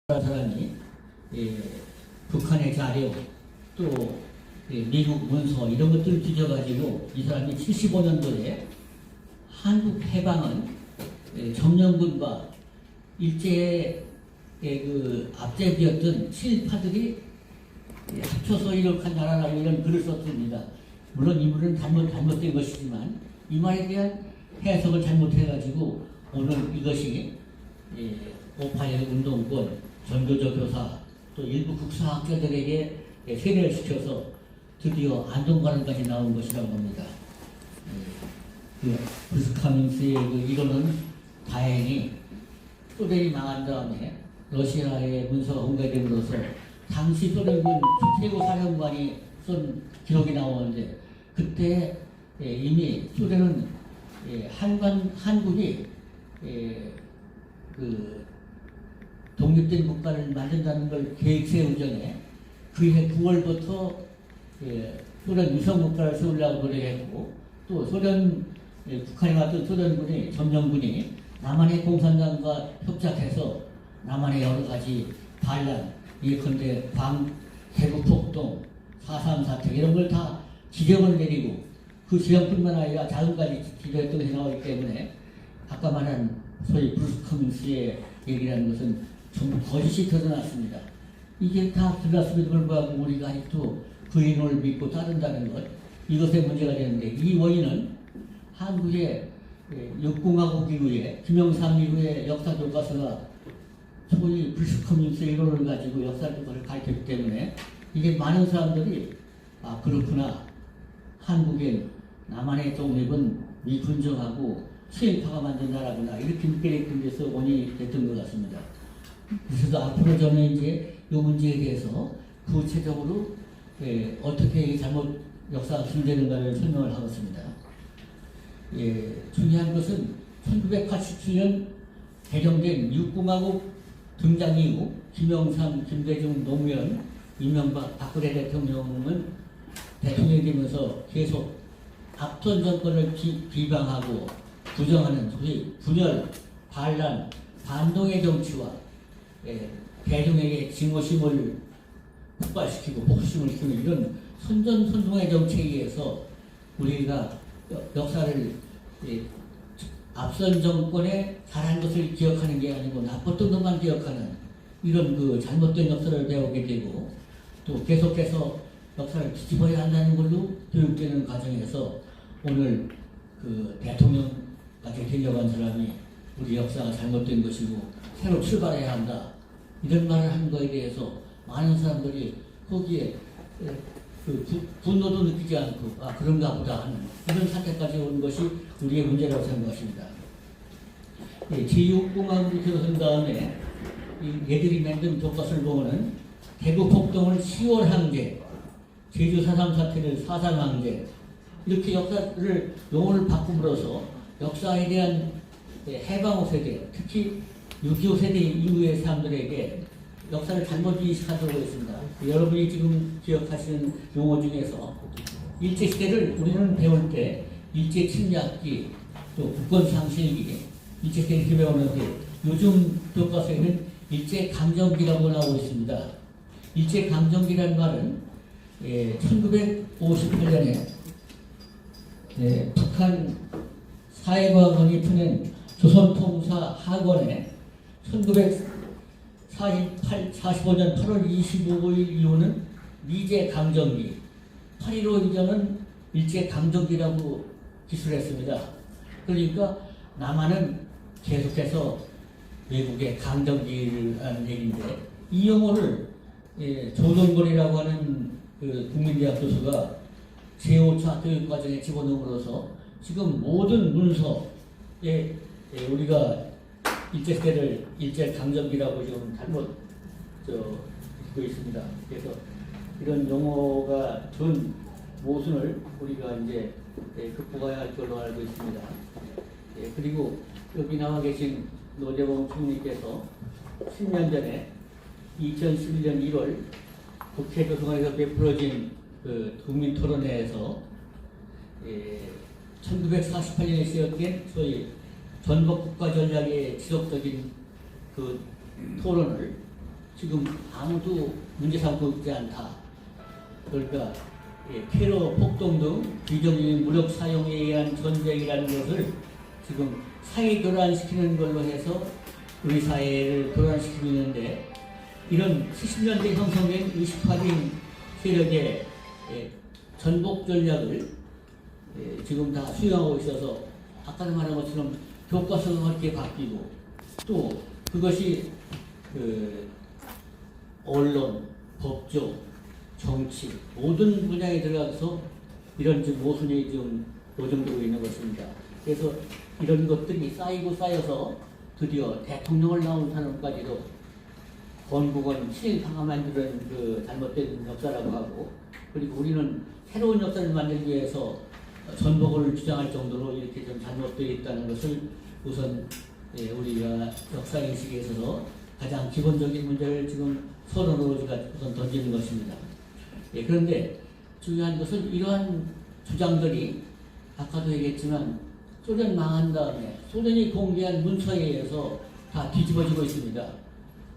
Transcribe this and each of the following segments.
사람이 북한의 자료 또 미국 문서 이런 것들을 뒤져가지고 이 사람이 75년도에 한국 해방은 정년군과 일제의 그 앞제비였던 친일파들이 합쳐서 이렇게 나라라고 이런 글을 썼습니다. 물론 이 글은 잘못된 것이지만 이 말에 대한 해석을 잘못해가지고 오늘 이것이 5.18 운동권, 전교조 교사, 또 일부 국사학자들에게 세뇌를 시켜서 드디어 안동관까지 나온 것이라고 합니다. 브루스 카밍스의 그 이론은 다행히 소련이 망한 다음에 러시아의 문서가 공개됨으로써 당시 소련군 최고사령관이 쓴 기록이 나오는데 그때 이미 소련은 한국이 그 독립된 국가를 만든다는 걸 계획 세우기 전에 그해 9월부터 소련 위성 국가를 세우려고 노력했고 또 북한에 왔던 소련군이 점령군이 남한의 공산당과 협작해서 남한의 여러 가지 반란, 예컨대 대구폭동, 4.3 사태 이런 걸 다 지령을 내리고 그 지령뿐만 아니라 자금까지 기도했던 것이 나오기 때문에 아까 말한 소위 브루스 커밍스의 얘기라는 것은 전부 거짓이 드러났습니다. 이게 다 드러났음에도 불구하고 우리가 아직도 그 인원을 믿고 따른다는 것, 이것에 문제가 되는데 이 원인은 한국의 6공화국 이후에 김영삼 이후에 역사 교과서가 소위 브루스 커밍스 이론을 가지고 역사 교과를 가르쳤기 때문에 이게 많은 사람들이 아 그렇구나, 한국의 남한의 독립은 미분정하고 친일파가 만든 나라구나 이렇게 믿게 된 데서 원인이 됐던 것 같습니다. 그래서 앞으로 저는 이제 이 문제에 대해서 구체적으로 어떻게 잘못 역사가 기술되는가를 설명을 하겠습니다. 중요한 것은 1987년 개정된 6공화국 등장 이후 김영삼, 김대중, 노무현, 이명박, 박근혜 대통령은 대통령이 되면서 계속 앞선 정권을 비방하고 부정하는 소위 분열, 반란, 반동의 정치와 대중에게 증오심을 폭발시키고 복심을 시키는 이런 선전선동의 정치에 의해서 우리가 역사를 앞선 정권에 잘한 것을 기억하는 게 아니고 나빴던 것만 기억하는 이런 그 잘못된 역사를 배우게 되고 또 계속해서 역사를 뒤집어야 한다는 걸로 교육되는 과정에서 오늘 그 대통령까지 되려고 한 사람이 우리 역사가 잘못된 것이고 새로 출발해야 한다 이런 말을 한 거에 대해서 많은 사람들이 거기에 분노도 느끼지 않고 아 그런가 보다 하는 이런 사태까지 온 것이 우리의 문제라고 생각합니다. 제6공화국이 들어선 다음에 얘들이 만든 교과서를 보면은 대구 폭동을 10월 항제, 제주 4.3 사태를 4.3 항제 이렇게 역사를 용어를 바꿈으로써 역사에 대한 해방호 세대, 특히 6.25 세대 이후의 사람들에게 역사를 잘못 인식하도록 했습니다. 여러분이 지금 기억하시는 용어 중에서 일제시대를 우리는 배울 때 일제침략기, 또 국권상실기, 일제시대 이렇게 배우는데 요즘 교과서에는 일제강점기라고 나오고 있습니다. 일제강점기라는 말은 1958년에 북한 사회과학원이 펴낸 조선통사학원에 1945년 8월 25일 이후는 미제강점기, 8.15 이전은 일제강점기라고 기술했습니다. 그러니까 남한은 계속해서 외국의 강점기를 하는 얘기인데 이 용어를 조선권이라고 하는 그 국민대학 교수가 제5차 교육과정에 집어넣음으로써 지금 모든 문서에 우리가 일제시대를 일제강점기라고 지금 잘못 듣고 있습니다. 그래서 이런 용어가 준 모순을 우리가 이제 극복해야 할 걸로 알고 있습니다. 그리고 여기 나와 계신 노재봉 총리께서 10년 전에 2011년 1월 국회 도서관에서 베풀어진 그 국민토론회에서 1948년에 시작된 소위 전복국가 전략의 지속적인 그 토론을 지금 아무도 문제 삼고 있지 않다. 그러니까 테러, 폭동 등 비정규 무력 사용에 의한 전쟁이라는 것을 지금 사회 교란시키는 걸로 해서 우리 사회를 교란시키고 있는데, 이런 70년대 형성된 의식화된 세력의 전복 전략을 지금 다 수용하고 있어서 아까 말한 것처럼 교과서가 그렇게 바뀌고, 또 그것이 언론, 법조, 정치 모든 분야에 들어가서 이런 지금 모순이 좀 노정되고 있는 것입니다. 그래서 이런 것들이 쌓이고 쌓여서 드디어 대통령을 나온 사람까지도 건국은 친일파가 만드는 그 잘못된 역사라고 하고, 그리고 우리는 새로운 역사를 만들기 위해서 전복을 주장할 정도로 이렇게 좀 잘못되어 있다는 것을 우선 우리가 역사인식에 있어서 가장 기본적인 문제를 지금 서론으로 우선 던지는 것입니다. 그런데 중요한 것은 이러한 주장들이 아까도 얘기했지만 소련 망한 다음에 소련이 공개한 문서에 의해서 다 뒤집어지고 있습니다.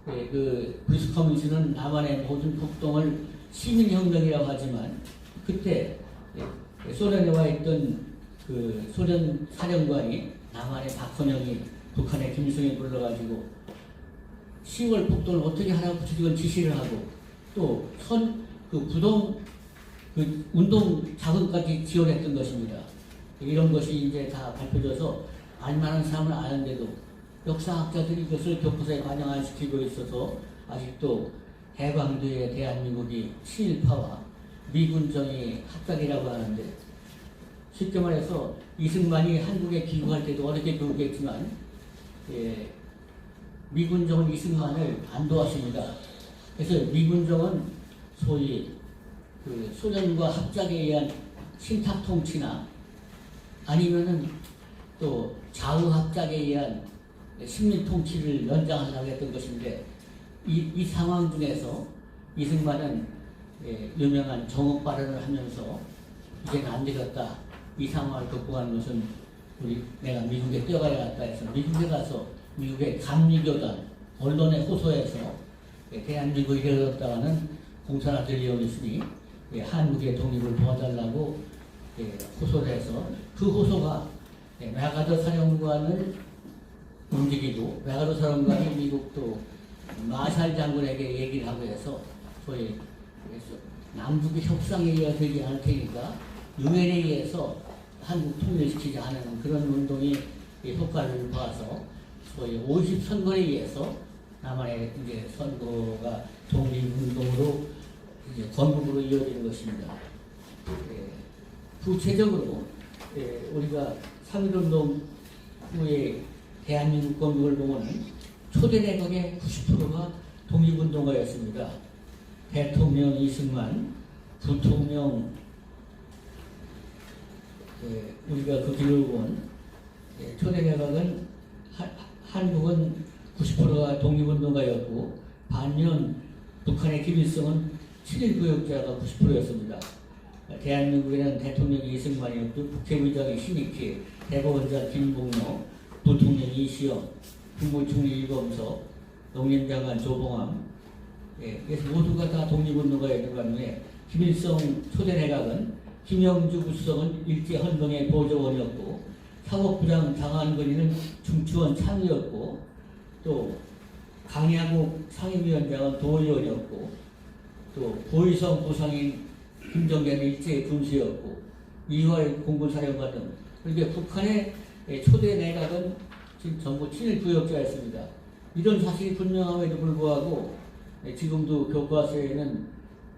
그 브리스 커뮤니스는 남한의 모든 폭동을 시민혁명이라고 하지만, 그때 소련에 와 있던 그 소련 사령관이 남한의 박헌영이 북한의 김일성이 불러가지고 10월 폭동을 어떻게 하라고 구체적인 지시를 하고, 또 부동 운동 자금까지 지원했던 것입니다. 이런 것이 이제 다 밝혀져서 알만한 사람은 아는데도 역사학자들이 이것을 교과서에 반영 안 시키고 있어서 아직도 해방뒤에 대한민국이 친일파와 미군정의 합작이라고 하는데, 쉽게 말해서 이승만이 한국에 귀국할 때도 어렵게 귀국했지만 미군정은 이승만을 안 도왔습니다. 그래서 미군정은 소위 그 소련과 합작에 의한 신탁 통치나 아니면은 또 좌우 합작에 의한 식민 통치를 연장하려고 했던 것인데, 이 상황 중에서 이승만은 유명한 정옥 발언을 하면서 이제는 안 되겠다, 이 상황을 극복하는 것은 내가 미국에 뛰어가야겠다 해서 미국에 가서 미국의 감리교단 언론에 호소해서 대한민국이 이르렀다가는 공산화될 위험이 있으니 한국의 독립을 도와달라고 호소를 해서, 그 호소가 메가더 사령관을 움직이고, 메가더 사령관이 미국도 마샬 장군에게 얘기를 하고 해서 소위 남북의 협상에 의해 되지 않을 테니까 유엔에 의해서 한국 통일시키지 않은 그런 운동이 효과를 봐서 소위 50선거에 의해서 남한의 이제 선거가 독립운동으로 이제 건국으로 이어지는 것입니다. 구체적으로 우리가 3.1운동 후에 대한민국 건국을 보면 초대 내각의 90%가 독립운동가였습니다. 대통령 이승만, 부통령 우리가 그 기록을 본 초대 내각은 한국은 90%가 독립운동가였고, 반면 북한의 김일성은 친일구역자가 90%였습니다. 대한민국에는 대통령이 이승만이었고, 국회의장이 신익희, 대법원장 김봉로, 부통령 이시영, 국무총리 이범석, 농림장관 조봉암, 그래서 모두가 다 독립운동가였던 반면에 김일성 초대 내각은 김영주 부수석은 일제헌병의 보조원이었고, 사법부장 장한근이는 중추원 참의였고, 또 강야국 상임위원장은 도의원이었고, 또 고위성 부상인 김정계는 일제 군수였고, 이화일 공군사령관 등, 그러니까 북한의 초대 내각은 지금 전부 친일구역자였습니다. 이런 사실이 분명함에도 불구하고 지금도 교과서에는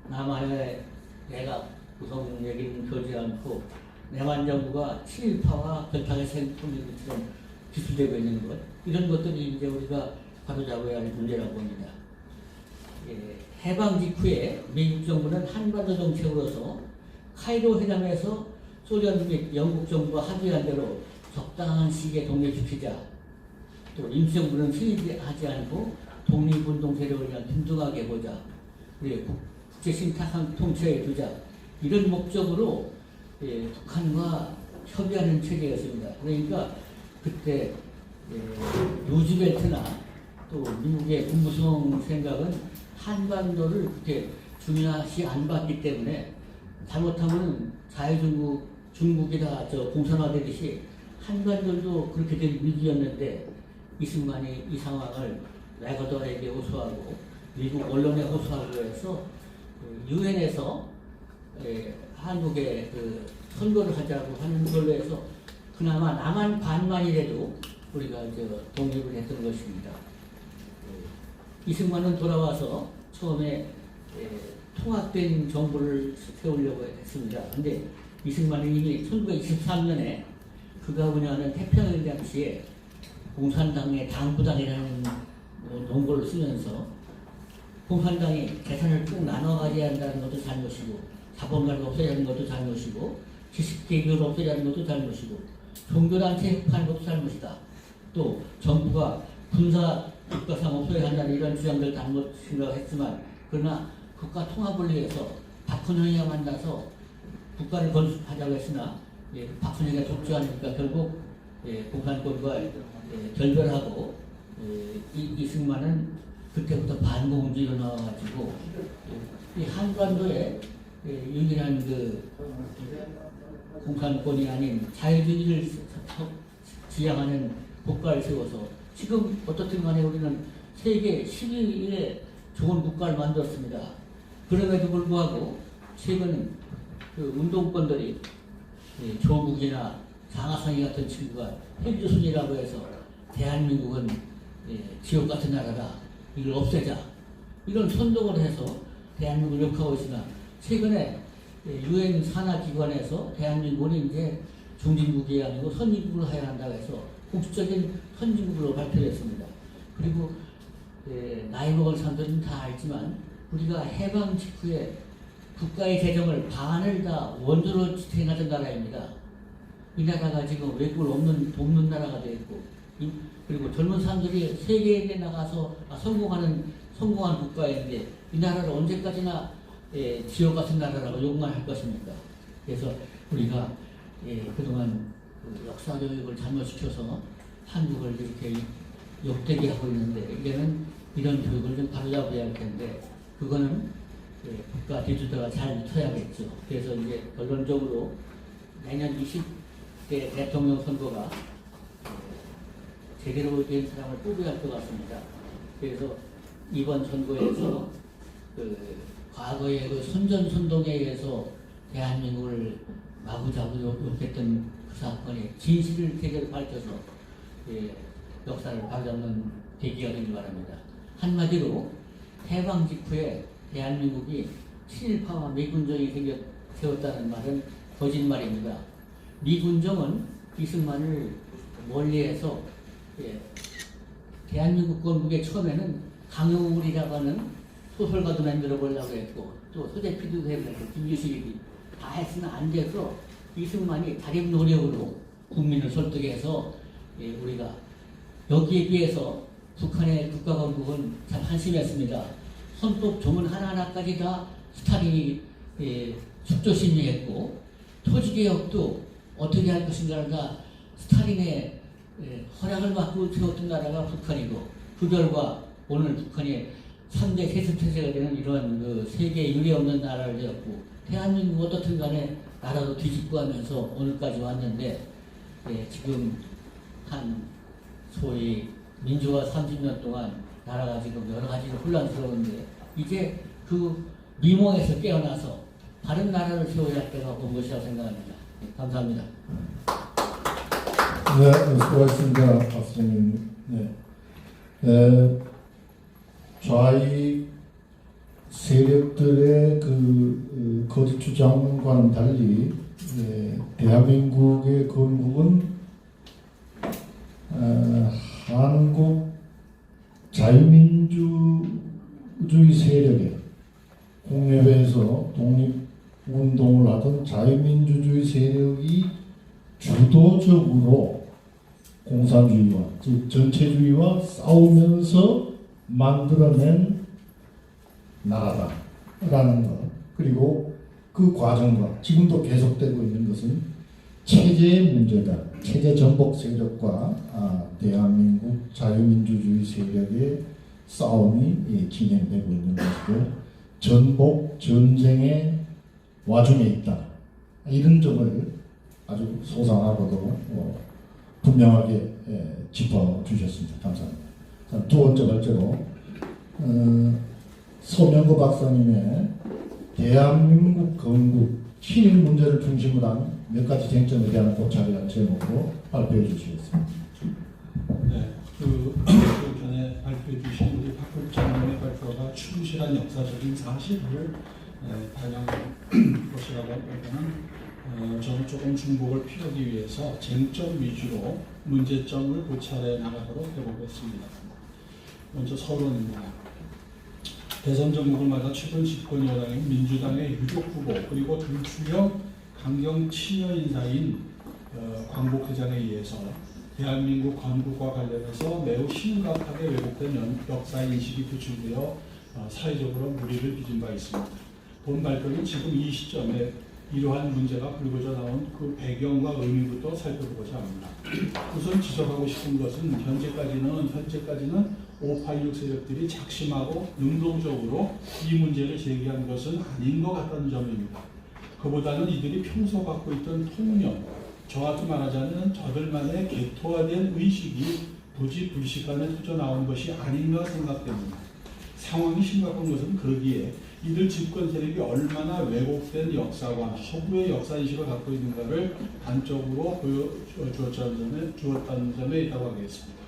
남한의 내각 구성 얘기는 펴지 않고 내만 정부가 친일파와 결탁의 생통인 것처럼 기술되고 있는 것, 이런 것들이 이제 우리가 바로잡아야 할 문제라고 봅니다. 해방 직후에 미국 정부는 한반도 정책으로서 카이로 회담에서 소련 및 영국 정부와 합의한 대로 적당한 시기에 독립시키자, 또 임시정부는 수립하지 않고 독립운동 세력을 그냥 균등하게 보자, 그리고 국제신탁 통치에 두자, 이런 목적으로 북한과 협의하는 체제였습니다. 그러니까 그때 루즈벨트나 또 미국의 군부성 생각은 한반도를 그렇게 중요시 안 봤기 때문에 잘못하면 자유중국, 중국이 다 공산화되듯이 한반도도 그렇게 된 위기였는데 이승만이 이 상황을 에콰도르에게 호소하고 미국 언론에 호소하고 해서 유엔에서 한국에 선거를 하자고 하는 걸로 해서 그나마 남한 반만이라도 우리가 독립을 했던 것입니다. 이승만은 돌아와서 처음에 통합된 정부를 세우려고 했습니다. 근데 이승만은 이미 1923년에 그가 운영하는 태평양 당시에 공산당의 당부당이라는 논거를 쓰면서 공산당이 재산을 쭉 나눠 가져야 한다는 것도 잘못이고 자본가를 없애야 하는 것도 잘못이고 지식계급을 없애야 하는 것도 잘못이고 종교단체 흡하는 것도 잘못이다. 또 정부가 군사 국가상 없어야 한다는 이런 주장들 잘못이라고 했지만 그러나 국가 통합을 위해서 박헌영이가 만나서 국가를 건설하자고 했으나 박헌영이가 독주하니까 결국 공산권과 결별하고 이승만은 그때부터 반공주의로 나와가지고 이 한반도에 유일한 공산권이 아닌 자유주의를 지향하는 국가를 세워서 지금 어떻든 간에 우리는 세계 10위의 좋은 국가를 만들었습니다. 그럼에도 불구하고 최근 운동권들이 조국이나 장하성이 같은 친구가 헬조선이라고 해서 대한민국은 지옥 같은 나라다. 이걸 없애자. 이런 선동을 해서 대한민국을 욕하고 있으나 최근에 유엔 산하기관에서 대한민국은 이제 중진국이 아니고 선진국을 해야 한다고 해서 국제적인 선진국으로 발표했습니다. 그리고 나이 먹은 사람들은 다 알지만 우리가 해방 직후에 국가의 재정을 반을 다 원조로 지탱하던 나라입니다. 이 나라가 지금 외국을 돕는 나라가 되었고 그리고 젊은 사람들이 세계에 나가서 성공한 국가인데 이 나라를 언제까지나 지옥 같은 나라라고 욕만 할 것입니까? 그래서 우리가 그동안 역사 교육을 잘못시켜서 한국을 이렇게 욕되게 하고 있는데 이제는 이런 교육을 좀 바로잡아야 할 텐데 그거는 국가 지도자가 잘 쳐야겠죠. 그래서 이제 결론적으로 내년 20대 대통령 선거가 제대로 된 사람을 뽑아야 할 것 같습니다. 그래서 이번 선거에서 과거의 선전선동에 의해서 대한민국을 마구잡이 욕했던 그 사건의 진실을 제대로 밝혀서 역사를 바로잡는 계기가 되길 바랍니다. 한마디로 해방 직후에 대한민국이 친일파와 미군정이 세웠다는 말은 거짓말입니다. 미군정은 이승만을 멀리해서 대한민국 건국의 처음에는 강용울이라고 하는 소설가도 만들어 보려고 했고 또 소재피도 해보려고 김유식이 다 했으나 안 돼서 이승만이 다른 노력으로 국민을 설득해서 우리가 여기에 비해서 북한의 국가 건국은 참 한심했습니다. 헌법 조문 하나하나까지 다 스탈린이 숙조심의했고 토지개혁도 어떻게 할 것인가를 다 스탈린의 허락을 받고 세웠던 나라가 북한이고 그 결과 오늘 북한이 3대 세습체제가 되는 이런 세계에 유례없는 나라를 되었고 대한민국 어떻든 간에 나라도 뒤집고 하면서 오늘까지 왔는데 지금 한 소위 민주화 30년 동안 나라가 지금 여러 가지로 혼란스러운데 이제 그 미몽에서 깨어나서 다른 나라를 세워야 할 때가 온 것이라고 생각합니다. 감사합니다. 네, 수고하셨습니다, 박수님. 네. 좌익 세력들의 거짓 주장과는 달리 대한민국의 건국은 한국 자유민주주의 세력의 국내외에서 독립운동을 하던 자유민주주의 세력이 주도적으로 공산주의와 즉 전체주의와 싸우면서 만들어낸 나라다라는 것, 그리고 그 과정과 지금도 계속되고 있는 것은 체제의 문제다. 체제 전복 세력과 대한민국 자유민주주의 세력의 싸움이 진행되고 있는 것이고 전복 전쟁의 와중에 있다. 이런 점을 아주 소상하고도 분명하게 짚어주셨습니다. 감사합니다. 자, 두 번째 발제로 서명구 박사님의 대한민국 건국 친일 문제를 중심으로 한 몇 가지 쟁점에 대한 고찰이라는 제목으로 발표해 주시겠습니다. 네, 그 전에 발표해 주신 우리 박국장님의 발표가 충실한 역사적인 사실을 반영한 것이라고 하기보다는 저는 조금 중복을 피하기 위해서 쟁점 위주로 문제점을 고찰해 나가도록 해보겠습니다. 먼저 서론입니다. 대선 전국을마다 최근 집권 여당인 민주당의 유력 후보 그리고 등출형 강경 친여 인사인 광복 회장에 의해서 대한민국 건국과 관련해서 매우 심각하게 왜곡된 역사 인식이 표출되어 사회적으로 무리를 빚은 바 있습니다. 본 발표는 지금 이 시점에 이러한 문제가 불거져 나온 그 배경과 의미부터 살펴보고자 합니다. 우선 지적하고 싶은 것은 현재까지는 586 세력들이 작심하고 능동적으로 이 문제를 제기한 것은 아닌 것 같다는 점입니다. 그보다는 이들이 평소 갖고 있던 통념, 정확히 말하자면 저들만의 개토화된 의식이 부지 불식간에 터져나온 것이 아닌가 생각됩니다. 상황이 심각한 것은 그러기에 이들 집권 세력이 얼마나 왜곡된 역사관, 허구의 역사인식을 갖고 있는가를 단적으로 보여주었다는 점에 있다고 하겠습니다.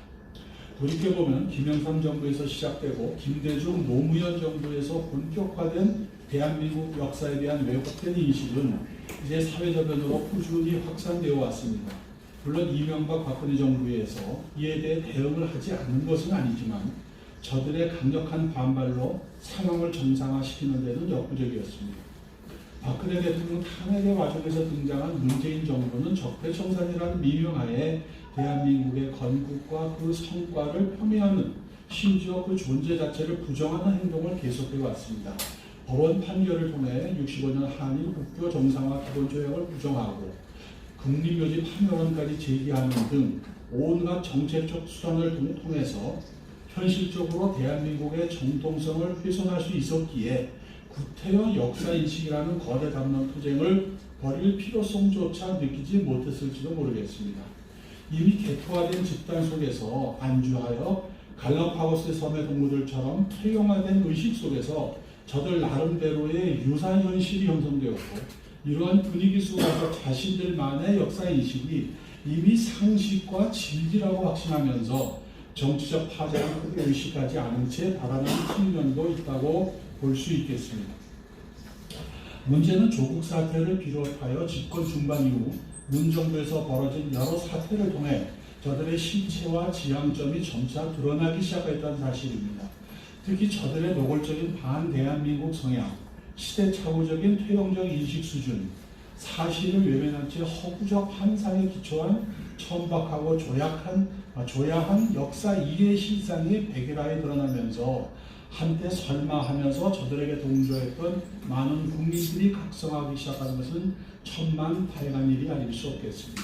돌이켜보면 김영삼 정부에서 시작되고 김대중 노무현 정부에서 본격화된 대한민국 역사에 대한 왜곡된 인식은 이제 사회저변으로 꾸준히 확산되어 왔습니다. 물론 이명박 박근혜 정부에서 이에 대해 대응을 하지 않는 것은 아니지만 저들의 강력한 반발로 상황을 정상화시키는 데는 역부족이었습니다. 박근혜 대통령 탄핵의 과정에서 등장한 문재인 정부는 적폐청산이라는 미명하에 대한민국의 건국과 그 성과를 폄훼하는 심지어 그 존재 자체를 부정하는 행동을 계속해 왔습니다. 법원 판결을 통해 65년 한일 국교 정상화 기본조약을 부정하고 국립묘지 파멸원까지 제기하는 등 온갖 정책적 수단을 통해서 현실적으로 대한민국의 정통성을 훼손할 수 있었기에 구태여 역사인식이라는 거대 담론 투쟁을 벌일 필요성조차 느끼지 못했을지도 모르겠습니다. 이미 개토화된 집단 속에서 안주하여 갈라파고스 섬의 동무들처럼 퇴용화된 의식 속에서 저들 나름대로의 유사 현실이 형성되었고 이러한 분위기 속에서 자신들만의 역사인식이 이미 상식과 진리라고 확신하면서 정치적 파장을 크게 의식하지 않은 채 바라는 측면도 있다고 볼 수 있겠습니다. 문제는 조국 사태를 비롯하여 집권 중반 이후 문 정부에서 벌어진 여러 사태를 통해 저들의 실체와 지향점이 점차 드러나기 시작했다는 사실입니다. 특히 저들의 노골적인 반대한민국 성향, 시대착오적인 퇴행적 인식 수준, 사실을 외면한 채 허구적 환상에 기초한 천박하고 조야한 역사 이해 실상이 백일화에 드러나면서 한때 설마하면서 저들에게 동조했던 많은 국민들이 각성하기 시작한 것은 천만다행한 일이 아닐 수 없겠습니다.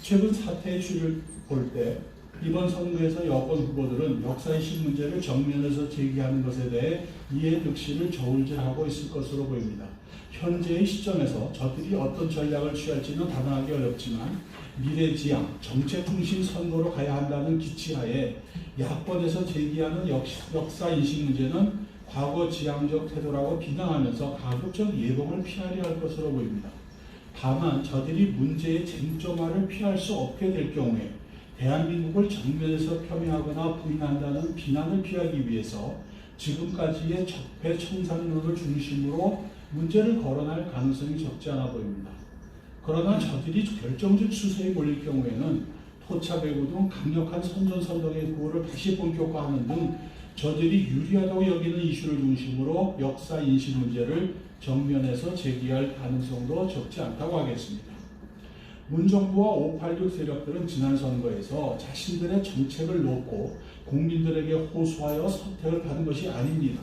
최근 사태의 추이를 볼 때 이번 선거에서 여권 후보들은 역사인식 문제를 정면에서 제기하는 것에 대해 이해 득실을 저울질하고 있을 것으로 보입니다. 현재의 시점에서 저들이 어떤 전략을 취할지는 단언하기 어렵지만 미래지향, 정책중심 선거로 가야 한다는 기치하에 야권에서 제기하는 역사인식 문제는 과거지향적 태도라고 비난하면서 가급적 예봉을 피하려 할 것으로 보입니다. 다만 저들이 문제의 쟁점화를 피할 수 없게 될 경우에 대한민국을 정면에서 폄훼하거나 부인한다는 비난을 피하기 위해서 지금까지의 적폐 청산론을 중심으로 문제를 거론할 가능성이 적지 않아 보입니다. 그러나 저들이 결정적 추세에 몰릴 경우에는 토착외구 등 강력한 선전선동의 구호를 다시 본격화하는 등 저들이 유리하다고 여기는 이슈를 중심으로 역사 인식 문제를 정면에서 제기할 가능성도 적지 않다고 하겠습니다. 문정부와 586 세력들은 지난 선거에서 자신들의 정책을 놓고 국민들에게 호소하여 선택을 받은 것이 아닙니다.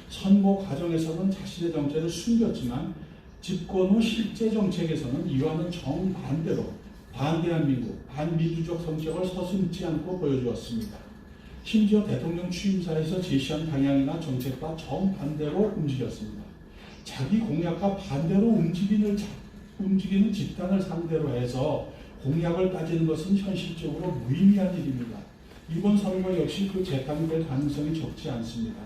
선거 과정에서는 자신의 정책을 숨겼지만 집권 후 실제 정책에서는 이와는 정반대로 반대한민국, 반민주적 성격을 서슴지 않고 보여주었습니다. 심지어 대통령 취임사에서 제시한 방향이나 정책과 정반대로 움직였습니다. 자기 공약과 반대로 움직이는 집단을 상대로 해서 공약을 따지는 것은 현실적으로 무의미한 일입니다. 이번 선거 역시 그 재탕이 될 가능성이 적지 않습니다.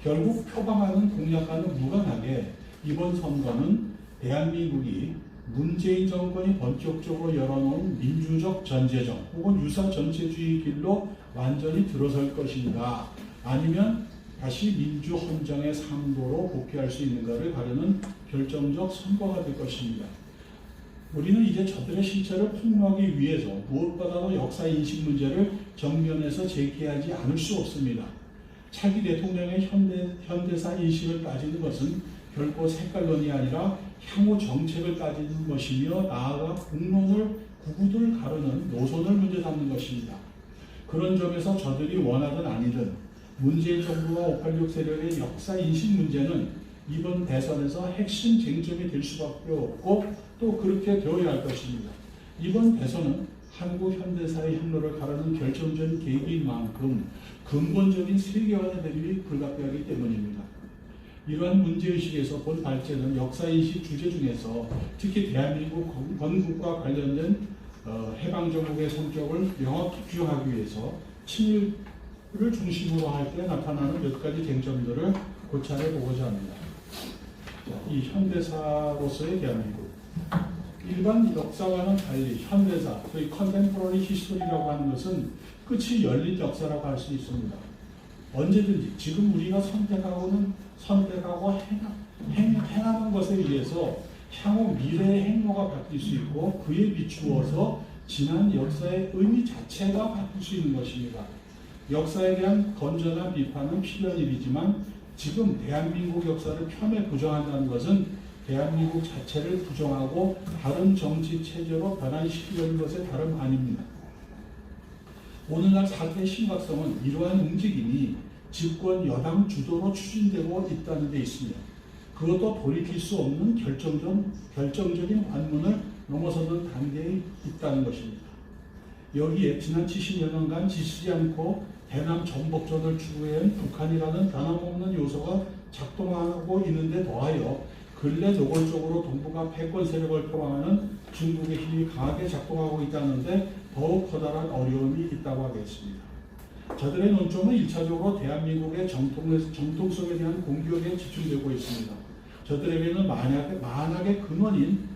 결국 표방하는 공약과는 무관하게 이번 선거는 대한민국이 문재인 정권이 본격적으로 열어놓은 민주적 전제정 혹은 유사 전체주의 길로 완전히 들어설 것인가, 아니면 다시 민주 헌정의 상도로 복귀할 수 있는가를 가르는 결정적 선거가 될 것입니다. 우리는 이제 저들의 실체를 폭로하기 위해서 무엇보다도 역사 인식 문제를 정면에서 제기하지 않을 수 없습니다. 차기 대통령의 현대사 인식을 따지는 것은 결코 색깔론이 아니라 향후 정책을 따지는 것이며, 나아가 공론을 구구들 가르는 노선을 문제 삼는 것입니다. 그런 점에서 저들이 원하든 아니든 문재인 정부와 586 세력의 역사 인식 문제는 이번 대선에서 핵심 쟁점이 될 수밖에 없고 또 그렇게 되어야 할 것입니다. 이번 대선은 한국 현대사의 향로를 가르는 결정적인 계기인 만큼 근본적인 세계관의 대립이 불가피하기 때문입니다. 이러한 문제의식에서 본 발제는 역사인식 주제 중에서 특히 대한민국 건국과 관련된 해방정국의 성격을 명확히 규정하기 위해서 친일을 중심으로 할 때 나타나는 몇 가지 쟁점들을 고찰해 보고자 합니다. 이 현대사로서의 대한민국. 일반 역사와는 달리 현대사, 소위 컨템포러리 히스토리라고 하는 것은 끝이 열린 역사라고 할 수 있습니다. 언제든지 지금 우리가 선택하고 행하는 것에 의해서 향후 미래의 행로가 바뀔 수 있고, 그에 비추어서 지난 역사의 의미 자체가 바뀔 수 있는 것입니다. 역사에 대한 건전한 비판은 필요한 일이지만 지금 대한민국 역사를 편에 부정한다는 것은 대한민국 자체를 부정하고 다른 정치 체제로 변환시키려는 것에 다름 아닙니다. 오늘날 사태의 심각성은 이러한 움직임이 집권 여당 주도로 추진되고 있다는 데 있습니다. 그것도 돌이킬 수 없는 결정적인 관문을 넘어서는 단계에 있다는 것입니다. 여기에 지난 70여년간 지치지 않고 대남 전복전을 추구해온 북한이라는 변함없는 요소가 작동하고 있는데 더하여 근래 노골적으로 동북아 패권 세력을 표방하는 중국의 힘이 강하게 작동하고 있다는데 더욱 커다란 어려움이 있다고 하겠습니다. 저들의 논점은 1차적으로 대한민국의 정통성에 대한 공격에 집중되고 있습니다. 저들에게는 만약의 근원인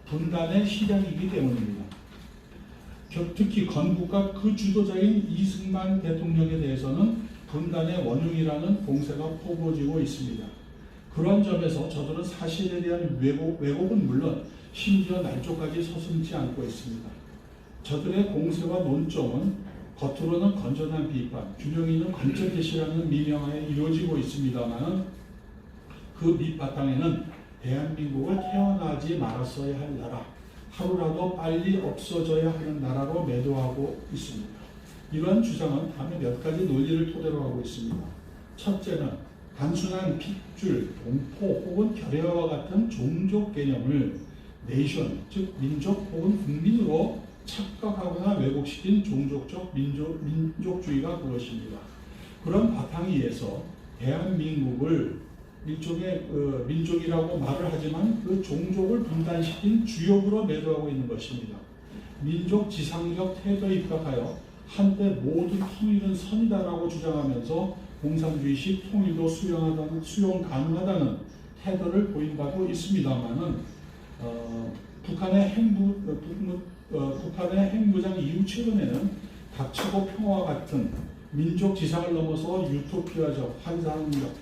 분단의 시작이기 때문입니다. 특히 건국과 그 주도자인 이승만 대통령에 대해서는 분단의 원흉이라는 공세가 퍼부어지고 있습니다. 그런 점에서 저들은 사실에 대한 왜곡은 물론 심지어 날조까지 서슴지 않고 있습니다. 저들의 공세와 논점은 겉으로는 건전한 비판, 균형 있는 관점 제시라는 미명하에 이루어지고 있습니다만 그 밑바탕에는 대한민국을 태어나지 말았어야 할 나라, 하루라도 빨리 없어져야 하는 나라로 매도하고 있습니다. 이러한 주장은 다음에 몇 가지 논리를 토대로 하고 있습니다. 첫째는 단순한 핏줄, 동포 혹은 결여와 같은 종족 개념을 네이션, 즉 민족 혹은 국민으로 착각하거나 왜곡시킨 종족적 민족주의가 그것입니다. 그런 바탕에 의해서 대한민국을 일종의 민족이라고 말을 하지만 그 종족을 분단시킨 주역으로 매도하고 있는 것입니다. 민족 지상적 태도에 입각하여 한때 모든 통일은 선이다라고 주장하면서 공산주의식 통일도 수용 가능하다는 태도를 보인 바도 있습니다만은 북한의 핵무장 이후 최근에는 닥치고 평화와 같은 민족 지상을 넘어서 유토피아적, 환상적,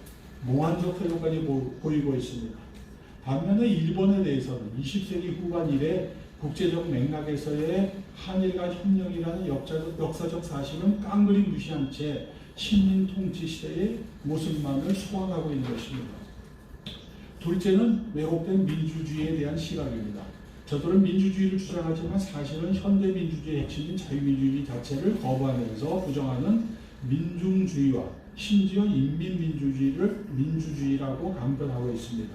몽환적 태도까지 보이고 있습니다. 반면에 일본에 대해서는 20세기 후반 이래 국제적 맥락에서의 한일 간 협력이라는 역사적 사실은 깡그리 무시한 채 식민 통치 시대의 모습만을 소환하고 있는 것입니다. 둘째는 왜곡된 민주주의에 대한 시각입니다. 저들은 민주주의를 주장하지만 사실은 현대 민주주의의 핵심인 자유민주주의 자체를 거부하면서 부정하는 민중주의와 심지어 인민민주주의를 민주주의라고 강변하고 있습니다.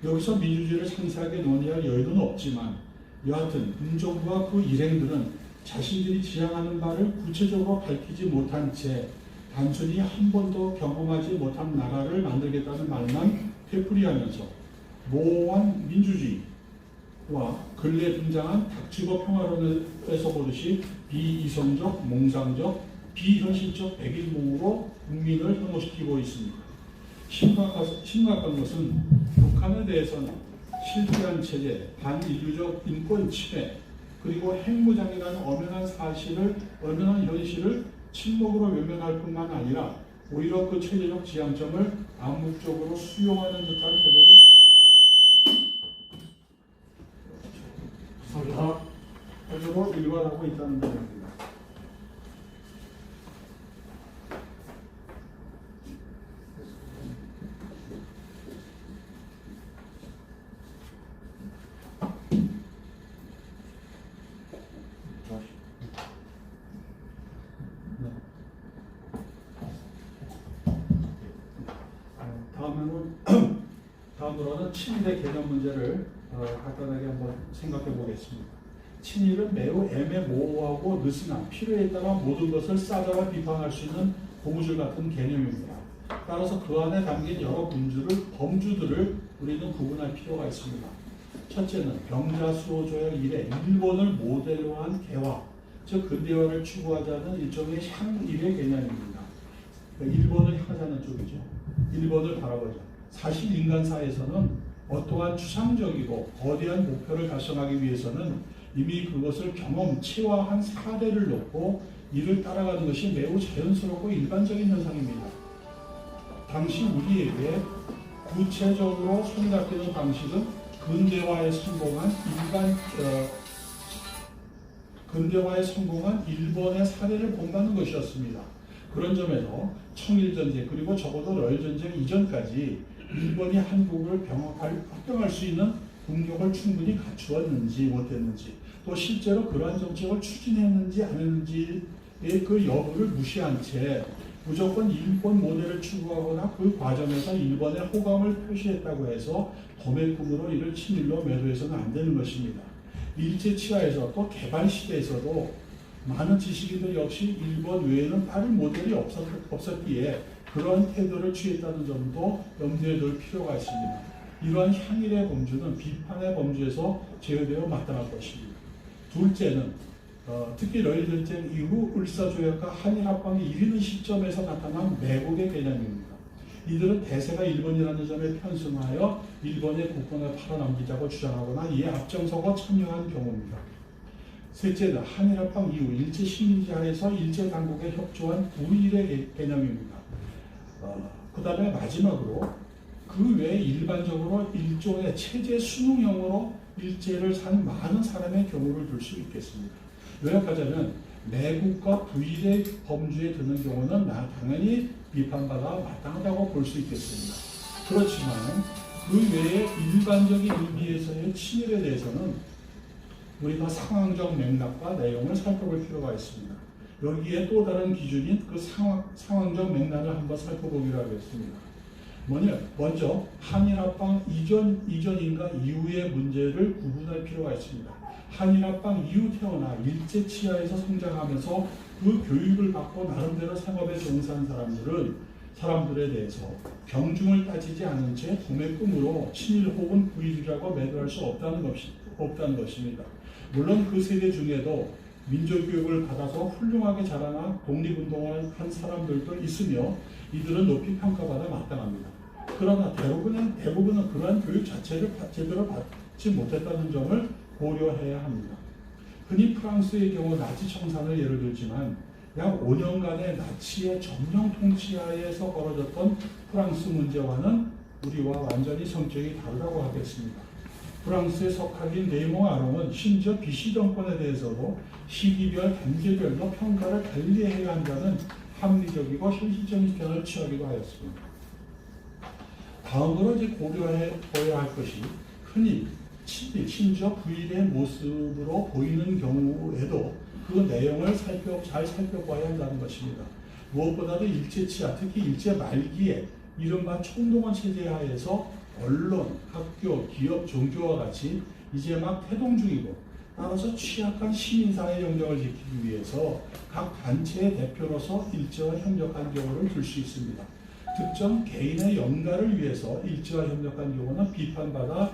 여기서 민주주의를 상세하게 논의할 여유는 없지만 여하튼 문정부와 그 일행들은 자신들이 지향하는 바를 구체적으로 밝히지 못한 채 단순히 한 번도 경험하지 못한 나라를 만들겠다는 말만 되풀이하면서 모호한 민주주의와 근래 등장한 닥치고 평화론에서 보듯이 비이성적, 몽상적, 비현실적 백일몽으로 국민을 혐오시키고 있습니다. 심각한 것은 북한에 대해서는 실패한 체제, 반인류적 인권 침해, 그리고 핵무장이라는 엄연한 현실을 침묵으로 외면할 뿐만 아니라 오히려 그 체제적 지향점을 암묵적으로 수용하는 듯한 태도로 일관하고 있다는 점입니다. 다음으로는 친일의 개념 문제를 간단하게 한번 생각해 보겠습니다. 친일은 매우 애매모호하고 느슨한 필요에 따라 모든 것을 싸잡아 비판할 수 있는 고무줄 같은 개념입니다. 따라서 그 안에 담긴 여러 범주들을 우리는 구분할 필요가 있습니다. 첫째는 병자수호 조약 이래 일본을 모델로 한 개화, 즉 근대화를 추구하자는 일종의 향일의 개념입니다. 일본을 향하자는 쪽이죠. 일본을 바라보자. 사실 인간사에서는 어떠한 추상적이고 거대한 목표를 달성하기 위해서는 이미 그것을 경험체화한 사례를 놓고 이를 따라가는 것이 매우 자연스럽고 일반적인 현상입니다. 당시 우리에게 구체적으로 손이 잡히는 방식은 근대화에 성공한 일본의 사례를 본다는 것이었습니다. 그런 점에서 청일전쟁 그리고 적어도 러일전쟁 이전까지 일본이 한국을 합병할 수 있는 국력을 충분히 갖추었는지 못했는지, 또 실제로 그러한 정책을 추진했는지 안 했는지의 그 여부를 무시한 채 무조건 일본 모델을 추구하거나 그 과정에서 일본의 호감을 표시했다고 해서 도매금으로 이를 친일로 매도해서는 안 되는 것입니다. 일제치하에서 또 개발 시대에서도 많은 지식인들 역시 일본 외에는 다른 모델이 없었기에 그런 태도를 취했다는 점도 염두에 둘 필요가 있습니다. 이러한 향일의 범주는 비판의 범주에서 제어되어 마땅할 것입니다. 둘째는 특히 러일전쟁 이후 을사조약과 한일합방이 이르는 시점에서 나타난 매국의 개념입니다. 이들은 대세가 일본이라는 점에 편승하여 일본의 국권을 팔아넘기자고 주장하거나 이에 앞장서고 참여한 경우입니다. 셋째는 한일합방 이후 일제 식민지하에서 일제 당국에 협조한 우일의 개념입니다. 그 다음에 마지막으로 그 외에 일반적으로 일종의 체제 수능형으로 일제를 산 많은 사람의 경우를 들 수 있겠습니다. 요약하자면 매국과 부일의 범주에 드는 경우는 당연히 비판받아 마땅하다고 볼 수 있겠습니다. 그렇지만 그 외에 일반적인 의미에서의 친일에 대해서는 우리가 상황적 맥락과 내용을 살펴볼 필요가 있습니다. 여기에 또 다른 기준인 그 상황적 맥락을 한번 살펴보기로 하겠습니다. 먼저 한일합방 이전인가 이후의 문제를 구분할 필요가 있습니다. 한일합방 이후 태어나 일제치하에서 성장하면서 그 교육을 받고 나름대로 생업에 종사한 사람들에 대해서 경중을 따지지 않은 채 도매금으로 친일 혹은 부일이라고 매도할 수 없다는 것입니다. 물론 그 세대 중에도 민족교육을 받아서 훌륭하게 자라나 독립운동을 한 사람들도 있으며 이들은 높이 평가받아 마땅합니다. 그러나 대부분은 그러한 교육 자체를 제대로 받지 못했다는 점을 고려해야 합니다. 흔히 프랑스의 경우 나치 청산을 예를 들지만 약 5년간의 나치의 점령 통치하에서 벌어졌던 프랑스 문제와는 우리와 완전히 성격이 다르다고 하겠습니다. 프랑스의 석학인 레이몽 아롱은 심지어 비시 정권에 대해서도 시기별, 단계별로 평가를 달리해야 한다는 합리적이고 현실적인 견을 취하기도 하였습니다. 다음으로 고려해야 할 것이 흔히 친일, 심지어 부일의 모습으로 보이는 경우에도 그 내용을 잘 살펴봐야 한다는 것입니다. 무엇보다도 일제치하, 특히 일제 말기에 이른바 총동원 체제 하에서 언론, 학교, 기업, 종교와 같이 이제 막 태동 중이고, 따라서 취약한 시민사회 영역을 지키기 위해서 각 단체의 대표로서 일제와 협력한 경우를 들 수 있습니다. 특정 개인의 연가를 위해서 일제와 협력한 경우는 비판받아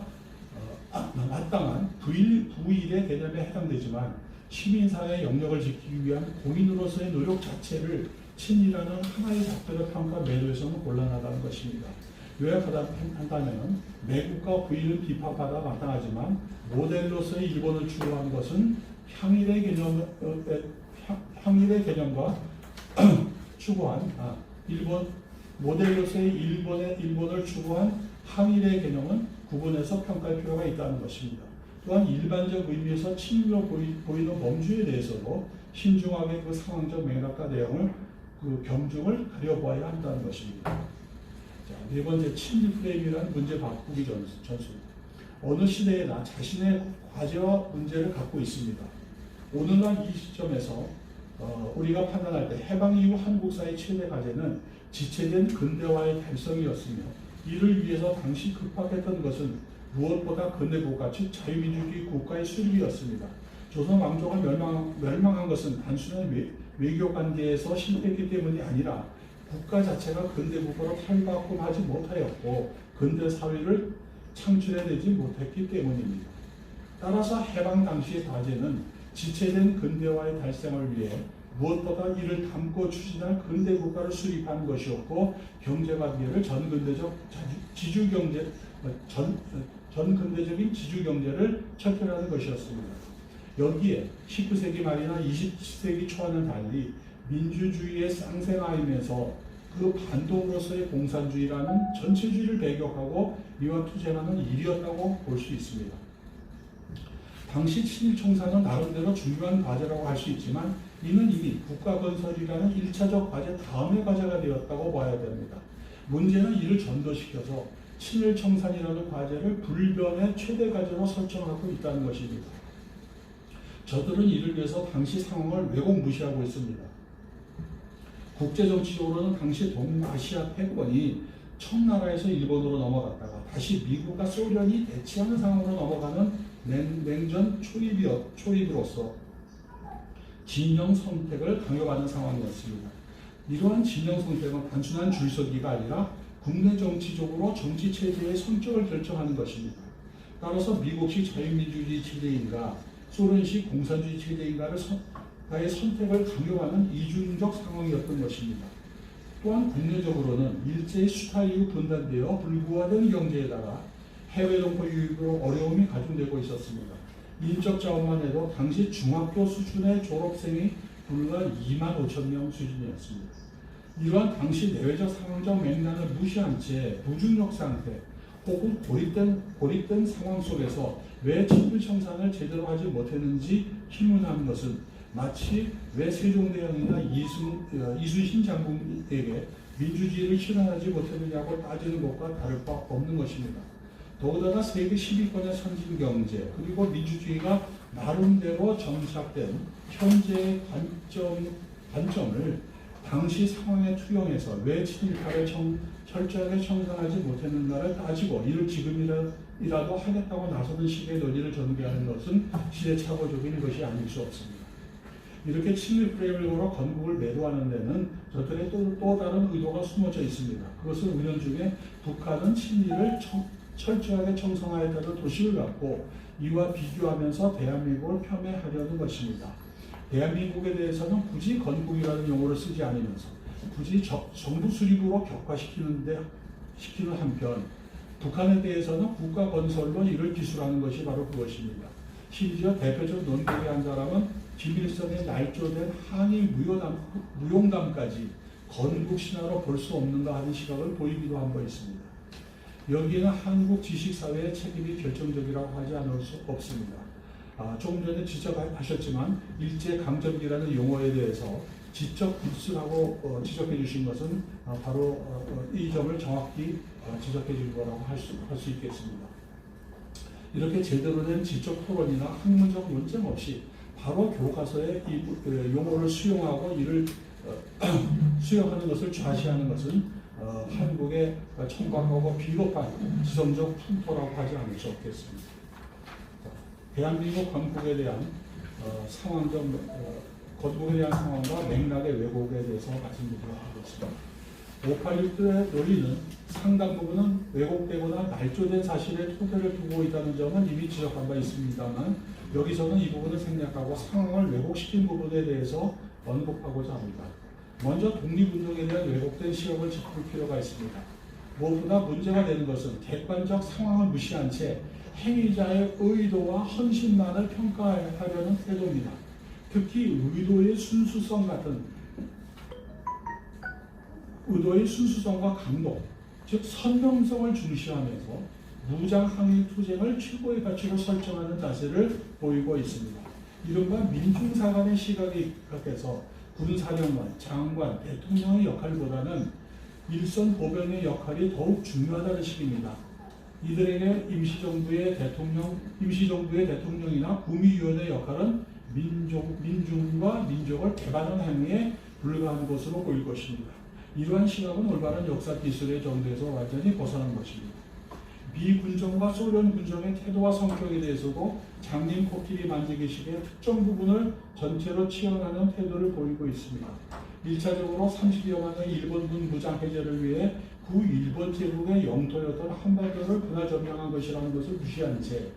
마땅한 부일의 개념에 해당되지만, 시민사회 영역을 지키기 위한 공인으로서의 노력 자체를 친이라는 하나의 작별의 평가 매도에서는 곤란하다는 것입니다. 요약한다면 매국과 부일은 비판받아 마땅하지만 모델로서의 일본을 추구한 것은 향일의 개념과 추구한 모델로서의 일본을 추구한 항일의 개념은 구분해서 평가할 필요가 있다는 것입니다. 또한 일반적 의미에서 친일로 보이는 범주에 대해서도 신중하게 그 상황적 맥락과 내용을 경중을 가려보아야 한다는 것입니다. 자, 네 번째, 친일 프레임이라는 문제 바꾸기 전술입니다. 어느 시대에나 자신의 과제와 문제를 갖고 있습니다. 오늘날 이 시점에서 우리가 판단할 때 해방 이후 한국사의 최대 과제는 지체된 근대화의 달성이었으며, 이를 위해서 당시 급박했던 것은 무엇보다 근대국가, 즉 자유민주주의 국가의 수립이었습니다. 조선 왕조가 멸망한 것은 단순한 외교관계에서 실패했기 때문이 아니라 국가 자체가 근대국가로 탈바꿈하지 못하였고 근대사회를 창출해내지 못했기 때문입니다. 따라서 해방 당시의 과제는 지체된 근대화의 달성을 위해 무엇보다 이를 담고 추진할 근대국가를 수립하는 것이었고, 경제관계를 전근대적인 지주경제를 철폐하는 것이었습니다. 여기에 19세기 말이나 20세기 초와는 달리 민주주의의 쌍생아이면서 그 반동으로서의 공산주의라는 전체주의를 배격하고 미화투쟁하는 일이었다고 볼 수 있습니다. 당시 친일청산은 나름대로 중요한 과제라고 할 수 있지만, 이는 이미 국가건설이라는 1차적 과제 다음의 과제가 되었다고 봐야 됩니다. 문제는 이를 전도시켜서 친일청산이라는 과제를 불변의 최대 과제로 설정하고 있다는 것입니다. 저들은 이를 위해서 당시 상황을 왜곡 무시하고 있습니다. 국제정치적으로는 당시 동아시아 패권이 청나라에서 일본으로 넘어갔다가 다시 미국과 소련이 대치하는 상황으로 넘어가는 냉전 초입으로서 진영 선택을 강요하는 상황이었습니다. 이러한 진영 선택은 단순한 줄서기가 아니라 국내 정치적으로 정치 체제의 성격을 결정하는 것입니다. 따라서 미국식 자유민주주의 체제인가 소련식 공산주의 체제인가의 선택을 강요하는 이중적 상황이었던 것입니다. 또한 국내적으로는 일제의 수탈 이후 분단되어 불구화된 경제에다가 해외 동포 유입으로 어려움이 가중되고 있었습니다. 인적 자원만 해도 당시 중학교 수준의 졸업생이 불과 2만 5천 명 수준이었습니다. 이러한 당시 내외적 상황적 맥락을 무시한 채 무중력 상태 혹은 고립된 상황 속에서 왜 친일청산을 제대로 하지 못했는지 힘문하는 것은 마치 왜 세종대왕이나 이순신 장군에게 민주주의를 실현하지 못했느냐고 따지는 것과 다를 바 없는 것입니다. 더군다나 세계 10위권의 선진 경제 그리고 민주주의가 나름대로 정착된 현재의 관점을 당시 상황에 투영해서 왜 친일파를 철저하게 청산하지 못했는가를 따지고 이를 지금이라도 하겠다고 나서는 식의 논의를 전개하는 것은 시대착오적인 것이 아닐 수 없습니다. 이렇게 친일 프레임을 걸어 건국을 매도하는 데는 저들의 또 다른 의도가 숨어져 있습니다. 그것은 은연중에 북한은 친일을 철저하게 청산하였다는 도식을 갖고 이와 비교하면서 대한민국을 폄훼하려는 것입니다. 대한민국에 대해서는 굳이 건국이라는 용어를 쓰지 않으면서 굳이 정부 수립으로 격화시키는 한편 북한에 대해서는 국가 건설로 이를 기술하는 것이 바로 그것입니다. 심지어 대표적 논객의 한 사람은 김일성의 날조된 한일 무용담까지 건국 신화로 볼 수 없는가 하는 시각을 보이기도 한 바 있습니다. 여기에는 한국 지식사회의 책임이 결정적이라고 하지 않을 수 없습니다. 조금 전에 지적하셨지만 일제강점기라는 용어에 대해서 지적 불순하고 지적해 주신 것은 바로 이 점을 정확히 지적해 준 거라고 할 수 있겠습니다. 이렇게 제대로 된 지적 토론이나 학문적 논쟁 없이 바로 교과서에 이 용어를 수용하고 이를 수용하는 것을 좌시하는 것은 한국의 청각하고 비겁한 지성적 풍토라고 하지 않을 수 없겠습니다. 대한민국 건국에 대한 건국에 대한 상황과 맥락의 왜곡에 대해서 말씀드리도록 하겠습니다. 586의 논리는 상당 부분은 왜곡되거나 날조된 사실에 토대를 두고 있다는 점은 이미 지적한 바 있습니다만, 여기서는 이 부분을 생략하고 상황을 왜곡시킨 부분에 대해서 언급하고자 합니다. 먼저 독립운동에 대한 왜곡된 시각을 짚을 필요가 있습니다. 무엇보다 문제가 되는 것은 객관적 상황을 무시한 채 행위자의 의도와 헌신만을 평가하려는 태도입니다. 특히 의도의 순수성과 강도, 즉 선명성을 중시하면서 무장 항일 투쟁을 최고의 가치로 설정하는 자세를 보이고 있습니다. 이른바 민중사관의 시각에 입각해서 군사령관, 장관, 대통령의 역할보다는 일선 보병의 역할이 더욱 중요하다는 식입니다. 이들에게 임시정부의 대통령이나 구미위원의 역할은 민중과 민족을 개발하는 행위에 불과한 것으로 보일 것입니다. 이러한 시각은 올바른 역사 기술의 정도에서 완전히 벗어난 것입니다. 미군정과 소련 군정의 태도와 성격에 대해서도 장님 코끼리 만지기식의 특정 부분을 전체로 치환하는 태도를 보이고 있습니다. 1차적으로 30여만의 일본군 무장 해제를 위해 구 일본 제국의 영토였던 한반도를 분화 점령한 것이라는 것을 무시한 채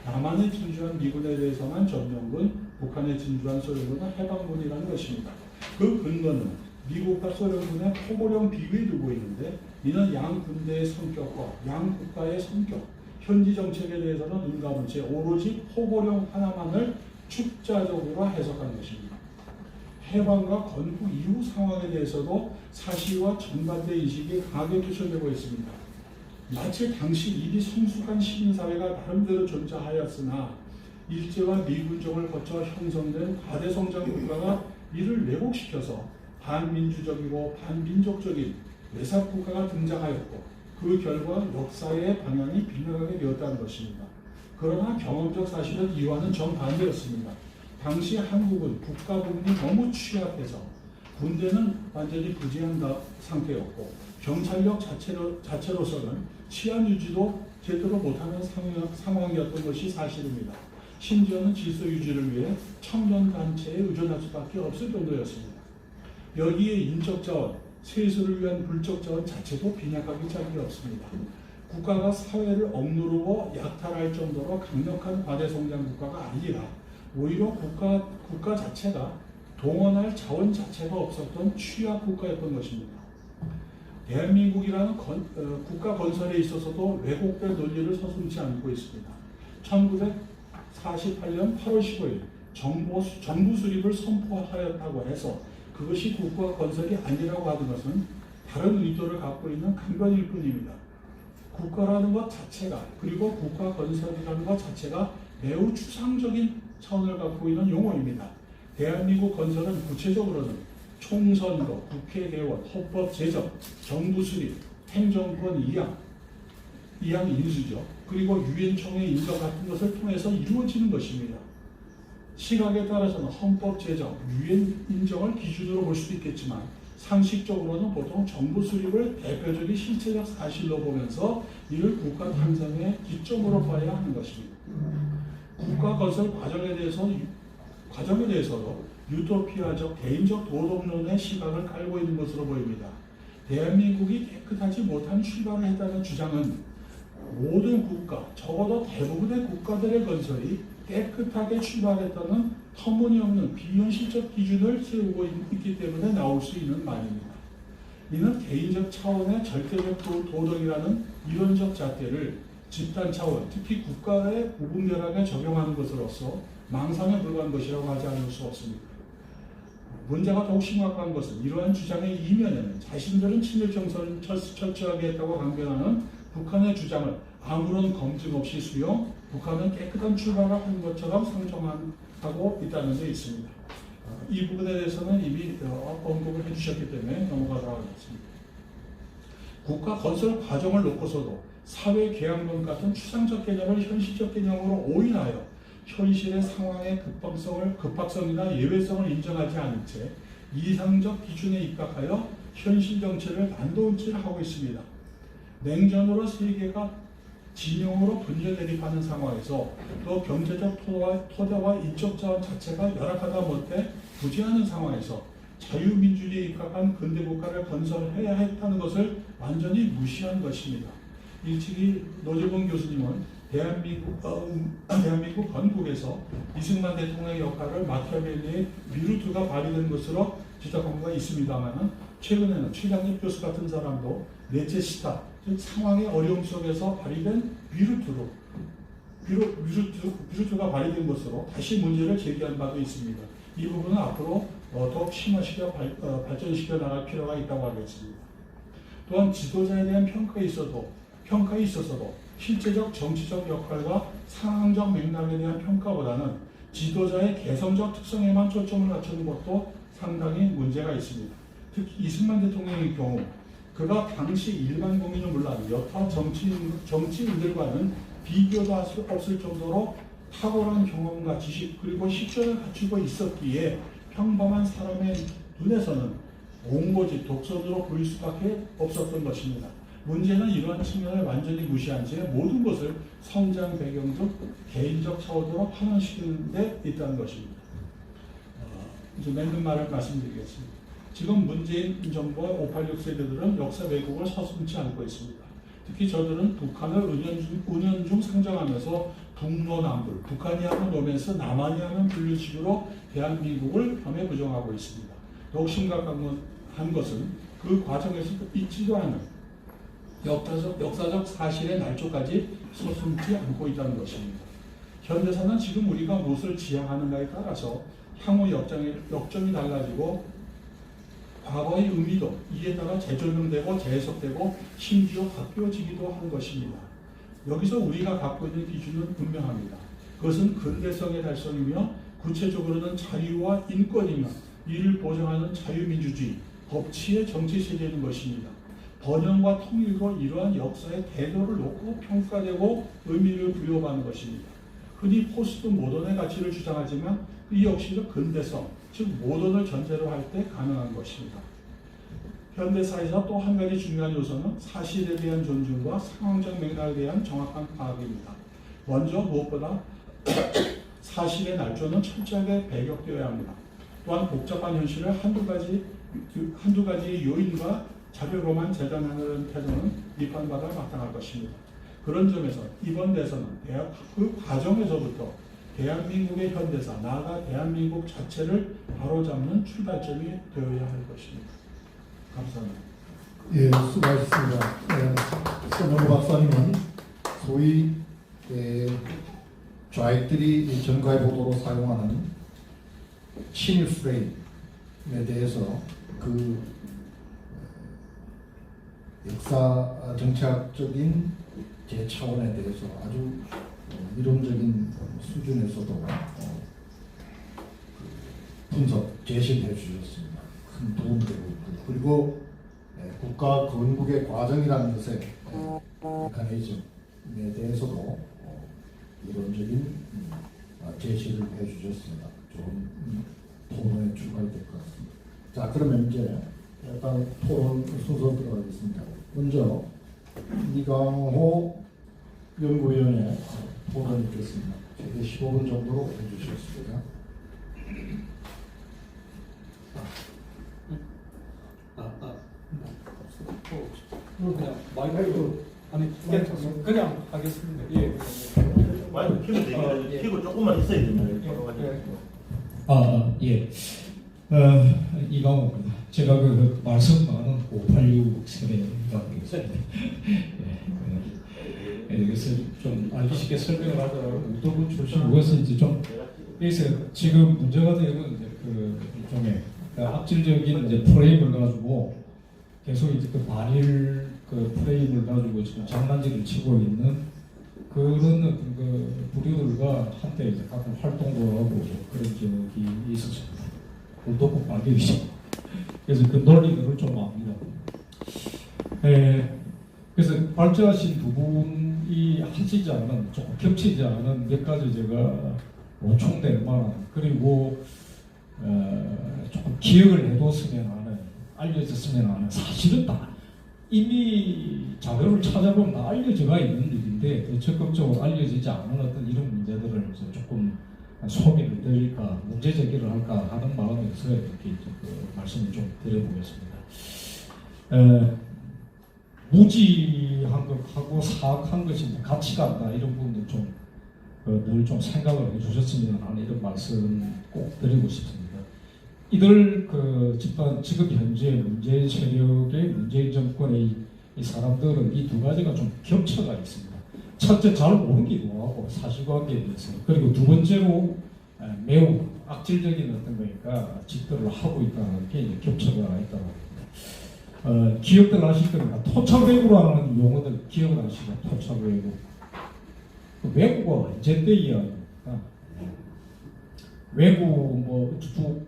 남한에 진주한 미군에 대해서만 점령군, 북한에 진주한 소련군은 해방군이라는 것입니다. 그 근거는 미국과 소련군의 포고령 비교에 두고 있는데, 이는 양 군대의 성격과 양 국가의 성격, 현지 정책에 대해서는 눈 감은 채 오로지 포고령 하나만을 축자적으로 해석한 것입니다. 해방과 건국 이후 상황에 대해서도 사실과 정반대 인식이 강하게 표출되고 있습니다. 마치 당시 이리 성숙한 시민사회가 나름대로 존재하였으나 일제와 미군정을 거쳐 형성된 과대성장 국가가 이를 왜곡시켜서 반민주적이고 반민족적인 외사국가가 등장하였고, 그 결과 역사의 방향이 빗나가게 되었다는 것입니다. 그러나 경험적 사실은 이와는 정반대였습니다. 당시 한국은 국가 부분이 너무 취약해서 군대는 완전히 부재한 상태였고, 경찰력 자체로서는 치안 유지도 제대로 못하는 상황이었던 것이 사실입니다. 심지어는 질서 유지를 위해 청년단체에 의존할 수밖에 없을 정도였습니다. 여기에 인적자원, 세수를 위한 불적자원 자체도 빈약하기 짝이 없습니다. 국가가 사회를 억누르고 약탈할 정도로 강력한 과대성장 국가가 아니라 오히려 국가 자체가 동원할 자원 자체가 없었던 취약 국가였던 것입니다. 대한민국이라는 국가 건설에 있어서도 왜곡된 논리를 서슴지 않고 있습니다. 1948년 8월 15일 정부 수립을 선포하였다고 해서 그것이 국가 건설이 아니라고 하는 것은 다른 의도를 갖고 있는 강변일 뿐입니다. 국가라는 것 자체가, 그리고 국가 건설이라는 것 자체가 매우 추상적인 차원을 갖고 있는 용어입니다. 대한민국 건설은 구체적으로는 총선거, 국회 개원, 헌법 제정, 정부 수립, 행정권 이양 인수죠. 그리고 유엔총회 인정 같은 것을 통해서 이루어지는 것입니다. 시각에 따라서는 헌법 제정, 유엔 인정을 기준으로 볼 수도 있겠지만, 상식적으로는 보통 정부 수립을 대표적인 실체적 사실로 보면서 이를 국가 탄생의 기점으로 봐야 하는 것입니다. 국가 건설 과정에 대해서도 유토피아적 개인적 도덕론의 시각을 깔고 있는 것으로 보입니다. 대한민국이 깨끗하지 못한 출발을 했다는 주장은 모든 국가, 적어도 대부분의 국가들의 건설이 깨끗하게 출발했다는 터무니없는 비현실적 기준을 세우고 있기 때문에 나올 수 있는 말입니다. 이는 개인적 차원의 절대적 도덕이라는 이론적 잣대를 집단 차원, 특히 국가의 무분별하게 적용하는 것으로서 망상에 불과한 것이라고 하지 않을 수 없습니다. 문제가 더욱 심각한 것은 이러한 주장의 이면에는 자신들은 친일 정선을 철저하게 했다고 강변하는 북한의 주장을 아무런 검증 없이 수용, 북한은 깨끗한 출발을 한 것처럼 상정하고 있다는 데 있습니다. 이 부분에 대해서는 이미 언급을 해주셨기 때문에 넘어가도록 하겠습니다. 국가 건설 과정을 놓고서도 사회 계약론 같은 추상적 개념을 현실적 개념으로 오인하여 현실의 상황의 급박성이나 예외성을 인정하지 않은 채 이상적 기준에 입각하여 현실 정체를 난도질하고 있습니다. 냉전으로 세계가 진영으로 분열 대립하는 상황에서 또 경제적 토대와 인적 자원 자체가 열악하다 못해 부재하는 상황에서 자유민주주의에 입각한 근대국가를 건설해야 했다는 것을 완전히 무시한 것입니다. 일찍이 노재봉 교수님은 대한민국 건국에서 이승만 대통령의 역할을 마키아벨리의 미루트가 발휘된 것으로 지적한 바가 있습니다만 최근에는 최강립 교수 같은 사람도 네체시타, 즉 상황의 어려움 속에서 발휘된 미루트가 발휘된 것으로 다시 문제를 제기한 바도 있습니다. 이 부분은 앞으로 더욱 심화시켜 발전시켜 나갈 필요가 있다고 하겠습니다. 또한 지도자에 대한 평가에 있어서도 실제적 정치적 역할과 상황적 맥락에 대한 평가보다는 지도자의 개성적 특성에만 초점을 맞추는 것도 상당히 문제가 있습니다. 특히 이승만 대통령의 경우 그가 당시 일반 국민은 물론 여타 정치인들과는 비교도 할 수 없을 정도로 탁월한 경험과 지식 그리고 식견을 갖추고 있었기에 평범한 사람의 눈에서는 옹고지 독선으로 보일 수밖에 없었던 것입니다. 문제는 이러한 측면을 완전히 무시한 채 모든 것을 성장 배경 등 개인적 차원으로 판단시키는 데 있다는 것입니다. 이제 맺는 말을 말씀드리겠습니다. 지금 문재인 정부와 586 세대들은 역사 왜곡을 서슴지 않고 있습니다. 특히 저들은 북한을 은연중 상정하면서 북노남불, 북한이 하는 로맨스, 남한이 하는 분류식으로 대한민국을 혐의 부정하고 있습니다. 더욱 심각한 것은 그 과정에서 잊지도 않은 역사적 사실의 날조까지 서슴지 않고 있다는 것입니다. 현대사는 지금 우리가 무엇을 지향하는가에 따라서 향후 역점이 달라지고 과거의 의미도 이에 따라 재조명되고 재해석되고 심지어 바뀌어지기도 한 것입니다. 여기서 우리가 갖고 있는 기준은 분명합니다. 그것은 근대성의 달성이며 구체적으로는 자유와 인권이며 이를 보장하는 자유민주주의, 법치의 정치체제인 것입니다. 번영과 통일도 이러한 역사의 대도를 놓고 평가되고 의미를 부여하는 것입니다. 흔히 포스트 모던의 가치를 주장하지만 이 역시도 근대성, 즉 모던을 전제로 할 때 가능한 것입니다. 현대사에서 또 한 가지 중요한 요소는 사실에 대한 존중과 상황적 맥락에 대한 정확한 파악입니다. 먼저 무엇보다 사실의 날조는 철저하게 배격되어야 합니다. 또한 복잡한 현실을 한두 가지의 요인과 자료로만 재단하는 태도는 비판받아 마땅할 것입니다. 그런 점에서 이번 대선은 그 과정에서부터 대한민국의 현대사, 나아가 대한민국 자체를 바로잡는 출발점이 되어야 할 것입니다. 감사합니다. 예, 수고하셨습니다. 손원호 박사님은 소위 좌익들이 정가의 보도로 사용하는 친일 프레임에 대해서 그 역사 정치학적인 제 차원에 대해서 아주 이론적인 수준에서도 분석, 제시를 해주셨습니다. 큰 도움이 되고 있고, 그리고 국가 건국의 과정이라는 것의 메커니즘에 대해서도 이론적인 제시를 해주셨습니다. 좋은 토론에 출발이 될 것 같습니다. 자, 그러면 이제 약간 토론 순서 들어가겠습니다. 먼저 이강호 연구위원의 토론이 있겠습니다. 최대 15분 정도로 해주셨습니다. 그냥 마이크 아니 그냥 하겠습니다. 예. 마이크 켜면 되겠는데 켜고 조금만 있어야 됩니다. 예. 이강호입니다. 제가 그 말씀 많은 586 세대입니다. 그래서 좀 알기 쉽게 설명을 하자면 우도군 출신 그것은 이제 좀 그래서 지금 문제가 되는 이제 그 일종의 악질적인 이제 프레임을 가지고 계속 이제 그 반일 그 프레임을 가지고 지금 장난질을 치고 있는 그런 그 부류들과 한때 이제 가끔 활동도 하고 그런 적이 있었습니다. 우도군 반격이죠. 그래서 그 논리들을 좀 압니다. 그래서 발전하신 두 분이 하시지 않은, 조금 겹치지 않은 몇 가지 제가 요청될 만한, 그리고 조금 기억을 해뒀으면 하는, 알려졌으면 하는, 사실은 다 이미 자료를 찾아보면 다 알려져가 있는 일인데 더 적극적으로 알려지지 않은 어떤 이런 문제들을 이제 조금 소개를 드릴까, 문제 제기를 할까 하는 마음에서 이렇게 이제 그 말씀을 좀 드려보겠습니다. 무지한 것하고 사악한 것이 같이 간다, 이런 부분도 좀 늘 좀 생각을 해주셨으면 하는 이런 말씀 꼭 드리고 싶습니다. 이들 그 집단 지금 현재 문재인 세력의 문재인 정권의 이 사람들은 이 두 가지가 좀 겹쳐가 있습니다. 첫째, 잘 모르기도 하고 사실관계에 대해서, 그리고 두 번째로 매우 악질적인 어떤 거니까 짓들을 하고 있다는 게 이제 겹쳐가 있다고 합니다. 기억들 하실 겁니다. 토착외구라는 용어들 기억을 하시죠? 토착외구. 외구가 언제 때 이야기입니까? 외구 뭐 쭉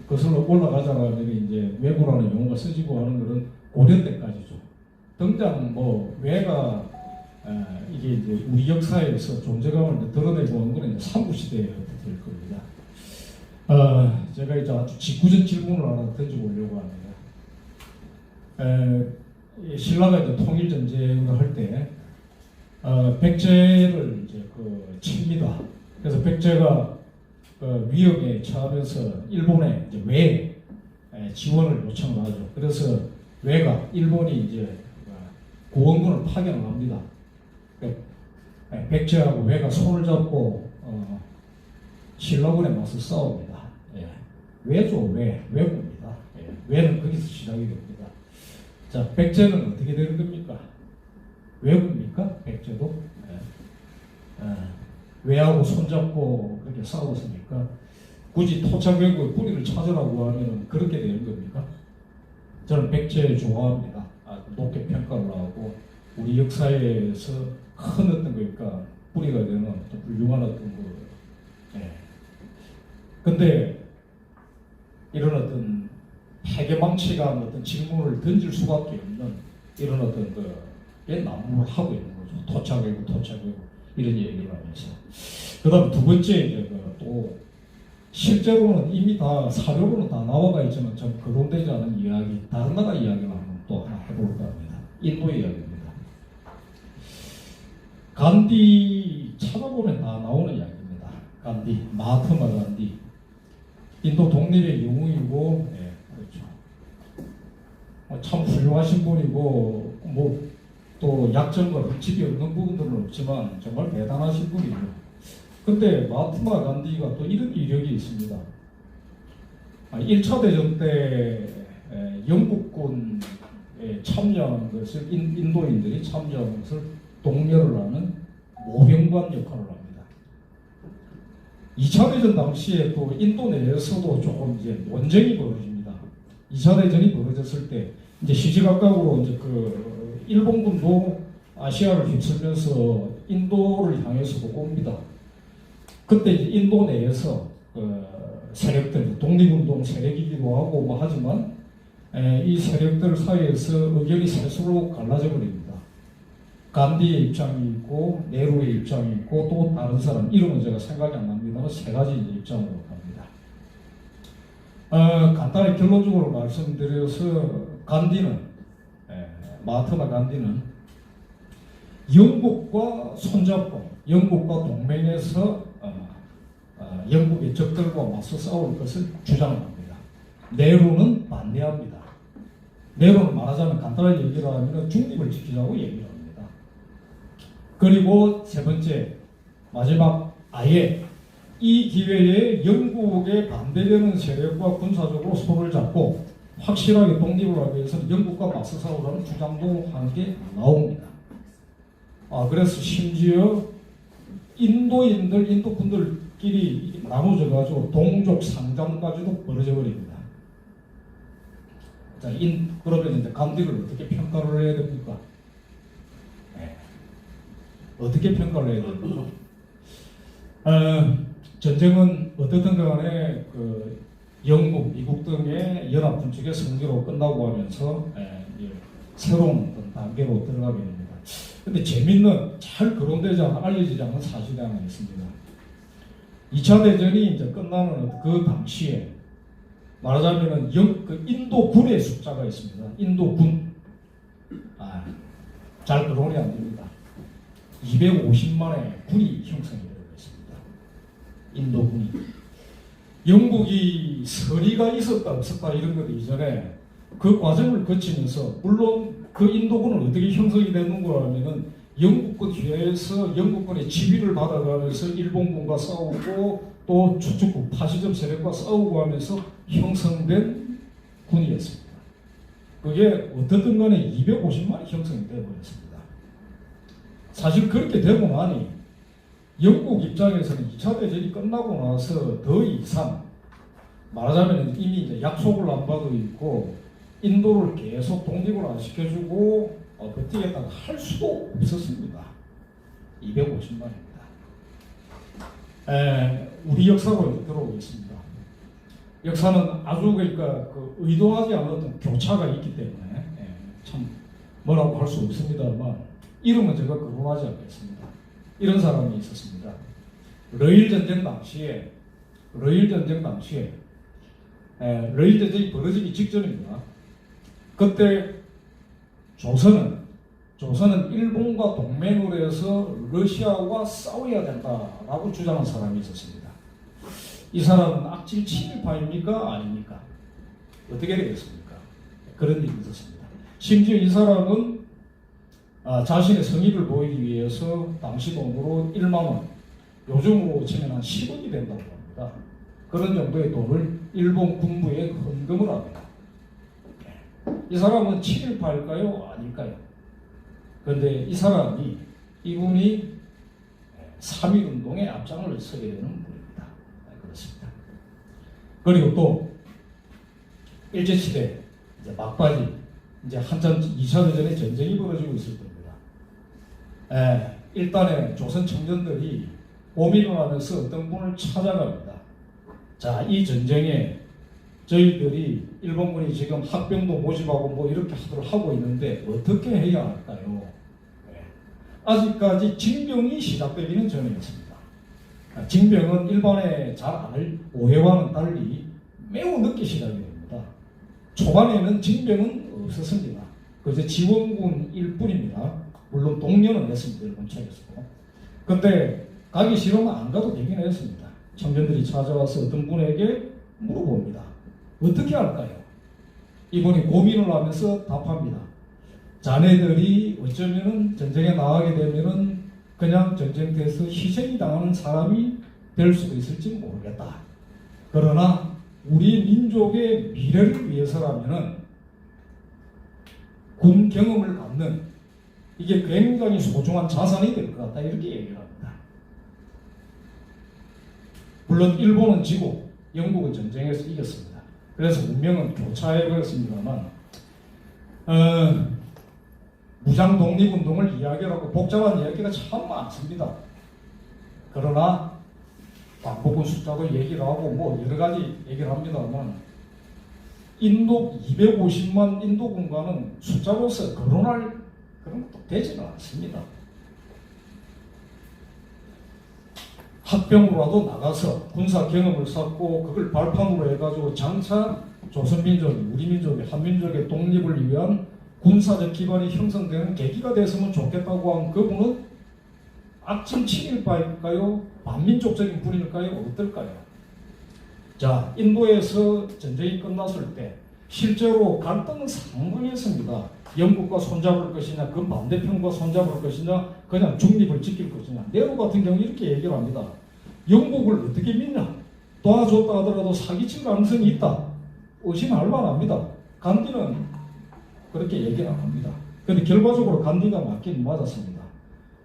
거슬러 올라가자가 이제 외구라는 용어가 쓰지고 하는 것은 고려 때까지죠. 당장 뭐 외가 이게 이제 우리 역사에서 존재감을 드러내고 온 거는 삼국시대부터 될 겁니다. 제가 이제 아주 직구적 질문을 하나 던져보려고 합니다. 신라가 이제 통일 전쟁을 할 때 백제를 이제 그 칩니다. 그래서 백제가 위협에 처하면서 일본에 이제 외 지원을 요청을 하죠. 그래서 외가 일본이 이제 고원군을 파견을 합니다. 백제하고 외가 손을 잡고 신라군에 맞서 싸웁니다. 외죠, 외구입니다. 외는 거기서 시작이 됩니다. 자, 백제는 어떻게 되는 겁니까? 외구입니까? 백제도? 외하고 손잡고 그렇게 싸웠으니까 굳이 토착외구의 뿌리를 찾으라고 하면 그렇게 되는 겁니까? 저는 백제 좋아합니다. 높게 평가를 하고 우리 역사에서 큰 어떤 거니까 뿌리가 되는 어떤 훌륭한 어떤 거. 근데 이런 어떤 패괴망치가 어떤 질문을 던질 수밖에 없는 이런 어떤 게 난무를 하고 있는 거죠. 토착외구 이런 얘기를 하면서. 그 다음 두 번째 이제 또 실제로는 이미 다 사료로는 다 나와가 있지만 좀 거론되지 않은 이야기, 다른 나라 이야기를 한번 또 하나 해볼까 합니다. 인도 이야기입니다. 간디 찾아보면 다 나오는 이야기입니다. 간디, 마하트마 간디. 인도 독립의 영웅이고, 그렇죠. 참 훌륭하신 분이고, 뭐 또 약점과 흠집이 없는 부분들은 없지만 정말 대단하신 분이죠. 근데 마하트마 간디가 또 이런 이력이 있습니다. 1차 대전 때 영국군에 참여한 것을 인도인들이 참여한 것을 독려를 하는 모병관 역할을 합니다. 2차 대전 당시에 또 인도 내에서도 조금 이제 논쟁이 벌어집니다. 2차 대전이 벌어졌을 때 이제 시시각각으로 이제 그 일본군도 아시아를 휩쓸면서 인도를 향해서 옵니다. 그때 이제 인도 내에서 세력들, 독립운동 세력이기도 하고 뭐 하지만 이 세력들 사이에서 의견이 세수로 갈라져 버립니다. 간디의 입장이 있고 네루의 입장이 있고 또 다른 사람 이름은 제가 생각이 안 납니다만 세 가지 이제 입장으로 갑니다. 간단히 결론적으로 말씀드려서 간디는 마하트마 간디는 영국과 손잡고 영국과 동맹해서 영국의 적들과 맞서 싸울 것을 주장합니다. 네루는 반대합니다. 네루는 말하자면 간단하게 얘기를 하면 중립을 지키자고 얘기를 합니다. 그리고 세 번째 마지막 아예 이 기회에 영국에 반대되는 세력과 군사적으로 손을 잡고 확실하게 독립을 하기 위해서는 영국과 맞서 싸우라는 주장도 한 게 나옵니다. 그래서 심지어 인도인들, 인도분들끼리 나눠져가지고 동족 상장까지도 벌어져 버립니다. 자, 그러면 이제 간디를 어떻게 평가를 해야 됩니까? 어떻게 평가를 해야 됩니까? 전쟁은 어떻든 간에 영국, 미국 등의 연합 군축의 승리로 끝나고 하면서 새로운 어떤 단계로 들어가게 됩니다. 근데 재밌는 잘 거론되지 않아 알려지지 않은 사실이 하나 있습니다. 2차 대전이 이제 끝나는 그 당시에 말하자면은 그 인도군의 숫자가 있습니다. 인도군. 잘 들어오니 안 됩니다. 250만의 군이 형성이 되고 있습니다. 인도군이. 영국이 서리가 있었다 없었다 이런 것 이전에 그 과정을 거치면서 물론 그 인도군은 어떻게 형성이 되는가 하면은 영국군 뒤에서 영국군의 지휘를 받아가면서 일본군과 싸우고 또 추축국 파시즘 세력과 싸우고 하면서 형성된 군이었습니다. 그게 어떻든 간에 250만이 형성이 되어버렸습니다. 사실 그렇게 되고 나니 영국 입장에서는 2차 대전이 끝나고 나서 더 이상 말하자면 이미 이제 약속을 안 받고 있고 인도를 계속 독립을 안 시켜주고 버티겠다고 할 수도 없었습니다. 250만입니다. 우리 역사로 들어오겠습니다. 역사는 아주 그러니까 그 의도하지 않았던 교차가 있기 때문에 참 뭐라고 할 수 없습니다만 이름은 제가 거론하지 않겠습니다. 이런 사람이 있었습니다. 러일 전쟁 당시에 러일 전쟁이 벌어지기 직전입니다. 그때 조선은 일본과 동맹을 해서 러시아와 싸워야 된다라고 주장한 사람이 있었습니다. 이 사람은 악질 친일파입니까? 아닙니까? 어떻게 되겠습니까? 그런 일이 있었습니다. 심지어 이 사람은 자신의 성의를 보이기 위해서 당시 돈으로 1만 원, 요즘으로 치면 한 10원이 된다고 합니다. 그런 정도의 돈을 일본 군부에 헌금을 합니다. 이 사람은 친일파일까요? 아닐까요? 그런데 이분이 3.1운동에 앞장을 서게 되는 분입니다. 그렇습니다. 그리고 또 일제시대 이제 막바지 이제 한참 2차 대전의 전쟁이 벌어지고 있을 겁니다. 일단은 조선 청년들이 고민을 하면서 어떤 분을 찾아갑니다. 자, 이 전쟁에 저희들이 일본군이 지금 합병도 모집하고 뭐 이렇게 하고 있는데 어떻게 해야 할까요? 아직까지 징병이 시작되기는 전이었습니다. 징병은 일반에 잘 알 오해와는 달리 매우 늦게 시작이 됩니다. 초반에는 징병은 없었습니다. 그저 지원군일 뿐입니다. 물론 동료는 했습니다. 일본 측에서. 근데 가기 싫으면 안 가도 되긴 했습니다. 청년들이 찾아와서 어떤 분에게 물어봅니다. 어떻게 할까요? 이분이 고민을 하면서 답합니다. 자네들이 어쩌면은 전쟁에 나가게 되면은 그냥 전쟁터에서 희생이 당하는 사람이 될 수도 있을지 모르겠다. 그러나 우리 민족의 미래를 위해서라면은 군 경험을 갖는 이게 굉장히 소중한 자산이 될 것 같다. 이렇게 얘기를 합니다. 물론 일본은 지고 영국은 전쟁에서 이겼습니다. 그래서 운명은 교차해 버렸습니다만 무장 독립운동을 이야기하고 복잡한 이야기가 참 많습니다. 그러나 광복군 숫자도 얘기를 하고 뭐 여러 가지 얘기를 합니다만 인도 250만 인도군과는 숫자로서 거론할 그런 것도 되지는 않습니다. 합병으로라도 나가서 군사 경험을 쌓고 그걸 발판으로 해가지고 장차 조선민족이 우리 민족이 한민족의 독립을 위한 군사적 기반이 형성되는 계기가 됐으면 좋겠다고 한 그분은 악진 친일파일까요? 반민족적인 분일까요? 어떨까요? 자, 인도에서 전쟁이 끝났을 때 실제로 갈등은 상당했습니다. 영국과 손잡을 것이냐, 그 반대편과 손잡을 것이냐, 그냥 중립을 지킬 것이냐. 네로 같은 경우 이렇게 얘기를 합니다. 영국을 어떻게 믿냐? 도와줬다 하더라도 사기칠 가능성이 있다. 의심할 만합니다. 간디는 그렇게 얘기를 안 합니다. 그런데 결과적으로 간디가 맞긴 맞았습니다.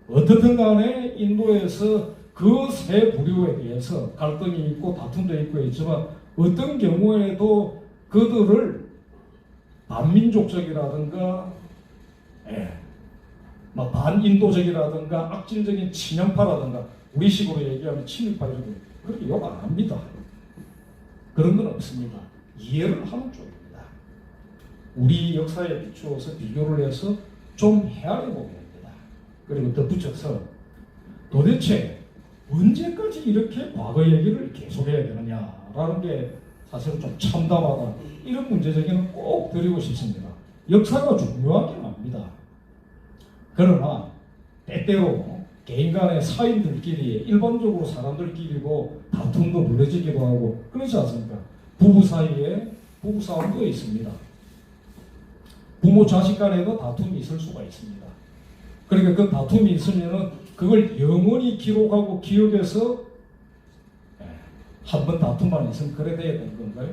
어떻든 간에 인도에서 그 세 부류에 대해서 갈등이 있고 다툼도 있고 있지만 어떤 경우에도 그들을 반민족적이라든가 반인도적이라든가 악질적인 친형파라든가 우리식으로 얘기하면 친일파 이런 거 그렇게 욕 안 합니다. 그런 건 없습니다. 이해를 하는 쪽입니다. 우리 역사에 비추어서 비교를 해서 좀 헤아려 보게 됩니다. 그리고 덧붙여서 도대체 언제까지 이렇게 과거 얘기를 계속해야 되느냐라는 게 사실은 좀 참담하다. 이런 문제제기는 꼭 드리고 싶습니다. 역사가 중요하긴 합니다. 그러나 때때로 개인 간의 사인들끼리 일반적으로 사람들끼리도 다툼도 벌어지기도 하고 그렇지 않습니까? 부부 사이에 부부싸움도 있습니다. 부모 자식 간에도 다툼이 있을 수가 있습니다. 그러니까 그 다툼이 있으면은 그걸 영원히 기록하고 기억해서 한 번 다툼만 있으면 그래 돼야 되는 건가요?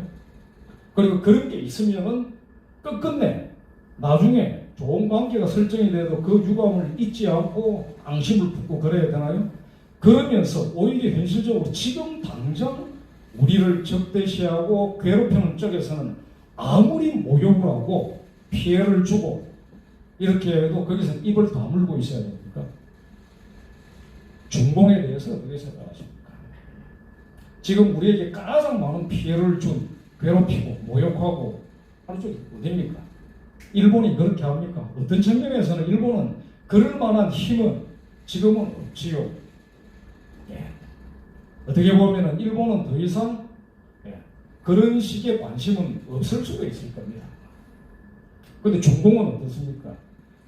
그리고 그런 게 있으면은 끝끝내 나중에 좋은 관계가 설정이 돼도 그 유감을 잊지 않고 앙심을 품고 그래야 되나요? 그러면서 오히려 현실적으로 지금 당장 우리를 적대시하고 괴롭히는 쪽에서는 아무리 모욕을 하고 피해를 주고 이렇게 해도 거기서 입을 다물고 있어야 됩니까? 중공에 대해서 어떻게 생각하십니까? 지금 우리에게 가장 많은 피해를 준 괴롭히고 모욕하고 하는 쪽이 어디입니까? 일본이 그렇게 합니까? 어떤 측면에서는 일본은 그럴 만한 힘은 지금은 없지요. 예. 어떻게 보면은 일본은 더 이상 그런 식의 관심은 없을 수도 있을 겁니다. 그런데 중공은 어떻습니까?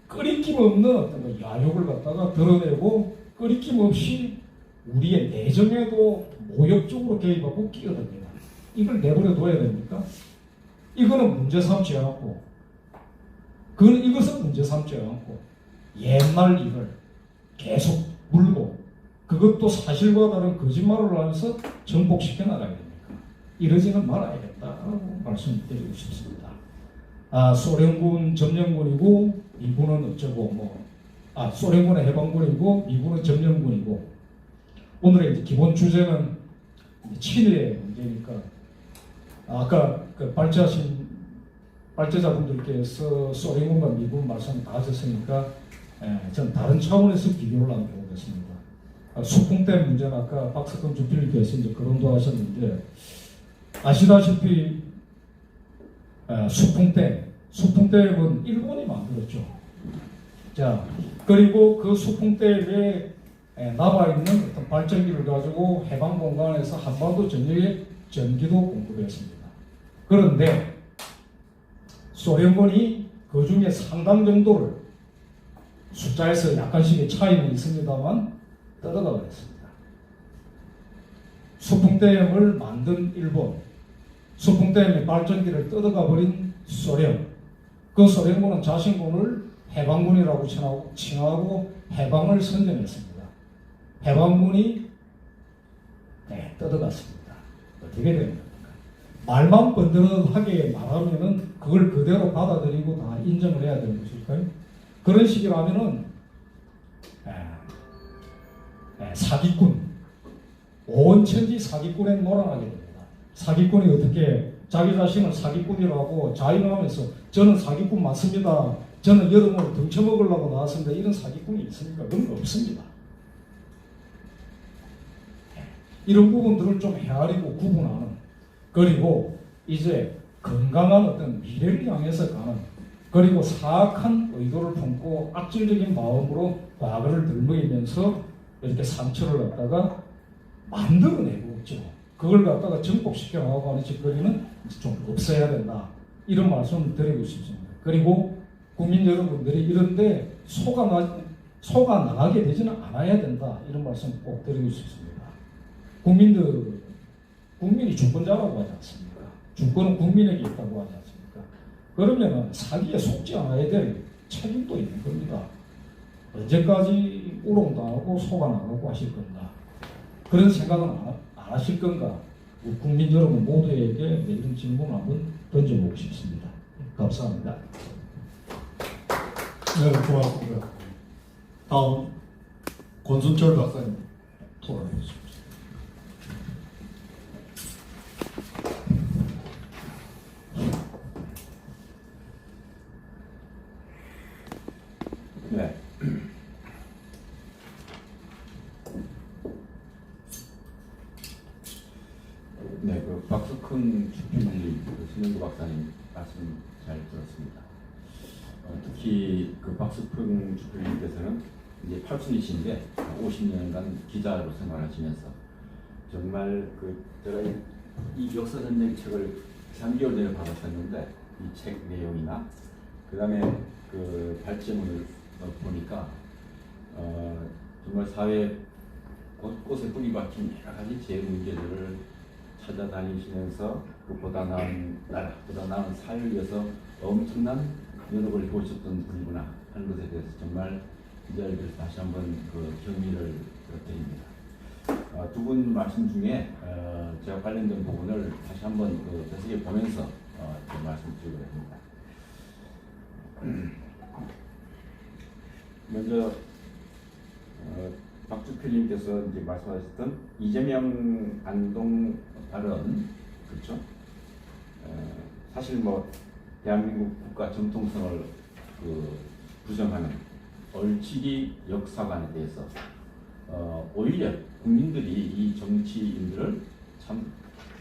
끓이낌 없는 어떤 그 야욕을 갖다가 드러내고 끓이낌 없이 우리의 내정에도 모욕적으로 개입하고 끼어듭니다. 이걸 내버려 둬야 됩니까? 이거는 문제 삼지 않고 이것은 문제 삼지 않고 옛날 일을 계속 물고 그것도 사실과 다른 거짓말을 하면서 정복시켜 나가야 됩니까? 이러지는 말아야겠다고 말씀드리고 싶습니다. 소련군 점령군이고 미군은 어쩌고 소련군은 해방군이고 미군은 점령군이고 오늘의 이제 기본 주제는 친일의 문제니까 아까 그 발제자분들께서 소련군과 미군 말씀 다 하셨으니까 전 다른 차원에서 비교를 한번 해보겠습니다. 수풍댐 문제는 아까 박석근 주필님께서 이제 거론도 하셨는데 아시다시피 수풍댐은 일본이 만들었죠. 자, 그리고 그 수풍댐에 남아있는 어떤 발전기를 가지고 해방 공간에서 한반도 전역에 전기도 공급했습니다. 그런데 소련군이 그 중에 상당 정도를 숫자에서 약간씩의 차이는 있습니다만 뜯어가 버렸습니다. 수풍댐을 만든 일본, 수풍댐의 발전기를 뜯어가 버린 소련, 그 소련군은 자신군을 해방군이라고 칭하고 해방을 선전했습니다. 해방군이 뜯어갔습니다. 어떻게 되는 겁니까? 말만 번듯하게 말하면은 그걸 그대로 받아들이고 다 인정을 해야 되는 것일까요? 그런 식이라면은 사기꾼, 온 천지 사기꾼에 몰아나게 됩니다. 사기꾼이 어떻게 자기 자신을 사기꾼이라고 자인하면서 저는 사기꾼 맞습니다. 저는 여러분을 등쳐먹으려고 나왔습니다. 이런 사기꾼이 있습니까? 그런 거 없습니다. 이런 부분들을 좀 헤아리고 구분하는, 그리고 이제 건강한 어떤 미래를 향해서 가는, 그리고 사악한 의도를 품고 악질적인 마음으로 과거를 들먹이면서 이렇게 상처를 갖다가 만들어내고 있죠. 그걸 갖다가 정복시켜 나가고 하는 짓거리는 좀 없어야 된다. 이런 말씀을 드리고 싶습니다. 그리고 국민 여러분들이 이런데 속아 나가게 되지는 않아야 된다. 이런 말씀 꼭 드리고 싶습니다. 국민이 주권자라고 하지 않습니까? 주권은 국민에게 있다고 하지 않습니까? 그러면 사기에 속지 않아야 될 책임도 있는 겁니다. 언제까지 우롱당하고 속아나가고 하실 건가? 그런 생각은 안 하실 건가? 국민 여러분 모두에게 이런 질문을 한번 던져보고 싶습니다. 감사합니다. 네, 고맙습니다. 다음 권순철 박사님 토론해 주십시오. 네. 네, 그 박석훈 주필님, 신영구 박사님 말씀 잘 들었습니다. 특히 그 박석훈 주필님께서는 이제 80이신데 50년간 기자로 생활하시면서 정말 그 제가 이 역사 전쟁 책을 3개월 전에 받았었는데 이 책 내용이나 그다음에 그 발제문을 보니까 정말 사회 곳곳에 뿌리박힌 여러 가지 제 문제들을 찾아다니시면서 보다 나은 나라, 보다 나은 사회를 위해서 엄청난 노력을 해오셨던 분이구나 하는 것에 대해서 정말 이 자리에서 다시 한번 그 경의를 드립니다. 두 분 말씀 중에 제가 관련된 부분을 다시 한번 그 되새겨 보면서 좀 말씀드리려 합니다. 먼저 박주필님께서 이제 말씀하셨던 이재명 안동 발언, 그렇죠? 사실 뭐 대한민국 국가 정통성을 그 부정하는 얼치기 역사관에 대해서 오히려 국민들이 이 정치인들을 참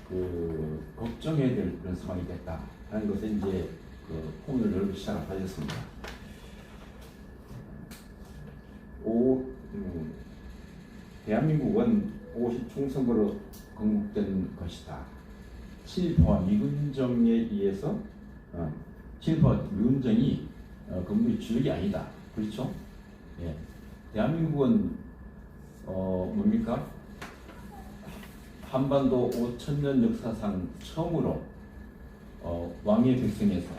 그 걱정해야 될 그런 상황이 됐다 하는 것에 이제 그 폭로를 시작하셨습니다. 대한민국은 50 총선거로 건국된 것이다. 친일파와 미군정에 의해서 친일파와 미군정이 건국의 주역이 아니다. 그렇죠? 예. 대한민국은 뭡니까? 한반도 5,000년 역사상 처음으로 왕의 백성에서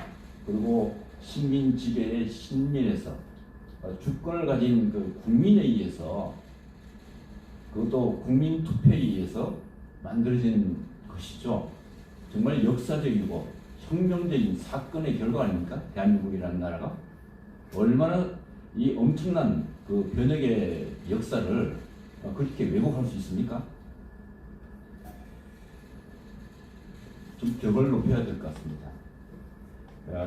그리고 식민 지배의 신민에서 주권을 가진 그 국민에 의해서 그것도 국민 투표에 의해서 만들어진 것이죠. 정말 역사적이고 혁명적인 사건의 결과 아닙니까? 대한민국이라는 나라가 얼마나 이 엄청난 그 변혁의 역사를 그렇게 왜곡할 수 있습니까? 좀 격을 높여야 될 것 같습니다.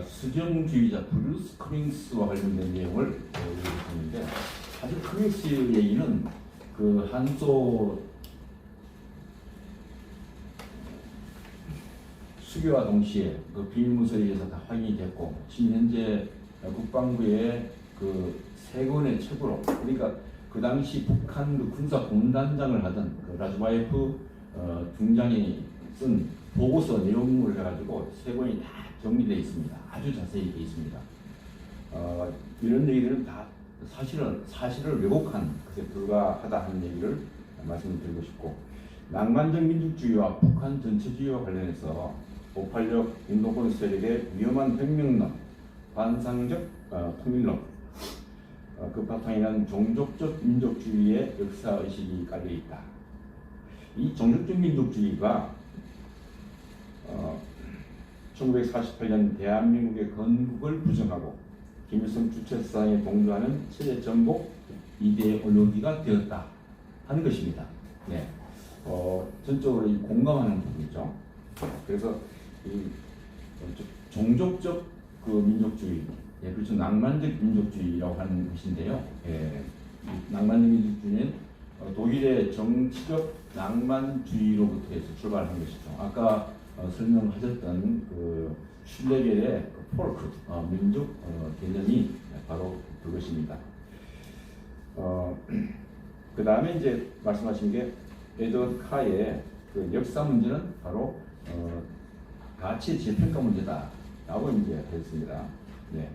수정주의자 브루스 커밍스와 관련된 내용을 얘기했는데 사실 커밍스 얘기는 그 한소 수교와 동시에 그 비밀문서에 의해서 다 확인이 됐고 지금 현재 국방부의 그 세 권의 책으로 그러니까 그 당시 북한 그 군사 공단장을 하던 그 라즈바예프 중장이 쓴 보고서 내용을 해가지고 세 권이 다 정리되어 있습니다. 아주 자세히 되어 있습니다. 이런 얘기들은 다 사실을 왜곡한 것에 불과하다 하는 얘기를 말씀드리고 싶고 낭만적 민족주의와 북한 전체주의와 관련해서 586 인도권 세력의 위험한 혁명론, 반상적 통일론, 그 바탕에는 종족적 민족주의의 역사의식이 깔려있다. 이 종족적 민족주의가 1948년 대한민국의 건국을 부정하고 김일성 주체사상에 동조하는 체제 전복 이데올로기가 되었다 하는 것입니다. 네, 전적으로 공감하는 부분이죠. 그래서 이 종족적 그 민족주의, 예, 그렇죠. 낭만적 민족주의라고 하는 것인데요. 예, 낭만적 민족주의는 독일의 정치적 낭만주의로부터 해서 출발한 것이죠. 아까 설명하셨던 그 슐레겔의 그 폴크 민족 개념이 바로 그것입니다. 그 다음에 이제 말씀하신 게 에드워드 카의 그 역사 문제는 바로 가치 재평가 문제다라고 이제 했습니다. 네.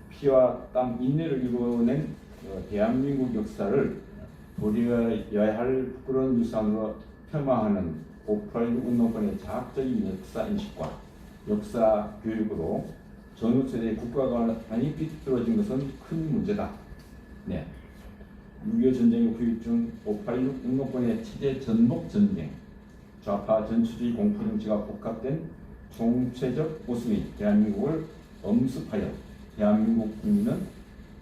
피와 땀 인내를 이루어낸 대한민국 역사를 버려야 할 부끄러운 유산으로 폄하하는 586 운동권의 자학적인 역사 인식과 역사 교육으로 전후 세대의 국가관이 삐뚤어진 것은 큰 문제다. 네. 6.25 전쟁의 후유 중 586 운동권의 체제 전복 전쟁, 좌파 전체주의 공포 정치가 복합된 총체적 모습이 대한민국을 엄습하여 대한민국 국민은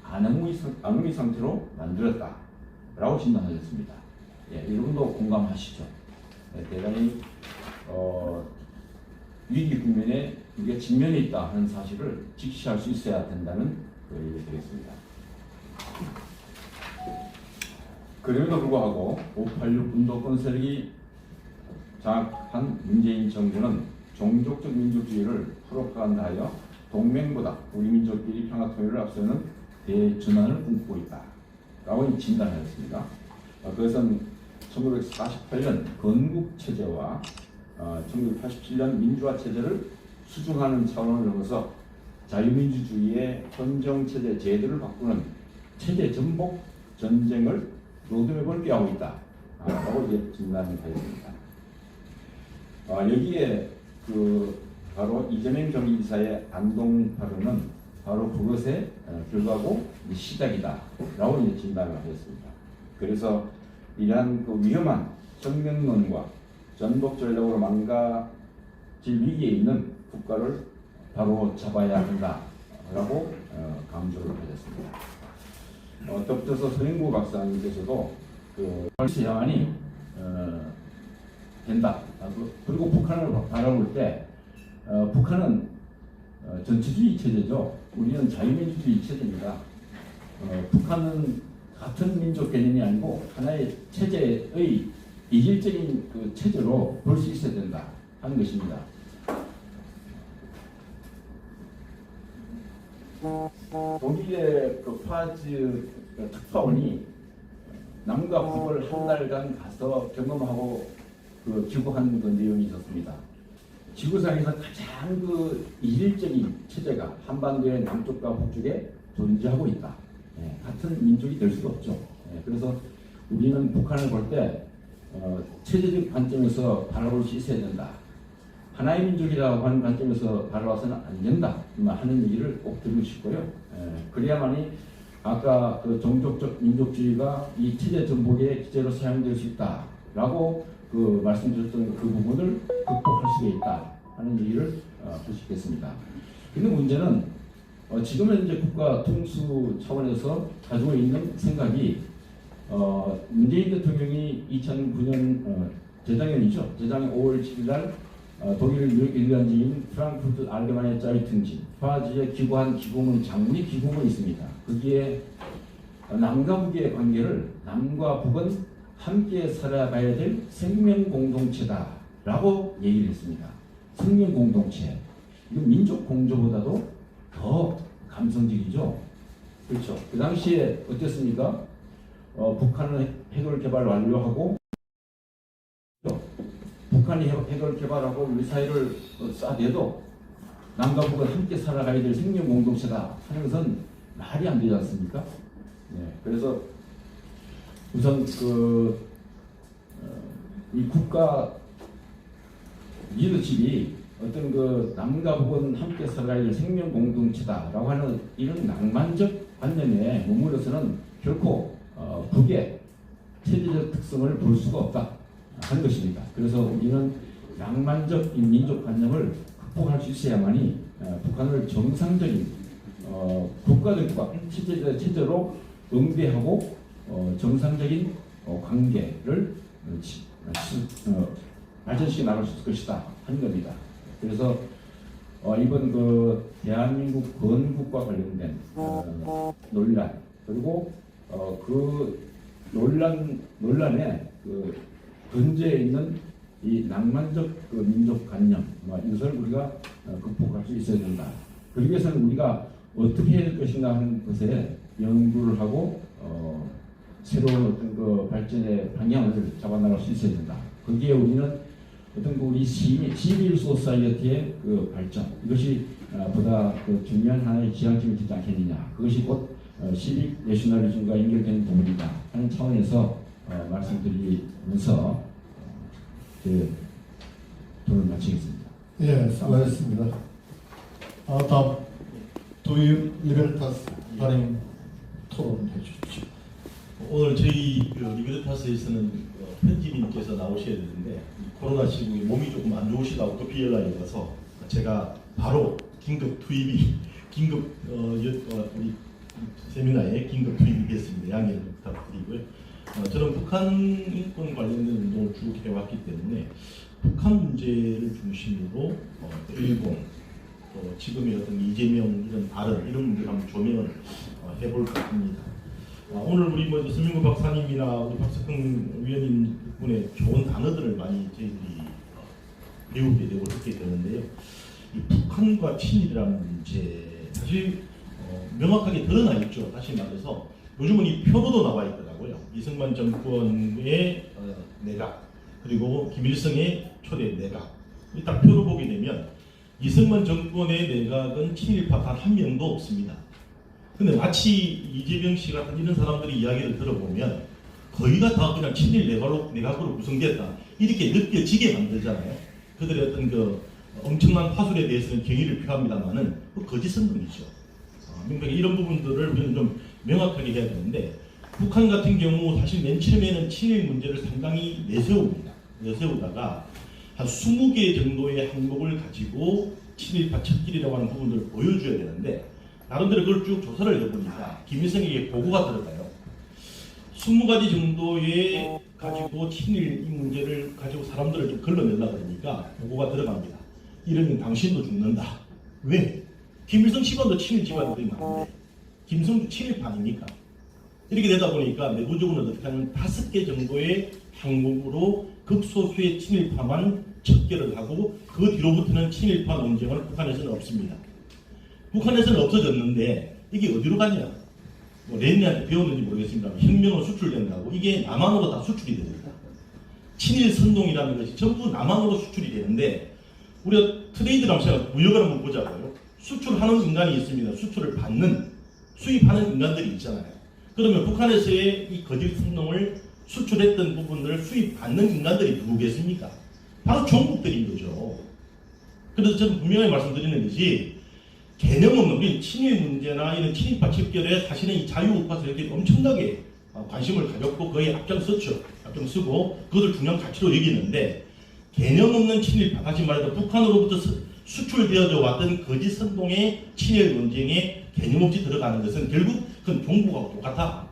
안흥의 상태로 만들었다 라고 진단하셨습니다. 예, 여러분도 공감하시죠? 네, 대단히 위기 국면에 우리가 직면해 있다 하는 사실을 직시할 수 있어야 된다는 그 얘기를 드리겠습니다. 그럼에도 불구하고 586 운동권 세력이 장악한 문재인 정부는 종족적 민족주의를 프로파간다하여 동맹보다 우리 민족끼리 평화통일을 앞세우는 대전환을 꿈꾸고 있다 라고 진단하였습니다. 그것은 1948년 건국체제와 1987년 민주화 체제를 수중하는 차원을 넘어서 자유민주주의의 헌정체제 제도를 바꾸는 체제 전복 전쟁을 로드맵을 꾀하고 있다 라고 이제 진단을 하였습니다. 여기에 바로 이재명 경기지사의 안동 발언은 바로 그것의 결과고 시작이다 라고 이제 진단을 하였습니다. 그래서 이러한 위험한 혁명론과 전복 전략으로 망가질 위기에 있는 국가를 바로 잡아야 한다라고 강조를 하셨습니다. 덧붙여서 서인구 박사님께서도 제안이 된다. 그리고 북한을 바라볼 때 북한은 전체주의 체제죠. 우리는 자유민주주의 체제입니다. 북한은 같은 민족 개념이 아니고 하나의 체제의 이질적인 체제로 볼 수 있어야 된다 하는 것입니다. 독일의 파즈 특파원이 남과 북을 한 달간 가서 경험하고 귀국한 내용이 있었습니다. 지구상에서 가장 이질적인 체제가 한반도의 남쪽과 북쪽에 존재하고 있다. 같은 민족이 될 수가 없죠. 그래서 우리는 북한을 볼 때 체제적 관점에서 바라볼 수 있어야 된다. 하나의 민족이라고 하는 관점에서 바라봐서는 안 된다 하는 얘기를 꼭 드리고 싶고요. 그래야만이 아까 종족적 민족주의가 이 체제 전복의 기제로 사용될 수 있다라고 말씀드렸던 그 부분을 극복할 수가 있다 하는 얘기를 할 수 있겠습니다. 근데 문제는 지금 현재 국가 통수 차원에서 가지고 있는 생각이 문재인 대통령이 2009년 재작년이죠. 재작년 5월 7일 날 독일 유일관지인 프랑크푸르트 알게마네 짜이퉁진 파지에 기고한 기고문 장문이 기고문이 있습니다. 거기에 남과 북의 관계를 남과 북은 함께 살아가야 될 생명 공동체다라고 얘기를 했습니다. 생명 공동체. 이건 민족 공조보다도 더 감성적이죠. 그렇죠. 그 당시에 어땠습니까? 북한은 핵을 개발 완료하고 북한이 핵을 개발하고 미사일을 쏴대도 남과 북은 함께 살아가야 될 생명 공동체다 하는 것은 말이 안 되지 않습니까? 그래서 우선 이 국가 리더십이 어떤 남과 북은 함께 살아가야 될 생명 공동체다라고 하는 이런 낭만적 관념에 머물러서는 결코 북의 체제적 특성을 볼 수가 없다 하는 것입니다. 그래서 우리는 낭만적 민족관념을 극복할 수 있어야만이 북한을 정상적인 국가들과 체제로 응대하고 정상적인 관계를 발전시켜 나갈 수 있을 것이다 하는 겁니다. 그래서 이번 대한민국 건국과 관련된 논란 그리고 그 논란에 근저에 있는 이 낭만적 민족관념 이것을 우리가 극복할 수 있어야 된다. 그러기 위해서는 우리가 어떻게 해야 될 것인가 하는 것에 연구를 하고 새로운 어떤 발전의 방향을 잡아나갈 수 있어야 된다. 거기에 우리는 어떤 우리 시빌 소사이어티의 발전 이것이 보다 중요한 하나의 지향점이 되지 않겠느냐. 그것이 곧 시빅 내셔널리즘과 연결되는 부분이다 하는 차원에서 말씀드리면서 제 토론을 마치겠습니다. 예, 수고하셨습니다. 다음 도유 리베르타스 발행 토론해 주십시오. 오늘 저희 리베르타스에서는 편집인께서 나오셔야 되는데 코로나 시국에 몸이 조금 안 좋으시다고 급히 연락이 와서 제가 바로 긴급 투입이 우리 세미나에 긴급 투입이 됐습니다. 양해를 부탁드리고요. 저는 북한 인권 관련된 운동을 쭉 해왔기 때문에 북한 문제를 중심으로 일본 또 지금의 어떤 이재명 이런 발언 이런 문제를 한번 조명을 해볼까 합니다. 오늘 우리 서민구 박사님이나 우리 박석흥 위원님 덕분에 좋은 단어들을 많이 저희들이 배우게 되고 듣게 되는데요. 이 북한과 친일이라는 문제 사실 명확하게 드러나 있죠. 다시 말해서 요즘은 이 표로도 나와 있더라고요. 이승만 정권의 내각 그리고 김일성의 초대 내각. 딱 표로 보게 되면 이승만 정권의 내각은 친일파 단 한 명도 없습니다. 근데 마치 이재명 씨 같은 이런 사람들이 이야기를 들어보면 거의가 다 그냥 친일 내각으로 구성됐다 이렇게 느껴지게 만들잖아요. 그들의 어떤 그 엄청난 파술에 대해서는 경의를 표합니다만은 그 거짓은 놈이죠. 명백히 이런 부분들을 우리는 좀 명확하게 해야 되는데 북한 같은 경우 사실 맨 처음에는 친일 문제를 상당히 내세웁니다. 내세우다가 한 20개 정도의 항목을 가지고 친일파 척길이라고 하는 부분들을 보여줘야 되는데 나름대로 그걸 쭉 조사를 해보니까 김일성에게 보고가 들어가요. 20가지 정도의 가지고 친일 이 문제를 가지고 사람들을 좀 걸러내려고 그러니까 보고가 들어갑니다. 이러면 당신도 죽는다. 왜? 김일성 집안도 친일 집안들이 많은데 김성도 친일파 아닙니까? 이렇게 되다 보니까 내부적으로는 어떻게 하면 5개 정도의 항목으로 극소수의 친일파만 척결을 하고 그 뒤로부터는 친일파 논쟁은 북한에서는 없습니다. 북한에서는 없어졌는데 이게 어디로 가냐? 뭐 레닌한테 배웠는지 모르겠습니다. 혁명으로 수출된다고 이게 남한으로 다 수출이 됩니다. 친일 선동이라는 것이 전부 남한으로 수출이 되는데 우리가 트레이드를 한번 무역을 한번 보자고요. 수출하는 인간이 있습니다. 수출을 받는 수입하는 인간들이 있잖아요. 그러면 북한에서의 이 거짓 선동을 수출했던 부분들을 수입받는 인간들이 누구겠습니까? 바로 종북들인 거죠. 그래서 저는 분명히 말씀드리는 것이 개념 없는 우리 친일 문제나 이런 친일파 척결에 사실은 이 자유우파 세력들이 엄청나게 관심을 가졌고 거의 앞장서고 그것을 중요한 가치로 여기는데 개념 없는 친일파, 다시 말해서 북한으로부터 수출되어져 왔던 거짓 선동의 친일 논쟁에 개념 없이 들어가는 것은 결국 그건 종북하고 똑같아.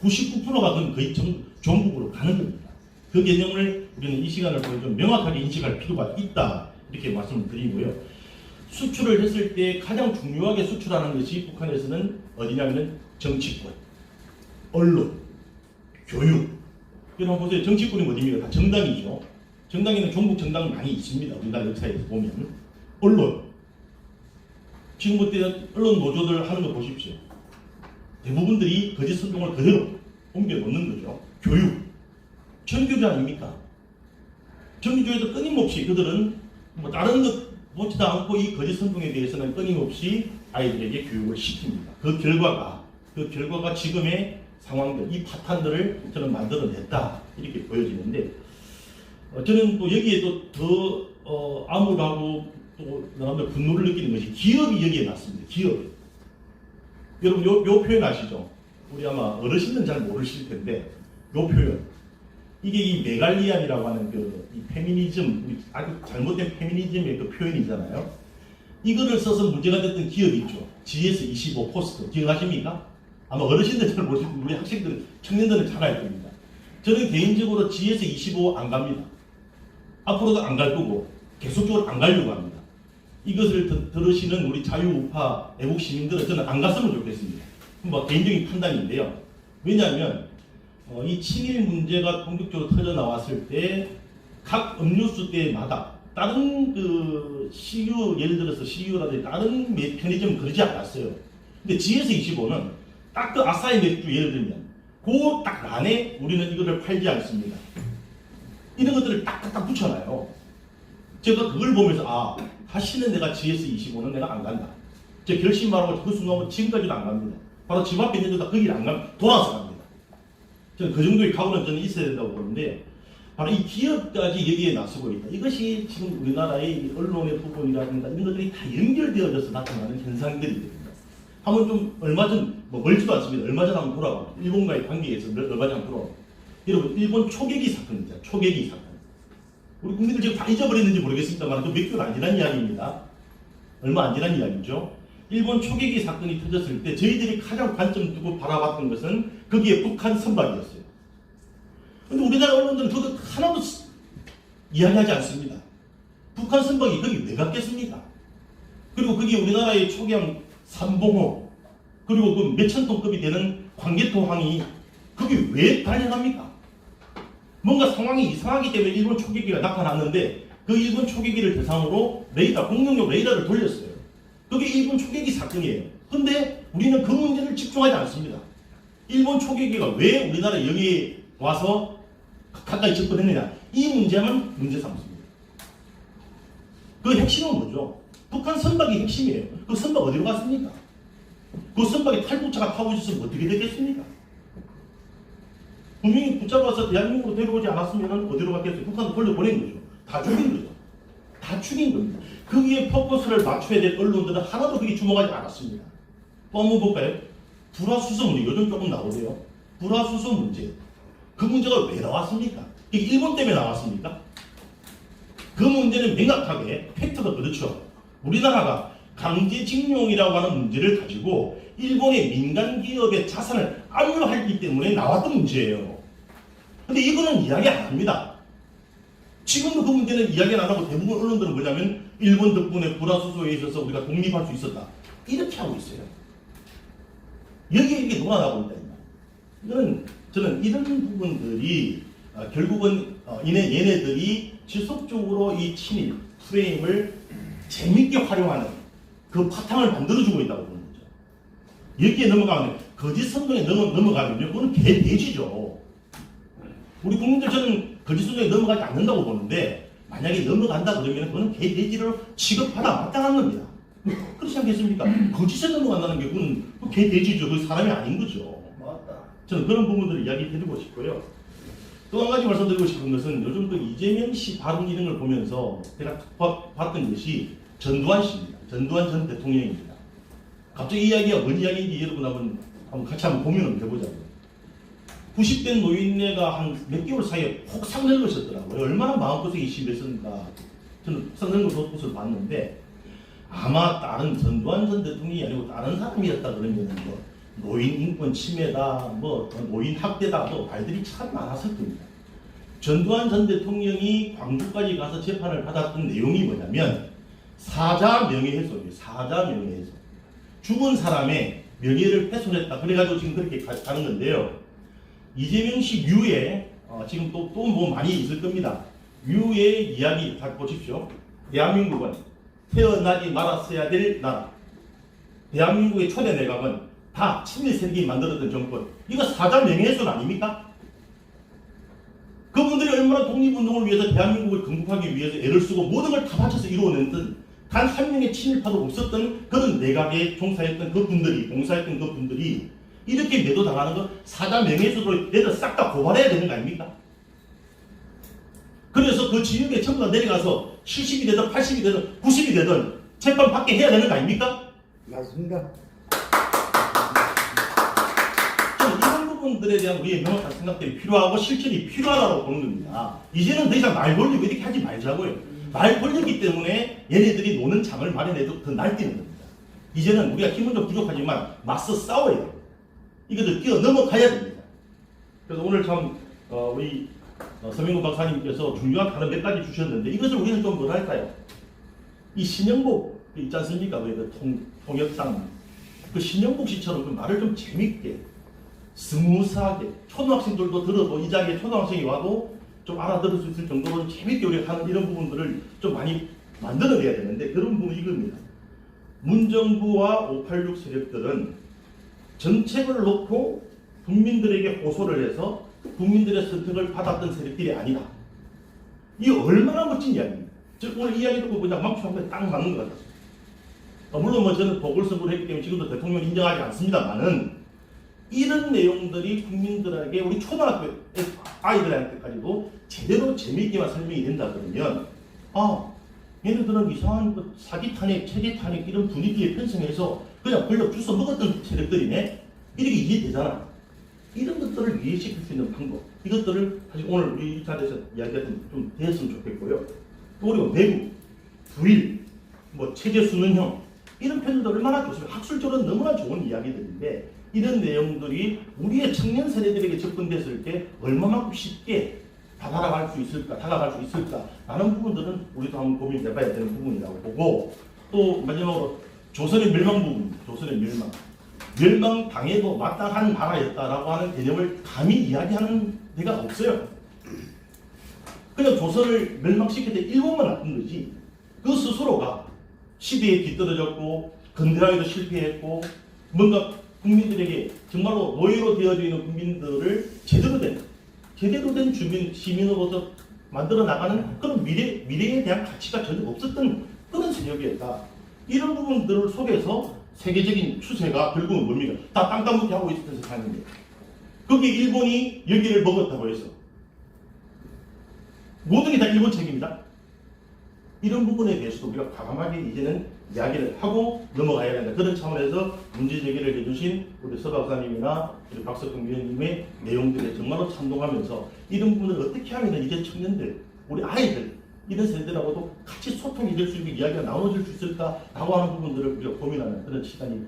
99%가 그건 거의 종북으로 가는 겁니다. 그 개념을 우리는 이 시간을 통해 좀 명확하게 인식할 필요가 있다. 이렇게 말씀을 드리고요. 수출을 했을 때 가장 중요하게 수출하는 것이 북한에서는 어디냐면 정치권, 언론, 교육. 여러분 보세요. 정치권이 어디입니까? 다 정당이죠. 정당에는 종북 정당 많이 있습니다. 우리나라 역사에서 보면. 언론. 지금 그때 언론 노조들 하는 거 보십시오. 대부분들이 거짓 선동을 그대로 옮겨 놓는 거죠. 교육. 전교조 아닙니까? 전교조에도 끊임없이 그들은 뭐 다른 것 보지도 않고 이 거짓 선동에 대해서는 끊임없이 아이들에게 교육을 시킵니다. 그 결과가 지금의 상황들, 이 파탄들을 저는 만들어냈다. 이렇게 보여지는데, 저는 또 여기에 더 암울하고 또 나름대로 분노를 느끼는 것이 기업이 여기에 났습니다. 기업. 여러분 요 표현 아시죠? 우리 아마 어르신은 잘 모르실 텐데 요 표현. 이게 이 메갈리안이라고 하는 이 페미니즘, 아주 잘못된 페미니즘의 그 표현이잖아요. 이거를 써서 문제가 됐던 기업이 있죠. GS25 포스트. 기억하십니까? 아마 어르신들 잘 모르시고 우리 학생들, 청년들은 잘 알 겁니다. 저는 개인적으로 GS25 안 갑니다. 앞으로도 안 갈 거고 계속적으로 안 가려고 합니다. 이것을 들으시는 우리 자유우파 애국 시민들은 저는 안 갔으면 좋겠습니다. 뭐 개인적인 판단인데요. 왜냐하면 이 친일 문제가 본격적으로 터져 나왔을 때 각 음료수 때마다 다른 그 CU, 예를 들어서 CU라든지 다른 편의점 그러지 않았어요. 근데 GS25는 딱 그 아사히 맥주 예를 들면 그 딱 안에 우리는 이거를 팔지 않습니다. 이런 것들을 딱딱딱 붙여놔요. 제가 그걸 보면서 다시는 내가 GS25는 내가 안 간다. 제가 결심하고 그 순간 지금까지도 안 갑니다. 바로 집 앞에 있는 데다 거기를 안 가면 돌아서 갑니다. 저는 그 정도의 각오는 저는 있어야 된다고 보는데 바로 이 기업까지 여기에 나서고 있다. 이것이 지금 우리나라의 언론의 부분이라든가 이런 것들이 다 연결되어져서 나타나는 현상들이 됩니다. 한번 좀 얼마 전, 멀지도 않습니다. 얼마 전 한번 돌아갑니다. 일본과의 관계에서 얼마 전 한번 돌아갑니다. 여러분 일본 초계기 사건입니다. 초계기 사건. 우리 국민들 지금 다 잊어버렸는지 모르겠습니다만 그 몇 개월 안 지난 이야기입니다. 얼마 안 지난 이야기죠. 일본 초계기 사건이 터졌을 때 저희들이 가장 관점 두고 바라봤던 것은 거기에 북한 선박이었어요. 그런데 우리나라 언론들은 그거 하나도 이야기하지 않습니다. 북한 선박이 거기 왜 갔겠습니까? 그리고 거기 우리나라의 초기함 삼봉호 그리고 그 몇천 톤급이 되는 광개토항이 거기 왜 발행합니까? 뭔가 상황이 이상하기 때문에 일본 초계기가 나타났는데 그 일본 초계기를 대상으로 공격용 레이더를 돌렸어요. 그게 일본 초계기 사건이에요. 근데 우리는 그 문제를 집중하지 않습니다. 일본 초계기가 왜 우리나라 여기에 와서 가까이 접근했느냐 이 문제만 문제 삼습니다. 그 핵심은 뭐죠? 북한 선박이 핵심이에요. 그 선박 어디로 갔습니까? 그 선박에 탈북자가 타고 있었으면 어떻게 되겠습니까? 분명히 붙잡아서 대한민국으로 데려오지 않았으면 어디로 갔겠어요? 북한도 돌려보낸 거죠. 다 죽인 거죠. 다 죽인 겁니다. 거기에 포커스를 맞춰야 될 언론들은 하나도 그게 주목하지 않았습니다. 또 한번 볼까요? 불화수소 문제, 요즘 조금 나오네요. 불화수소 문제. 그 문제가 왜 나왔습니까? 이게 일본 때문에 나왔습니까? 그 문제는 명확하게 팩트가 그렇죠. 우리나라가 강제징용이라고 하는 문제를 가지고 일본의 민간 기업의 자산을 압류하기 때문에 나왔던 문제예요. 근데 이거는 이야기 안 합니다. 지금도 그 문제는 이야기 안 하고 대부분 언론들은 뭐냐면 일본 덕분에 불화수소에 있어서 우리가 독립할 수 있었다. 이렇게 하고 있어요. 여기에 이게 녹아나고 있다. 이거는 저는 이런 부분들이 결국은 얘네들이 지속적으로 이 친일 프레임을 재밌게 활용하는 그 바탕을 만들어주고 있다고 보는 거죠. 여기에 넘어가면 거짓 선동에 넘어가면요, 그건 개돼지죠. 우리 국민들 저는 거짓 선동에 넘어가지 않는다고 보는데 만약에 넘어간다 그러면 그건 개돼지로 취급하다 마땅한 겁니다. 그렇지 않겠습니까? 거짓에 넘어간다는 게 그건 개돼지죠. 그 사람이 아닌 거죠. 저는 그런 부분들을 이야기 드리고 싶고요. 또 한 가지 말씀드리고 싶은 것은 요즘 그 이재명 씨 발언 이런 걸 보면서 제가 봤던 것이 전두환 씨입니다. 전두환 전 대통령입니다. 갑자기 이 이야기가 뭔 이야기인지 여러분 한번 같이 한번 고민을 해보자고요. 90대 노인네가 한 몇 개월 사이에 폭 상늙으셨더라고요. 얼마나 마음고생이 심했습니까? 저는 상늙은 것을 봤는데 아마 다른 전두환 전 대통령이 아니고 다른 사람이었다 그러면 뭐 노인 인권 침해다, 뭐 노인 학대다, 뭐 말들이 참 많았을 겁니다. 전두환 전 대통령이 광주까지 가서 재판을 받았던 내용이 뭐냐면 사자 명예훼손이에요. 사자 명예훼손. 죽은 사람의 명예를 훼손했다. 그래가지고 지금 그렇게 가는 건데요. 이재명 씨 뮤에 지금 또 뭐 많이 있을 겁니다. 뮤의 이야기 다 보십시오. 대한민국은 태어나지 말았어야 될 나라. 대한민국의 초대 내각은 다 친일 세력이 만들었던 정권. 이거 사자 명예훼손 아닙니까? 그분들이 얼마나 독립운동을 위해서 대한민국을 건국하기 위해서 애를 쓰고 모든 걸 다 바쳐서 이루어냈던 단 한 명의 친일파도 없었던 그런 내각에 종사했던 그 분들이, 봉사했던 그 분들이 이렇게 매도당하는 거 사자 명예훼손으로 얘들 싹 다 고발해야 되는 거 아닙니까? 그래서 그 지역에 전부 다 내려가서 70이 되든 80이 되든 90이 되든 재판 받게 해야 되는 거 아닙니까? 맞습니다. 저는 이런 부분들에 대한 우리의 명확한 생각들이 필요하고 실천이 필요하다고 보는 겁니다. 이제는 더 이상 말 벌리고 이렇게 하지 말자고요. 말 벌렸기 때문에 얘네들이 노는 장을 마련해도 더 날뛰는 겁니다. 이제는 우리가 힘은 좀 부족하지만 맞서 싸워야 돼요. 이것들 뛰어 넘어가야 됩니다. 그래서 오늘 참 우리 서명구 박사님께서 중요한 단어 몇 가지 주셨는데 이것을 우리는 좀 뭐랄까요? 이 신영복 있지 않습니까? 그 통역상 그 신영복 씨처럼 그 말을 좀 재밌게 스무스하게 초등학생들도 들어도 이 자리에 초등학생이 와도 좀 알아들을 수 있을 정도로 재밌게 우리가 하는 이런 부분들을 좀 많이 만들어내야 되는데 그런 부분은 이겁니다. 문정부와 586 세력들은 정책을 놓고 국민들에게 호소를 해서 국민들의 선택을 받았던 세력들이 아니다. 이 얼마나 멋진 이야기입니다. 즉 오늘 이야기 듣고 그냥 맘추한테 딱 맞는 것 같았습니다. 물론 뭐 저는 보궐선거를 했기 때문에 지금도 대통령을 인정하지 않습니다만은 이런 내용들이 국민들에게 우리 초등학교 아이들한테까지도 제대로 재미있게만 설명이 된다 그러면 얘네들은 이상한 사기 탄핵, 체계 탄핵 이런 분위기에 편승해서 그냥 권력 주워 먹었던 세력들이네 이렇게 이해되잖아. 이런 것들을 이해시킬 수 있는 방법 이것들을 사실 오늘 우리 이 자리에서 이야기했던 좀 됐으면 좋겠고요. 또 우리가 내부, 부일, 뭐 체제 수능형 이런 표현도 얼마나 좋습니다. 학술적으로 너무나 좋은 이야기들인데 이런 내용들이 우리의 청년 세대들에게 접근됐을 때 얼마만큼 쉽게 다가갈 수 있을까 라는 부분들은 우리도 한번 고민해봐야 되는 부분이라고 보고 또 마지막으로 조선의 멸망 부분, 조선의 멸망당해도 마땅한 나라였다라고 하는 개념을 감히 이야기하는 데가 없어요. 그냥 조선을 멸망시킬 때 일본만 나쁜 거지 그 스스로가 시대에 뒤떨어졌고 근대화에도 실패했고 뭔가 국민들에게 정말로 노예로 되어져 있는 국민들을 제대로 된 제대로 된 시민으로서 만들어 나가는 그런 미래에 대한 가치가 전혀 없었던 그런 세력이었다. 이런 부분들 속에서 세계적인 추세가 결국은 뭡니까? 다 땅따먹기 하고 있었던 세상인데 거기 일본이 여기를 먹었다고 해서 모든 게 다 일본 책임이다. 이런 부분에 대해서도 우리가 과감하게 이제는 이야기를 하고 넘어가야 된다. 그런 차원에서 문제 제기를 해주신 우리 서 박사님이나 우리 박석근 위원님의 내용들에 정말로 찬동하면서 이런 부분을 어떻게 하면 이제 청년들, 우리 아이들 이런 세대들하고도 같이 소통이 될 수 있는 이야기가 나눠질 수 있을까라고 하는 부분들을 우리가 고민하는 그런 시간이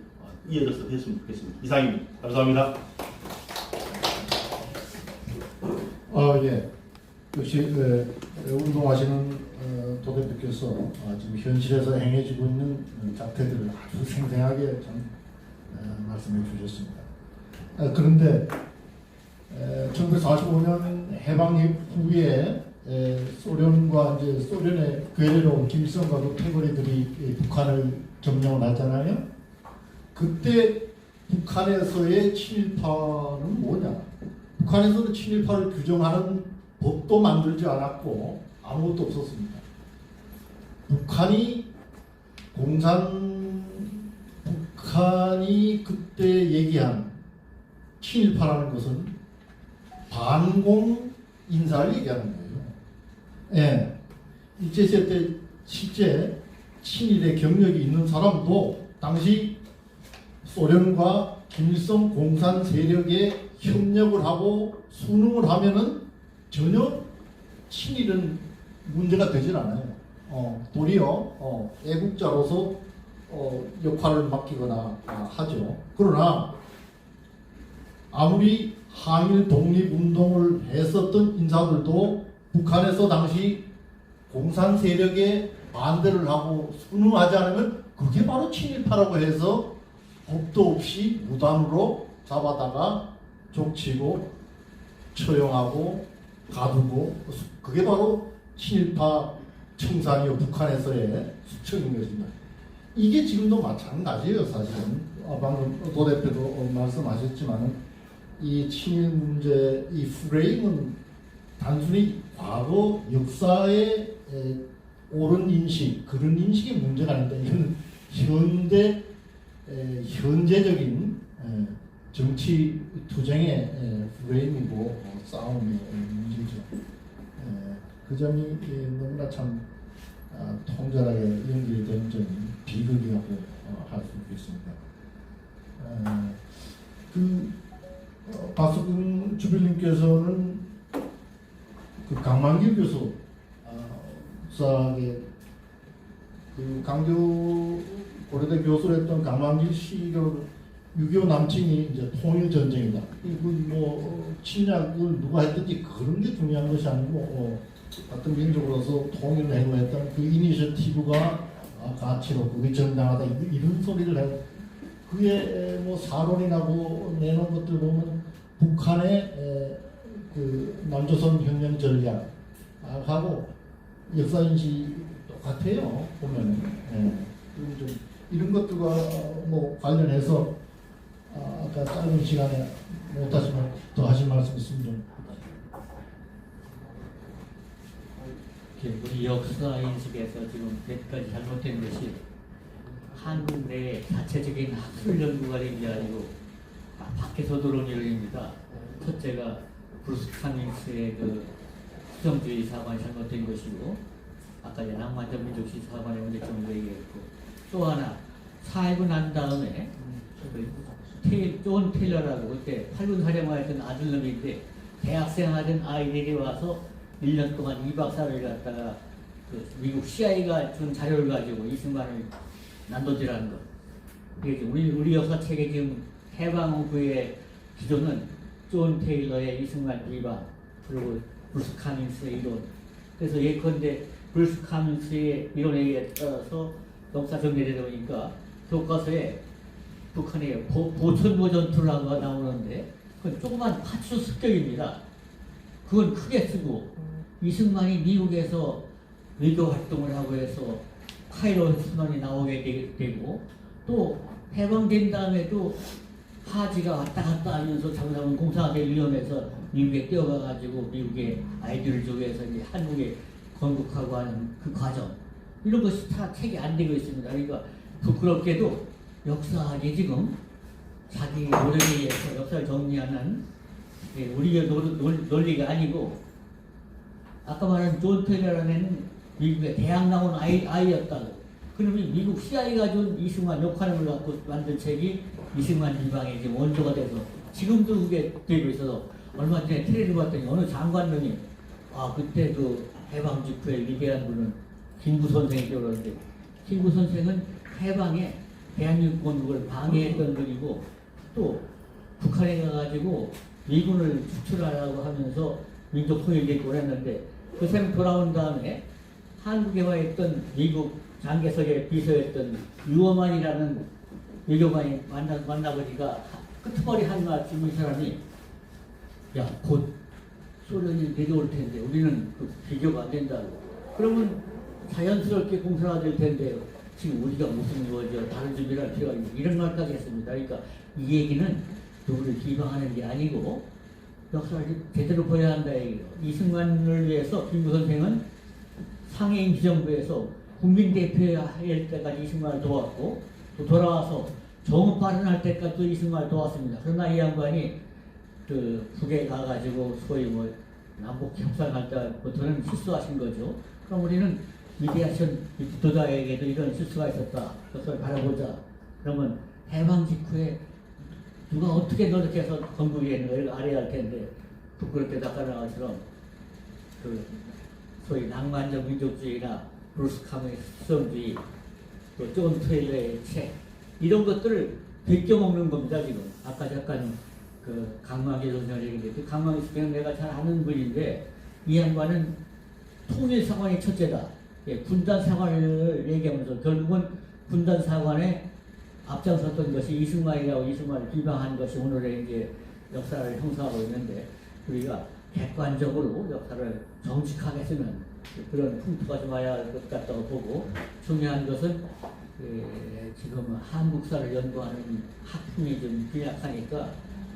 이어져서 됐으면 좋겠습니다. 이상입니다. 감사합니다. 예. 역시 운동하시는 도대표께서 지금 현실에서 행해지고 있는 작태들을 아주 생생하게 좀 말씀해 주셨습니다. 그런데 1945년 해방 이후에 소련과 이제 소련의 괴뢰로 김일성과 그 패거리들이 북한을 점령을 하잖아요. 그때 북한에서의 친일파는 뭐냐? 북한에서는 친일파를 규정하는 법도 만들지 않았고 아무것도 없었습니다. 북한이 그때 얘기한 친일파라는 것은 반공 인사를 얘기하는 거예요. 예. 일제시대 때 실제 친일의 경력이 있는 사람도 당시 소련과 김일성 공산 세력에 협력을 하고 순응을 하면은 전혀 친일은 문제가 되질 않아요. 도리어 애국자로서 역할을 맡기거나 하죠. 그러나 아무리 항일 독립운동을 했었던 인사들도 북한에서 당시 공산 세력에 반대를 하고 순응하지 않으면 그게 바로 친일파라고 해서 법도 없이 무단으로 잡아다가 족치고 처형하고 가두고 그게 바로 친일파 청산이요 북한에서의 수청인 것입니다. 이게 지금도 마찬가지예요. 사실은 방금 도 대표도 말씀하셨지만 이 친일 문제 이 프레임은 단순히 과거 역사의 옳은 인식 그런 인식의 문제가 아닙니다. 이건 현재적인 정치 투쟁의 프레임이고 싸움의 문제죠. 그 점이 너무나 참 통절하게 연결된 점이 비극이라고 할 수 있겠습니다. 박석근 주필님께서는 그 강만길 교수 수학의 그 강교 고려대 교수를 했던 강만길 씨가 6.25 남침이 이제 통일 전쟁이다. 이건 뭐 침략을 누가 했든지 그런 게 중요한 것이 아니고 어떤 민족으로서 통일을 행동했던 그 이니셔티브가 가치로 그게 정당하다 이런 소리를 해. 그게 뭐 사론이 나고 내놓은 것들 보면 북한의 그 남조선 혁명 전략하고 역사 인식이 똑같아요. 보면은 좀 이런 것들과 뭐 관련해서 아까 짧은 시간에 못하시면 더 하실 말씀 있으면 좀. 우리 역사 인식에서 지금 몇 가지 잘못된 것이 한국 내 자체적인 학술 연구가 된 게 아니고 밖에서 들어온 일입니다. 첫째가 브루스 카밍스의 그 수정주의 사관이 잘못된 것이고 아까 낭만적 민족주의 사관의 문제점도 얘기했고 또 하나 사회고 난 다음에 존 테일러라고 그때 8군 사령관이었던 아들놈인데 대학생 하던 아이들이 와서 1년 동안 2박 4일 갔다가 그 미국 CIA가 준 자료를 가지고 이승만을 난도질하는 것. 우리 역사책에 지금 해방 후의 기조는 존 테일러의 이승만 비방 그리고 브루스 카밍스의 이론. 그래서 예컨대 브루스 카밍스의 이론에 따라서 역사 정리되다 보니까 교과서에 북한의 보천모 전투라고 나오는데 그건 조그만 파츠 습격입니다. 그건 크게 쓰고 이승만이 미국에서 외교 활동을 하고 해서 파일럿 선언이 나오게 되고 또 해방된 다음에도 하지가 왔다 갔다 하면서 잘못하면 공산화될 위험해서 미국에 뛰어가가지고 미국의 아이디어를 조개해서 이제 한국에 건국하고 하는 그 과정 이런 것이 다 책이 안 되고 있습니다. 그러니까 부끄럽게도 역사학이 지금 자기 노력에 의해서 역사를 정리하는 우리의 논리가 아니고 아까 말한 존 테일러라는 애는 미국의 대학 나온 아이였다고. 그러면 미국 CIA가 준 이승만 역할을 갖고 만든 책이 이승만 비방의 지금 원조가 돼서 지금도 그게 되고 있어서 얼마 전에 TV를 봤더니 어느 장관님이 그때 그 해방 직후에 위대한 분은 김구 선생이라고 그러는데 김구 선생은 해방에 대한민국 건국을 방해했던 분이고 또 북한에 가가지고 미군을 축출하라고 하면서 민족 통일을 했는데 그 사람이 돌아온 다음에 한국에 와 있던 미국 장개석의 비서였던 유어만이라는 외교관이 만나보니까 끄트머리 한 말씀 이 사람이 야, 곧 소련이 내려올 텐데 우리는 그 비교가 안 된다고. 그러면 자연스럽게 공산화될 텐데 지금 우리가 무슨 거죠? 다른 준비를 할 필요가 있는 이런 말까지 했습니다. 그러니까 이 얘기는 누구를 비방하는 게 아니고 역사를 제대로 보여야 한다 얘기예요. 이승만을 위해서 김구 선생은 상해인 비정부에서 국민대표해야 할 때까지 이승만을 도왔고 또 돌아와서 정읍 발언할 때까지 또 이승만을 도왔습니다. 그러나 이 양반이 그 북에 가가지고 소위 뭐 남북 협상할 때부터는 실수하신 거죠. 그럼 우리는 위대하신 도자에게도 이런 실수가 있었다. 그것을 바라보자. 그러면 해방 직후에 누가 어떻게 노력해서 건국에 있는 걸 알아야 할 텐데 부끄럽게 닦아나간 것처럼 그 소위 낭만적 민족주의나 브루스 카무의 수성주의 또 존 테일러의 책 이런 것들을 베껴먹는 겁니다. 지금 아까 잠깐 그 강마기 선생을 얘기했는데 그 강마기 선생은 내가 잘 아는 분인데 이 양반은 통일사관의 첫째다. 분단사관을 얘기하면서 결국은 분단사관에 앞장섰던 것이 이승만이라고 이승만을 비방한 것이 오늘의 이제 역사를 형성하고 있는데 우리가 객관적으로 역사를 정직하게 쓰는 그런 풍토가 좀 와야 할 것 같다고 보고 중요한 것은 지금 한국사를 연구하는 학풍이 좀 빈약하니까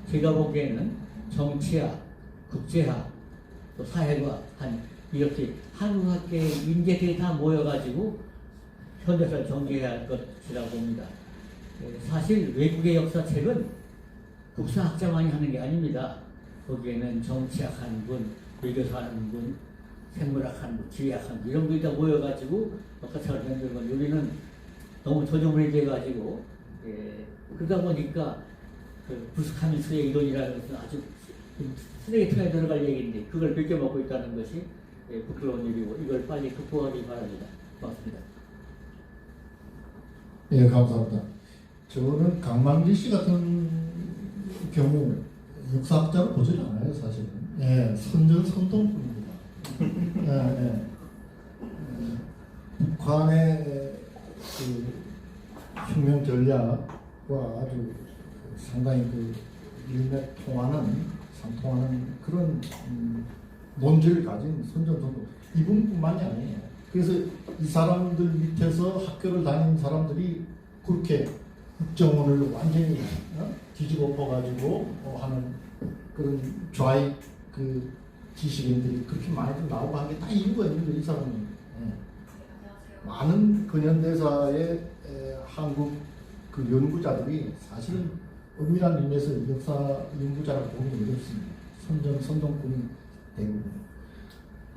제가 보기에는 정치학, 국제학, 또 사회과학 한 이렇게 한국학계의 인재들이 다 모여가지고 현대사를 정리해야 할 것이라고 봅니다. 사실 외국의 역사책은 국사학자만이 하는 게 아닙니다. 거기에는 정치학 하는 분, 외교사 하는 분, 생물학 하는 분, 지리학 하는 분 이런 분이 다 모여가지고 역사책을 만드는 건 우리는 너무 조정물이 돼가지고 그러다 보니까 그 부스카민스의 이론이라는 것은 아주 쓰레기통에 들어갈 얘기인데 그걸 벗겨먹고 있다는 것이 부끄러운 일이고 이걸 빨리 극복하기 바랍니다. 고맙습니다. 예, 감사합니다. 저는 강만기 씨 같은 경우 역사학자로 보질 않아요, 사실은. 예, 선전선동꾼입니다. 예. 북한의 그 혁명 전략과 아주 상당히 그 상통하는 그런 논지를 가진 선전선동 이분뿐만이 아니에요. 그래서 이 사람들 밑에서 학교를 다닌 사람들이 그렇게 국정원을 완전히 뒤집어 엎어가지고 하는 그런 좌익 그 지식인들이 그렇게 많이 나오고 한 게 다 이유가 있는 거예요, 이 사람은. 많은 근현대사의 한국 그 연구자들이 사실은 엄밀한 의미에서 역사 연구자라고 보기 어렵습니다. 선동꾼이 대부분.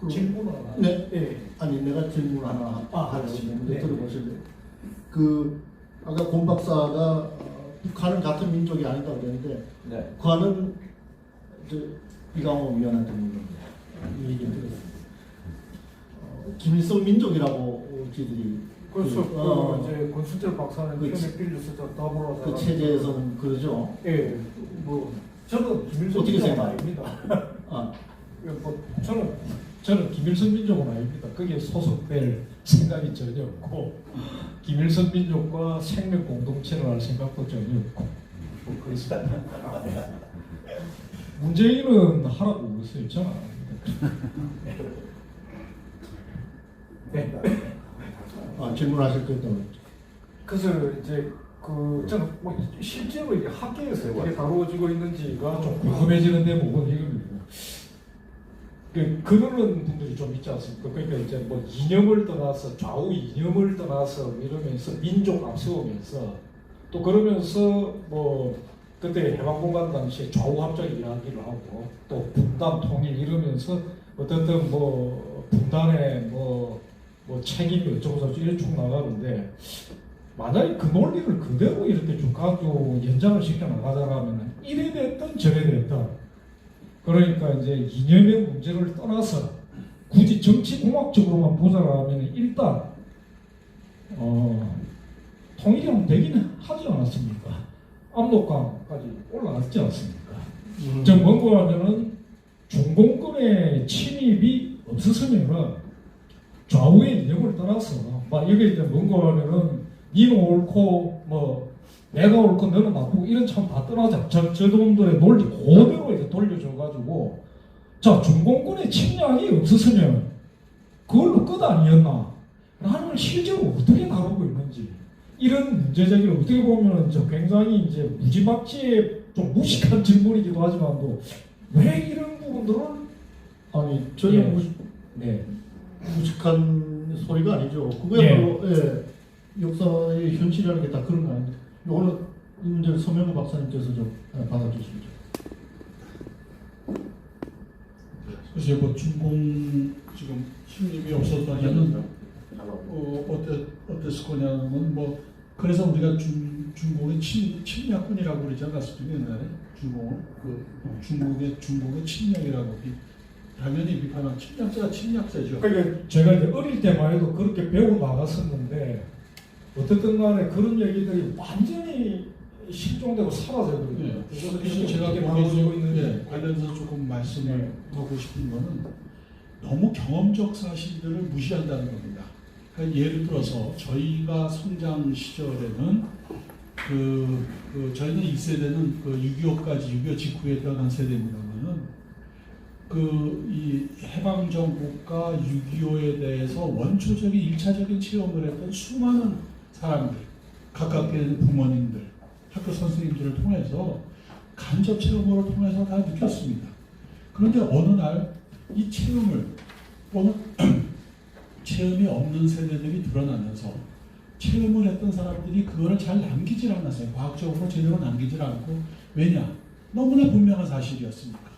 질문 하나. 네. 예. 아니 내가 질문 하나 하려고 네. 들어보실래요? 그 아까 권 박사가 북한은 같은 민족이 아니다 그랬는데 네. 북한은 이강호 위원한테 물은 얘기를 들었습니다. 김일성 민족이라고 저희들이 그래서 이제 권순철 박사는 그 편에 빌려서 더불어 그 체제에서는 그러죠. 예, 뭐 저는 김일성 어떻게 민족은 생각해요? 아닙니다. 아, 뭐 저는 김일성 민족은 아닙니다. 거기에 소속될 생각이 전혀 없고 김일성 민족과 생명 공동체를 할 생각도 전혀 없고 뭐 그렇습니다. 문재인은 하라고 그랬어요. 저는 안 합니다. 질문하실 것도 그래서 이제 저는 뭐 실제로 이게 학계에서 어떻게 다루어지고 있는지가 좀 궁금해지는 대목은 이겁니다. 그러는 분들이 좀 있지 않습니까? 그러니까 이제 뭐 이념을 떠나서 좌우 이념을 떠나서 이러면서 민족 앞세우면서 또 그러면서 뭐 그때 해방공간 당시에 좌우합작 이야기를 하고 또 분단 통일 이러면서 어쨌든 뭐 분단의 뭐 책임이 어쩌고저쩌고 이렇게 쭉 나가는데 만약에 그 논리를 그대로 이렇게 쭉 가지고 연장을 시켜 나가자라면 이래 됐든 저래 됐든 그러니까 이제 이념의 문제를 떠나서 굳이 정치 공학적으로만 보자라면 일단 통일이 되기는 하지 않았습니까? 압록강까지 올라갔지 않습니까? 저 뭔고 하면은 중공권의 침입이 없었으면은 좌우의 이념을 떠나서 막 이게 이제 뭔고 하면은 니는 옳고 뭐 내가 옳고 너는 나쁘고 이런 참 다 떠나자. 저 놈들의 논리 그대로 이제 돌려줘가지고 자 중공권의 침략이 없었으면 그걸로 끝 아니었나? 라는 실제로 어떻게 다루고 있는지 이런 문제제기를 어떻게 보면 저 굉장히 이제 무지막지의 좀 무식한 질문이기도 하지만도 왜 이런 부분들을 아니 전혀 예. 네. 무식한 소리가 아니죠. 그거야말로 예. 역사의 현실이라는 게 다 그런 거 아닙니까? 오늘 이 문제를 서명호 박사님께서 좀 받아주시죠. 그래서 뭐 중공 지금 힘님이 없었다면은 어땠을 거냐면 뭐 그래서 우리가 중공의 침략군이라고 그러지 않았습니까? 옛날에 중공을 중공의 침략이라고 당연히 비판한 침략자가 침략자죠. 그러니까 제가 이제 어릴 때만 해도 그렇게 배워 나갔었는데 어쨌든 간에 그런 얘기들이 완전히 실종되고 사라져버리고 네. 그래서 제가 다루어지고 있는 관련해서 조금 말씀을 하고 싶은 거는 너무 경험적 사실들을 무시한다는 겁니다. 그러니까 예를 들어서 저희가 성장 시절에는 저희는 이 세대는 6.25까지 6.25 직후에 태어난 세대입니다만은 이 해방정국과 6.25에 대해서 원초적인 1차적인 체험을 했던 수많은 사람들, 가깝게 있는 부모님들, 학교 선생님들을 통해서 간접 체험을 통해서 다 느꼈습니다. 그런데 어느 날 이 체험이 없는 세대들이 드러나면서 체험을 했던 사람들이 그거를 잘 남기질 않았어요. 과학적으로 제대로 남기질 않고 왜냐? 너무나 분명한 사실이었으니까.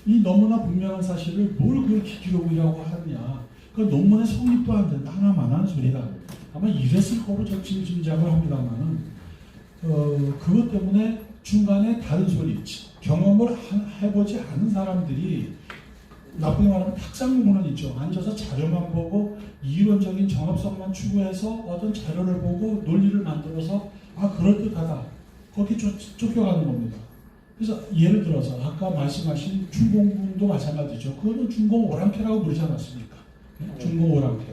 이 너무나 분명한 사실을 뭘 그렇게 기록이라고 하느냐. 그 논문의 성립도 안 된다. 하나만 하는 소리다. 아마 이랬을 거로 저 짐작을 합니다만은 그것 때문에 중간에 다른 소리, 경험을 해보지 않은 사람들이 나쁘게 말하면 탁상공론은 있죠. 앉아서 자료만 보고 이론적인 정합성만 추구해서 어떤 자료를 보고 논리를 만들어서 그럴듯하다. 거기 쫓겨가는 겁니다. 그래서 예를 들어서 아까 말씀하신 중공군도 마찬가지죠. 그거는 중공 오랑캐라고 부르지 않았습니까? 중공 오랑캐.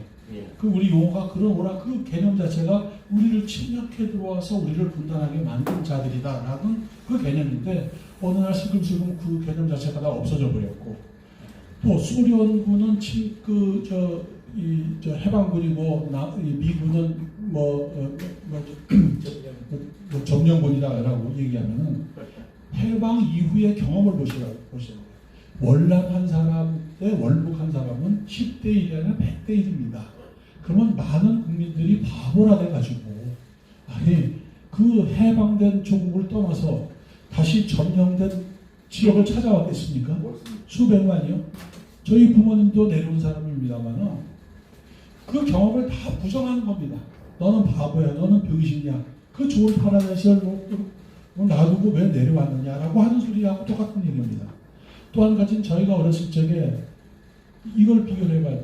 그 우리 용어가 그런 그 개념 자체가 우리를 침략해 들어와서 우리를 분단하게 만든 자들이다라는 그 개념인데 어느 날 슬금슬금 그 개념 자체가 다 없어져 버렸고 또 소련군은 해방군이고 미군은 점령군이다라고 얘기하면은 해방 이후의 경험을 보시라고. 월남한 사람 대 월북한 사람은 10대 1이 아니라 100대 1입니다. 그러면 많은 국민들이 바보라 돼가지고 그 해방된 조국을 떠나서 다시 점령된 지역을 찾아왔겠습니까? 수백만이요? 저희 부모님도 내려온 사람입니다만은 그 경험을 다 부정하는 겁니다. 너는 바보야, 너는 병신이야. 그 좋은 파라다이스를 놔두고 왜 내려왔느냐라고 하는 소리하고 똑같은 얘기입니다. 또 한 가지는 저희가 어렸을 적에 이걸 비교해봐요.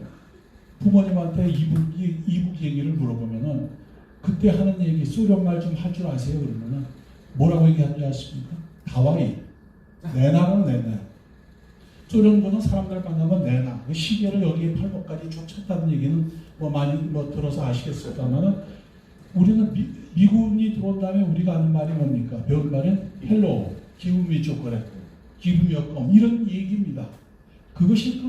부모님한테 이북 얘기를 물어보면은 그때 하는 얘기 소련 말 좀 할 줄 아세요? 그러면은 뭐라고 얘기하는지 아십니까? 다와이. 내나는 내나. 소련군은 사람들 만나면 내나. 그 시계를 여기에 팔목까지 쭉 쳤다는 얘기는 많이 들어서 아시겠습니다만은 우리는 미군이 들어온 다음에 우리가 하는 말이 뭡니까? 배운 말은 헬로, 기분미 쪼그레, 기분미 여검 이런 얘기입니다. 그것이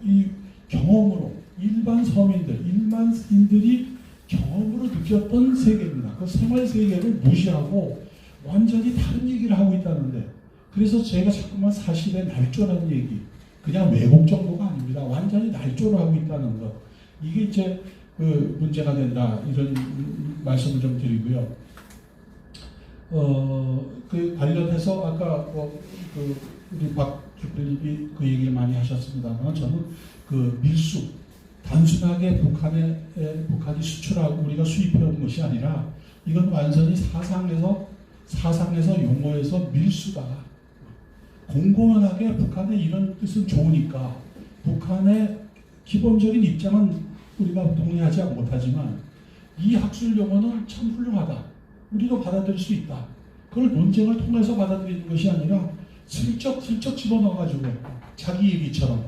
이 경험으로 일반 서민들, 일반인들이 경험으로 느꼈던 세계입니다. 그 생활 세계를 무시하고 완전히 다른 얘기를 하고 있다는데, 그래서 제가 자꾸만 사실의 날조라는 얘기, 그냥 왜곡 정도가 아닙니다. 완전히 날조로 하고 있다는 것. 이게 이제 그 문제가 된다, 이런 말씀을 좀 드리고요. 그 관련해서 아까 우리 박 주필님이 그 얘기를 많이 하셨습니다만, 저는 그 밀수, 단순하게 북한이 수출하고 우리가 수입해온 것이 아니라, 이건 완전히 사상에서 용어에서 밀수다. 공공연하게 북한의 이런 뜻은 좋으니까 북한의 기본적인 입장은 우리가 동의하지 못하지만, 이 학술 용어는 참 훌륭하다, 우리도 받아들일 수 있다, 그걸 논쟁을 통해서 받아들이는 것이 아니라 슬쩍 집어넣어가지고 자기 얘기처럼,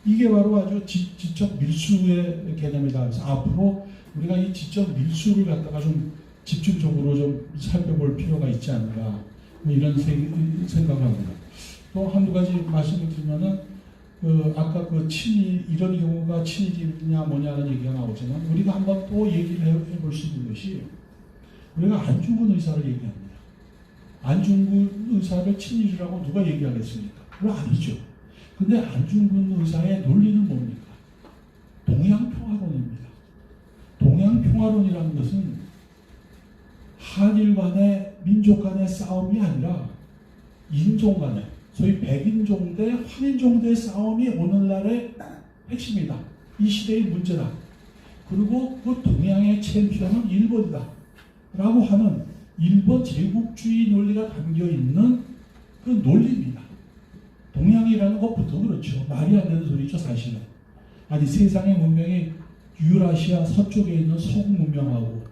이게 바로 아주 지적 밀수의 개념이다. 그래서 앞으로 우리가 이 지적 밀수를 갖다가 좀 집중적으로 좀 살펴볼 필요가 있지 않나, 이런 생각을 합니다. 또 한두 가지 말씀을 드리면은, 아까 그 친일, 이런 경우가 친일이냐 뭐냐는 얘기가 나오지만, 우리가 한번 또 얘기를 해볼 수 있는 것이, 우리가 안중근 의사를 얘기합니다. 안중근 의사를 친일이라고 누가 얘기하겠습니까? 그거 아니죠. 근데 안중근 의사의 논리는 뭡니까? 동양평화론입니다. 동양평화론이라는 것은 한일 간의, 민족 간의 싸움이 아니라 인종 간의, 소위 백인종 대 황인종 대 싸움이 오늘날의 핵심이다. 이 시대의 문제다. 그리고 그 동양의 챔피언은 일본이다 라고 하는 일본 제국주의 논리가 담겨있는 그 논리입니다. 동양이라는 것부터 그렇죠. 말이 안 되는 소리죠, 사실은. 아니, 세상의 문명이 유라시아 서쪽에 있는 서구 문명하고,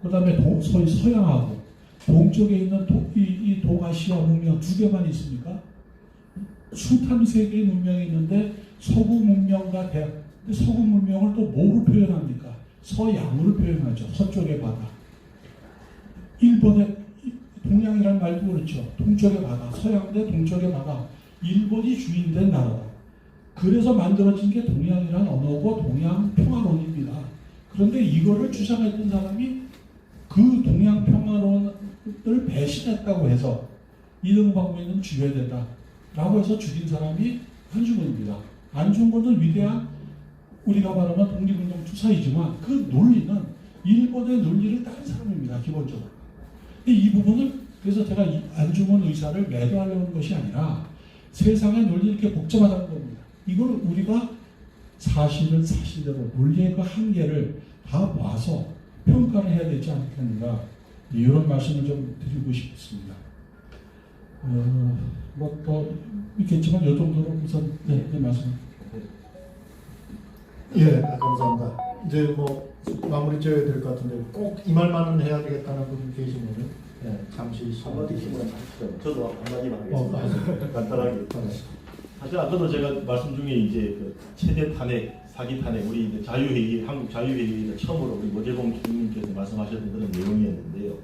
그 다음에 소위 서양하고, 동쪽에 있는 이 동아시아 문명 두 개만 있습니까? 숱한 세계의 문명이 있는데, 서구 문명과 서구 문명을 또 뭐로 표현합니까? 서양으로 표현하죠. 서쪽의 바다. 일본의 동양이라는 말도 그렇죠. 동쪽의 바다, 서양 대 동쪽의 바다. 일본이 주인된 나라다. 그래서 만들어진 게 동양이라는 언어고 동양평화론입니다. 그런데 이거를 주장했던 사람이 그 동양평화론을 배신했다고 해서 이등방면은 죽여야 된다 라고 해서 죽인 사람이 안중근입니다. 안중근은 위대한, 우리가 말하면 독립운동 투사이지만 그 논리는 일본의 논리를 따른 사람입니다. 기본적으로. 근데 이 부분을, 그래서 제가 안중근 의사를 매도하려는 것이 아니라 세상의 논리 이렇게 복잡하다는 겁니다. 이걸 우리가 사실은 사실대로 논리의 그 한계를 다 봐서 평가를 해야 되지 않겠는가, 이런 말씀을 좀 드리고 싶습니다. 뭐 더 있겠지만 이 정도로 우선 네 말씀. 예, 감사합니다. 이제 뭐 마무리 지어야 될 것 같은데, 꼭 이 말만은 해야 되겠다는 분 계시면은 잠시 한마디 하시죠. 저도 한마디만 하겠습니다. 간단하게. 사실 아까도 제가 말씀 중에 이제 그 최대 탄핵, 사기 탄핵, 우리 이제 자유회의, 한국 자유회의에서 처음으로 우리 모재봉 주님께서 말씀하셨던 그런 내용이었는데요.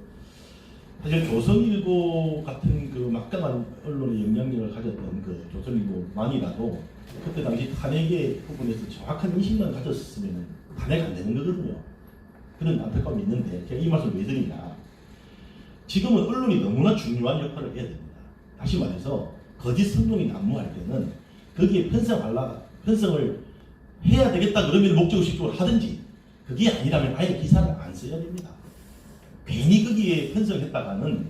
사실 조선일보 같은 그 막강한 언론의 영향력을 가졌던 그 조선일보만이라도 그때 당시 탄핵의 부분에서 정확한 인식만 가졌으면 탄핵 안 되는 거거든요. 그런 안타까움이 있는데, 제가 이 말씀을 왜 드리냐. 지금은 언론이 너무나 중요한 역할을 해야 됩니다. 다시 말해서 거짓 선동이 난무할 때는 거기에 편성을 해야 되겠다 그러면 목적의식적으로 하든지, 그게 아니라면 아예 기사를 안 써야 됩니다. 괜히 거기에 편성했다가는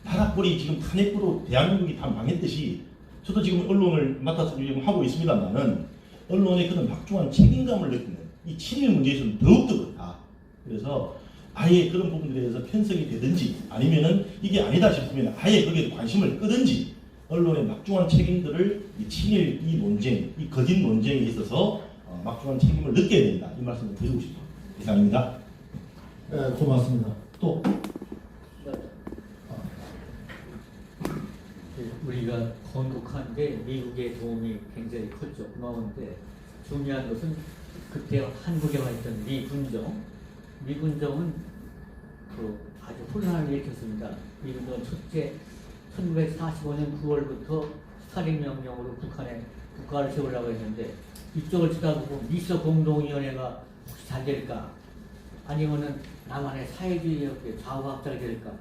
나라 꼴이 지금 탄핵으로 대한민국이 다 망했듯이, 저도 지금 언론을 맡아서 지금 하고 있습니다만은 언론의 그런 막중한 책임감을 느끼는 이 친일 문제에서는 더욱더 그렇다. 그래서 아예 그런 부분들에 대해서 편성이 되든지, 아니면은 이게 아니다 싶으면 아예 거기에 관심을 끄든지, 언론의 막중한 책임들을 이 친일 이 논쟁, 이 거짓 논쟁에 있어서 막중한 책임을 느껴야 된다. 이 말씀을 드리고 싶습니다. 이상입니다. 네, 고맙습니다. 또 우리가 건국하는데 미국의 도움이 굉장히 컸죠. 고마운데 중요한 것은 그때 한국에 와 있던 미군정은 그 아주 혼란을 일으켰습니다. 미군정은 첫째 1945년 9월부터 스탈린 명령으로 북한에 국가를 세우려고 했는데, 이쪽을 쳐다보고 미소 공동위원회가 혹시 잘 될까, 아니면은 나만의 사회주의 좌우학자가 될까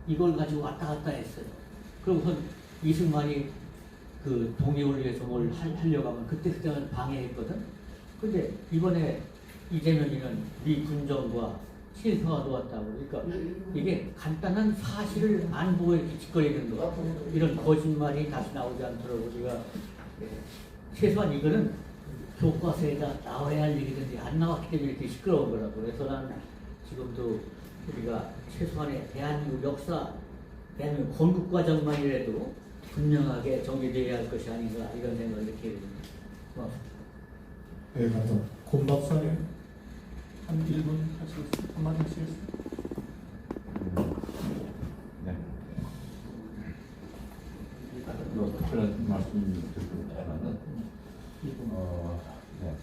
이걸 가지고 왔다 갔다 했어요. 그러고선 이승만이 그 독립을 위해서 뭘 하려고 하면 그때는 방해했거든. 근데 이번에 이재명이는 미 군정과 실사가 도왔다고. 그러니까 이게 간단한 사실을 안 보고 이렇게 짓거리는 거. 이런 거짓말이 다시 나오지 않도록 우리가 최소한 이거는 교과서에다 나와야 할 일이든지 안 나왔기 때문에 이렇게 시끄러운 거라고. 그래서 난 지금도 우리가 최소한의 대한민국 역사, 대한민국 건국 과정만이라도 분명하게 정리되어야 할 것이 아닌가 이런 생각을 이렇게 해봅니다. 고맙습니다. 네, 감사합니다. 권 박사님 한 1분 하시겠어요? 한마디 하시겠어요? 네. 특별한 말씀 드리면 네.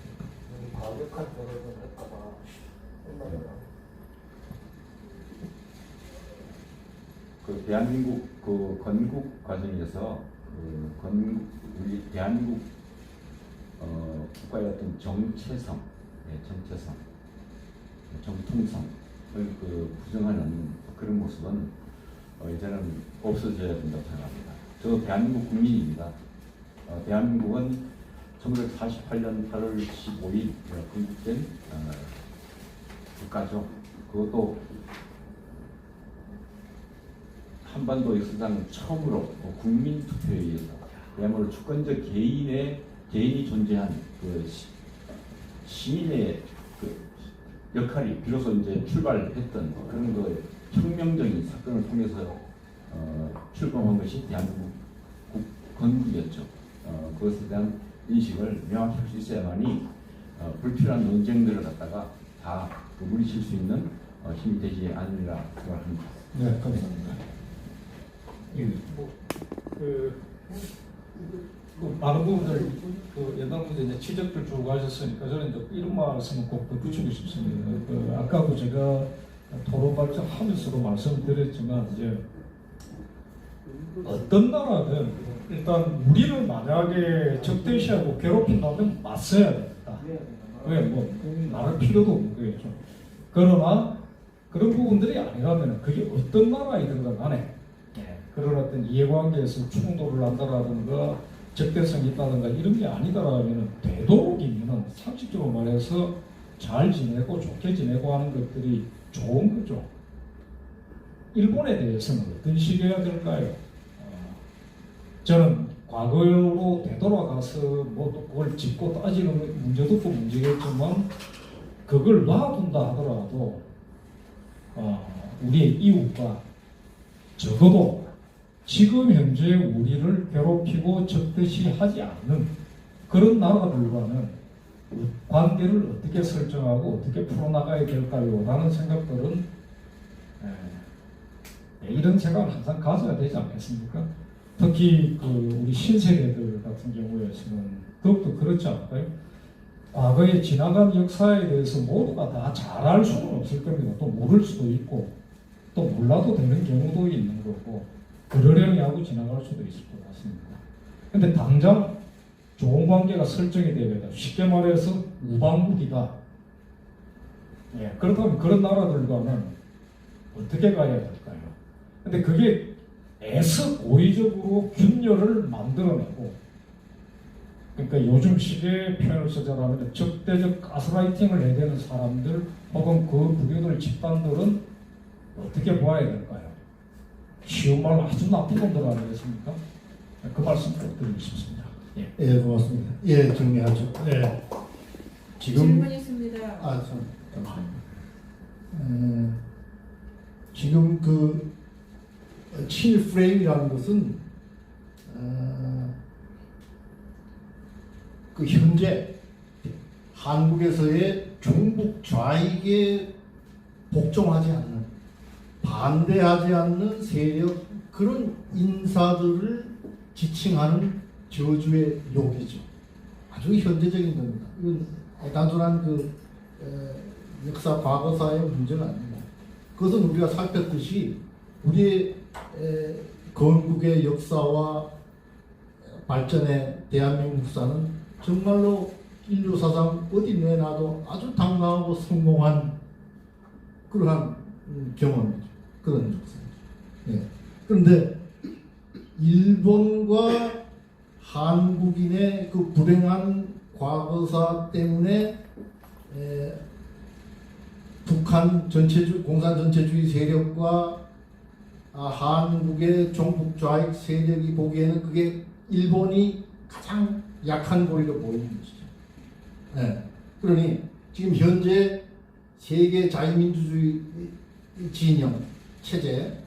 과격한 결혼을 할까봐 그 대한민국 그 건국 과정에서 우리 대한민국 국가의 어떤 정체성, 정체성, 정통성을 부정하는 그런 모습은 이제는 없어져야 된다고 생각합니다. 저도 대한민국 국민입니다. 대한민국은 1948년 8월 15일 건국된 국가죠. 그것도 한반도 역사상 처음으로 국민투표에 의해서 그야말로 주권적 개인이 존재한 그 시민의 그 역할이 비로소 이제 출발했던 그런 그 혁명적인 사건을 통해서 출범한 것이 대한민국 건국이었죠. 그것에 대한 인식을 명확히 할 수 있어야만이 불필요한 논쟁들을 갖다가 다 물리칠 수 있는 힘이 되지 않으리라 생각합니다. 네, 감사합니다. 많은 부분들 여당분들 이제 지적들 쭉 하셨으니까 저는 이제 이런 말씀을 꼭 덧붙이고 싶습니다. 아까도 제가 토론 발전하면서도 말씀드렸지만 이제 어떤 나라든 일단 우리를 만약에 적대시하고 괴롭힌다면 맞서야 됩니다. 왜 뭐 말할 필요도 없는 거예요. 그러나 그런 부분들이 아니라면 그게 어떤 나라이든 간에 그런 어떤 이해관계에서 충돌을 한다라든가 적대성이 있다든가 이런 게 아니다라면 되도록이면 상식적으로 말해서 잘 지내고 좋게 지내고 하는 것들이 좋은 거죠. 일본에 대해서는 어떤 식이어야 될까요? 저는 과거로 되돌아가서 뭐 또 그걸 짚고 따지는 문제도 또 문제겠지만 그걸 놔둔다 하더라도 우리의 이웃과 적어도 지금 현재 우리를 괴롭히고 적대시하지 않는 그런 나라들과는 관계를 어떻게 설정하고 어떻게 풀어나가야 될까요? 라는 생각들은 이런 생각을 항상 가져야 되지 않겠습니까? 특히 우리 신세대들 같은 경우에서는 더욱더 그렇지 않을까요? 과거에 지나간 역사에 대해서 모두가 다 잘 알 수는 없을 겁니다. 또 모를 수도 있고 또 몰라도 되는 경우도 있는 거고 그러려니 하고 지나갈 수도 있을 것 같습니다. 근데 당장 좋은 관계가 설정이 되어야 된다. 쉽게 말해서 우방국이다. 그렇다면 그런 나라들과는 어떻게 가야 될까요? 근데 그게 애써 고의적으로 균열을 만들어내고 그러니까 요즘 시대의 표현을 쓰자면 적대적 가스라이팅을 해야 되는 사람들 혹은 그 부류들 집단들은 어떻게 보아야 될까요? 쉬운 말 아주 나쁜 놈들 아니겠습니까? 그 말씀 꼭 드리고 싶습니다. 예, 고맙습니다. 예, 정리하죠. 예. 지금 질문 있습니다. 잠시만요. 지금 칠 프레임이라는 것은 현재 한국에서의 종북 좌익에 복종하지 않는 반대하지 않는 세력 그런 인사들을 지칭하는 저주의 욕이죠. 아주 현재적인 겁니다. 이건 단순한 역사 과거사의 문제는 아닙니다. 그것은 우리가 살폈듯이 우리의 건국의 역사와 발전의 대한민국 역사는 정말로 인류 사상 어디 내놔도 아주 당당하고 성공한 그러한 경험이죠. 그런 역사죠. 예. 그런데 일본과 한국인의 그 불행한 과거사 때문에 북한 공산 전체주의 세력과 한국의 종북 좌익 세력이 보기에는 그게 일본이 가장 약한 고리로 보이는 것이죠. 네. 그러니 지금 현재 세계 자유민주주의 진영 체제,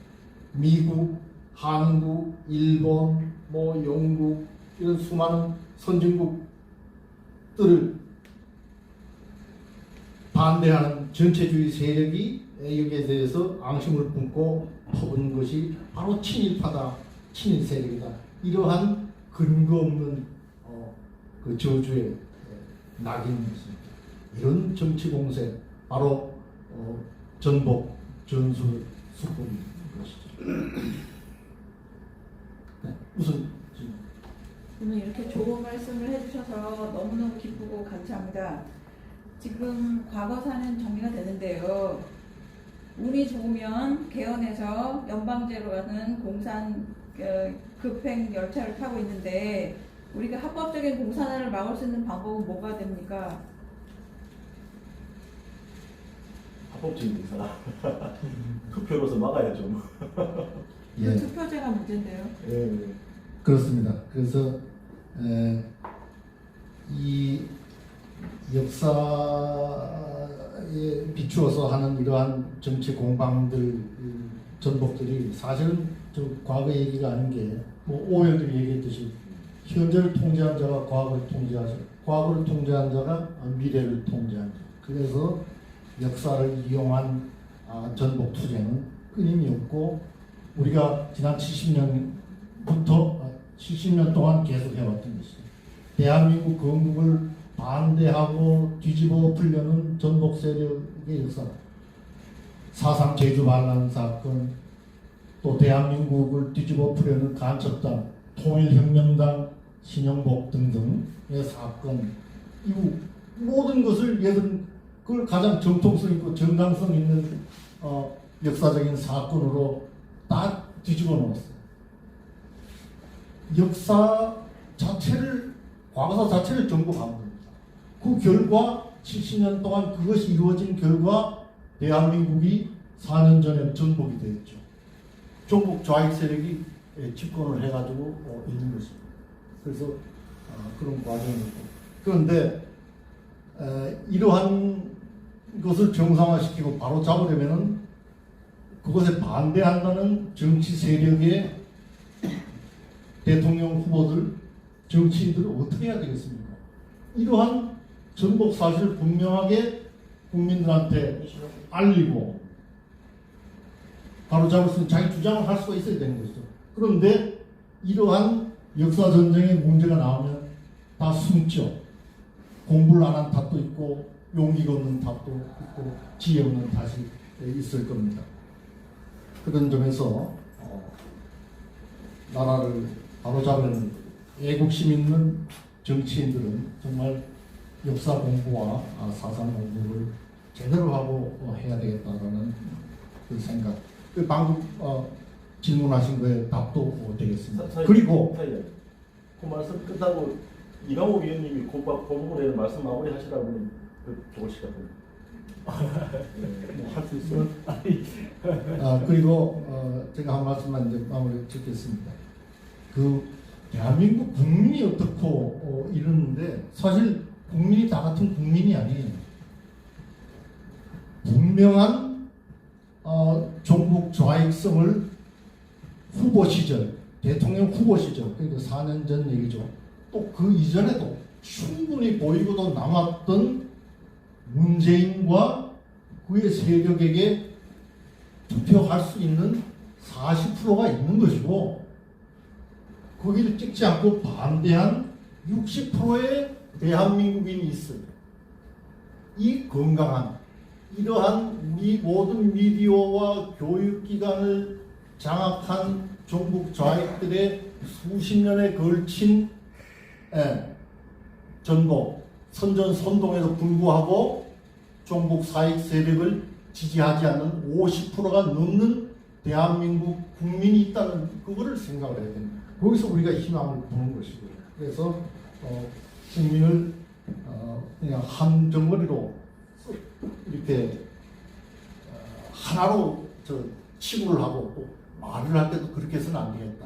미국, 한국, 일본, 영국 이런 수많은 선진국들을 반대하는 전체주의 세력이 여기에 대해서 앙심을 품고 퍼붓는 것이 바로 친일파다, 친일 세력이다. 이러한 근거 없는 그 저주의 낙인이었습니다. 이런 정치 공세, 바로 전복, 전술, 수법인 것이죠. 네, 무슨 오늘 이렇게 좋은 말씀을 해주셔서 너무너무 기쁘고 감사합니다. 지금 과거사는 정리가 되는데요. 운이 좋으면 개헌해서 연방제로 가는 공산 급행 열차를 타고 있는데 우리가 합법적인 공산화를 막을 수 있는 방법은 뭐가 됩니까? 합법적인 사람 투표로서 막아야죠. 예. 투표제가 문제인데요. 예. 그렇습니다. 그래서 이 역사에 비추어서 하는 이러한 정치 공방들, 전복들이 사실은 저 과거 얘기가 아닌 게 오웰들이 얘기했듯이 현재를 통제한 자가 과거를 통제하죠. 과거를 통제한 자가 미래를 통제한다. 그래서 역사를 이용한 전복 투쟁은 끊임이 없고 우리가 지난 70년 동안 계속 해왔던 것이죠. 대한민국 건국을 반대하고 뒤집어 풀려는 전복 세력의 역사, 사상 제주 반란 사건, 또 대한민국을 뒤집어 풀려는 간첩당, 통일혁명당, 신영복 등등의 사건, 이 모든 것을 그걸 가장 정통성 있고 정당성 있는 역사적인 사건으로 다 뒤집어 놓았어요. 역사 자체를, 과거사 자체를 정복한 겁니다. 그 결과 70년 동안 그것이 이루어진 결과 대한민국이 4년 전에 전복이 되었죠. 종북 좌익 세력이 집권을 해가지고 있는 것입니다. 그래서 그런 과정이었고, 그런데 이러한 것을 정상화시키고 바로 잡으려면은 그것에 반대한다는 정치 세력의 대통령 후보들, 정치인들을 어떻게 해야 되겠습니까? 이러한 전복 사실을 분명하게 국민들한테 알리고 바로 잡을 수 있는 자기 주장을 할 수가 있어야 되는 것이죠. 그런데 이러한 역사 전쟁의 문제가 나오면 다 숨죠. 공부를 안 한 탓도 있고 용기가 없는 탓도 있고 지혜 없는 탓이 있을 겁니다. 그런 점에서 나라를 바로잡으려는 애국심 있는 정치인들은 정말 역사 공부와 사상 공부를 제대로 하고 해야 되겠다라는 그 생각. 그 방금 질문하신 거에 답도 되겠습니다. 그리고 그 말씀 끝나고 이강호 위원님이 그 부분에 말씀 마무리 하시라고 좋으실 것 같아요. 할 수 있으면 그리고 제가 한 말씀만 이제 마무리 짓겠습니다. 그 대한민국 국민이 어떻고 이러는데 사실 국민이 다 같은 국민이 아니에요. 분명한 종북 좌익성을 후보 시절, 대통령 후보 시절, 그러니까 4년 전 얘기죠. 또 그 이전에도 충분히 보이고도 남았던 문재인과 그의 세력에게 투표할 수 있는 40%가 있는 것이고 거기를 찍지 않고 반대한 60%의 대한민국인이 있어요. 이 건강한 이러한 우리 모든 미디어와 교육기관을 장악한 종북 좌익들의 수십 년에 걸친 전복, 선전선동에도 불구하고 종북 사익 세력을 지지하지 않는 50%가 넘는 대한민국 국민이 있다는 그거를 생각을 해야 됩니다. 거기서 우리가 희망을 부는 것이고요. 그래서 국민을 그냥 한 덩어리로 이렇게 하나로 치부를 하고 또 말을 할 때도 그렇게 해서는 안 되겠다.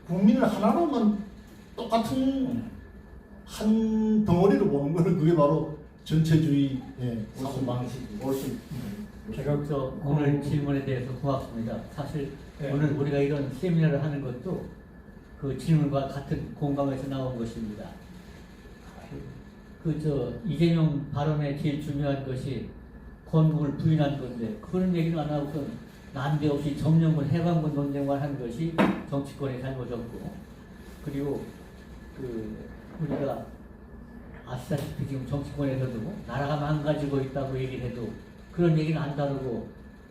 국민을 하나로만 똑같은 한 덩어리로 보는 거는 그게 바로 전체주의 사고 방식이고. 제가 오늘 질문에 대해서 고맙습니다. 사실 오늘 우리가 이런 세미나를 하는 것도 그 질문과 같은 공감에서 나온 것입니다. 이재명 발언의 제일 중요한 것이 건국을 부인한 건데 그런 얘기는 안 하고서 난데없이 점령군 해방군 논쟁만 한 것이 정치권의 잘못이었고, 그리고 우리가 아시다시피 지금 정치권에서도 나라가 망가지고 있다고 얘기를 해도 그런 얘기는 안 다루고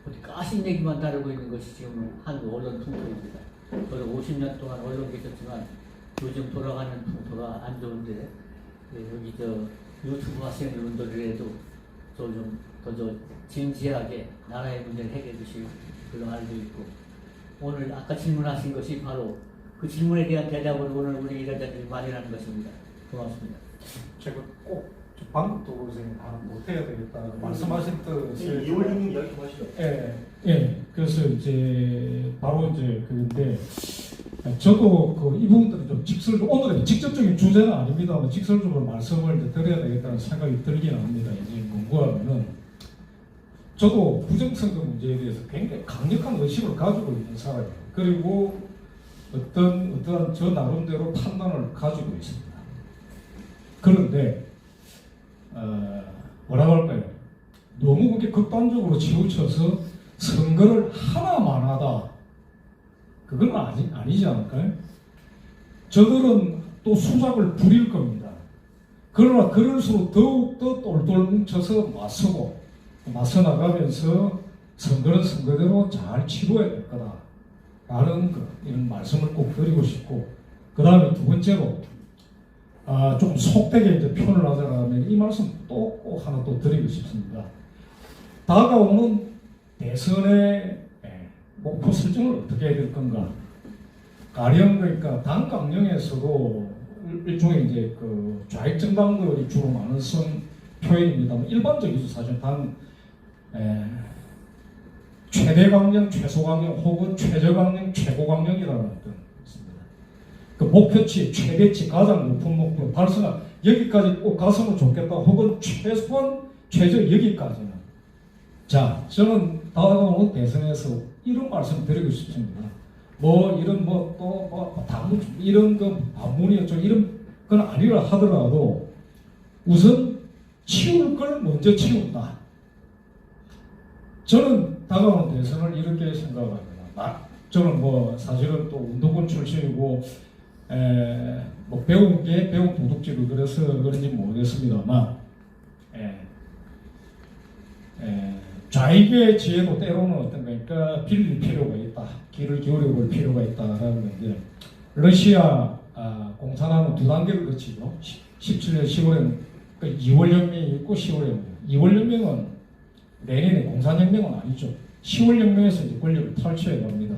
어디 까신 얘기만 다루고 있는 것이 지금 한국 언론 풍토입니다. 저도 50년 동안 언론 계셨지만 요즘 돌아가는 풍토가 안 좋은데 여기 유튜브 하시는 분들이라도 좀 더 진지하게 나라의 문제를 해결해 주실 걸로 알고 있고, 오늘 아까 질문하신 것이 바로 그 질문에 대한 대답을 오늘 우리 일하자들이 마련하는 것입니다. 고맙습니다. 제가 꼭 방법도 하나 못해야 되겠다 말씀하신 뜻을 이월님 이야기 좀 하시죠. 예. 그래서 이제 바로 이제 그런데 저도 이 부분들은 좀 직설적으로, 오늘은 직접적인 주제는 아닙니다만 직설적으로 말씀을 이제 드려야 되겠다는 생각이 들긴 합니다. 이제 뭔가하면은 저도 부정선거 문제에 대해서 굉장히 강력한 의식을 가지고 있는 사람이에요. 그리고 어떠한 저 나름대로 판단을 가지고 있습니다. 그런데 뭐라고 할까요? 너무 그게 극단적으로 치우쳐서 선거를 하나만 하다, 그건 아니지 않을까요? 저들은 또 수작을 부릴 겁니다. 그러나 그럴수록 더욱더 똘똘 뭉쳐서 맞서 나가면서 선거는 선거대로 잘 치러야 될 거다 라는 이런 말씀을 꼭 드리고 싶고, 그 다음에 두 번째로 좀 속되게 이제 표현을 하자면 이 말씀 또 꼭 하나 또 드리고 싶습니다. 다가오는 대선의 목표 설정을 어떻게 해야 될 건가? 가령 그러니까 당 강령에서도 일종의 이제 좌익 정당들이 주로 많은 쓴 표현입니다만 일반적이죠. 사실 최대 강령, 최소 강령 혹은 최저 강령, 최고 강령이라는 어떤 있습니다. 그 목표치, 최대치, 가장 높은 목표 달성한 여기까지 꼭 갔으면 좋겠다 혹은 최소한 최저 여기까지는. 자, 저는 다가오는 대선에서 이런 말씀 드리고 싶습니다. 이런 반문이 좀 이런 건 아니라 하더라도 우선 치울 걸 먼저 치운다. 저는 다가오는 대선을 이렇게 생각합니다. 저는 사실은 또 운동권 출신이고 배운 도둑질을 그래서 그런지 모르겠습니다만 좌익의 지혜도 때로는 어떤 거니까 빌릴 필요가 있다. 길을 기울여 볼 필요가 있다라는 건데, 러시아 공산화는 두 단계를 거치죠. 17년 10월에는 2월혁명이 있고 10월혁명. 2월혁명은 내년에 공산혁명은 아니죠. 10월혁명에서 이제 권력을 탈취해 갑니다.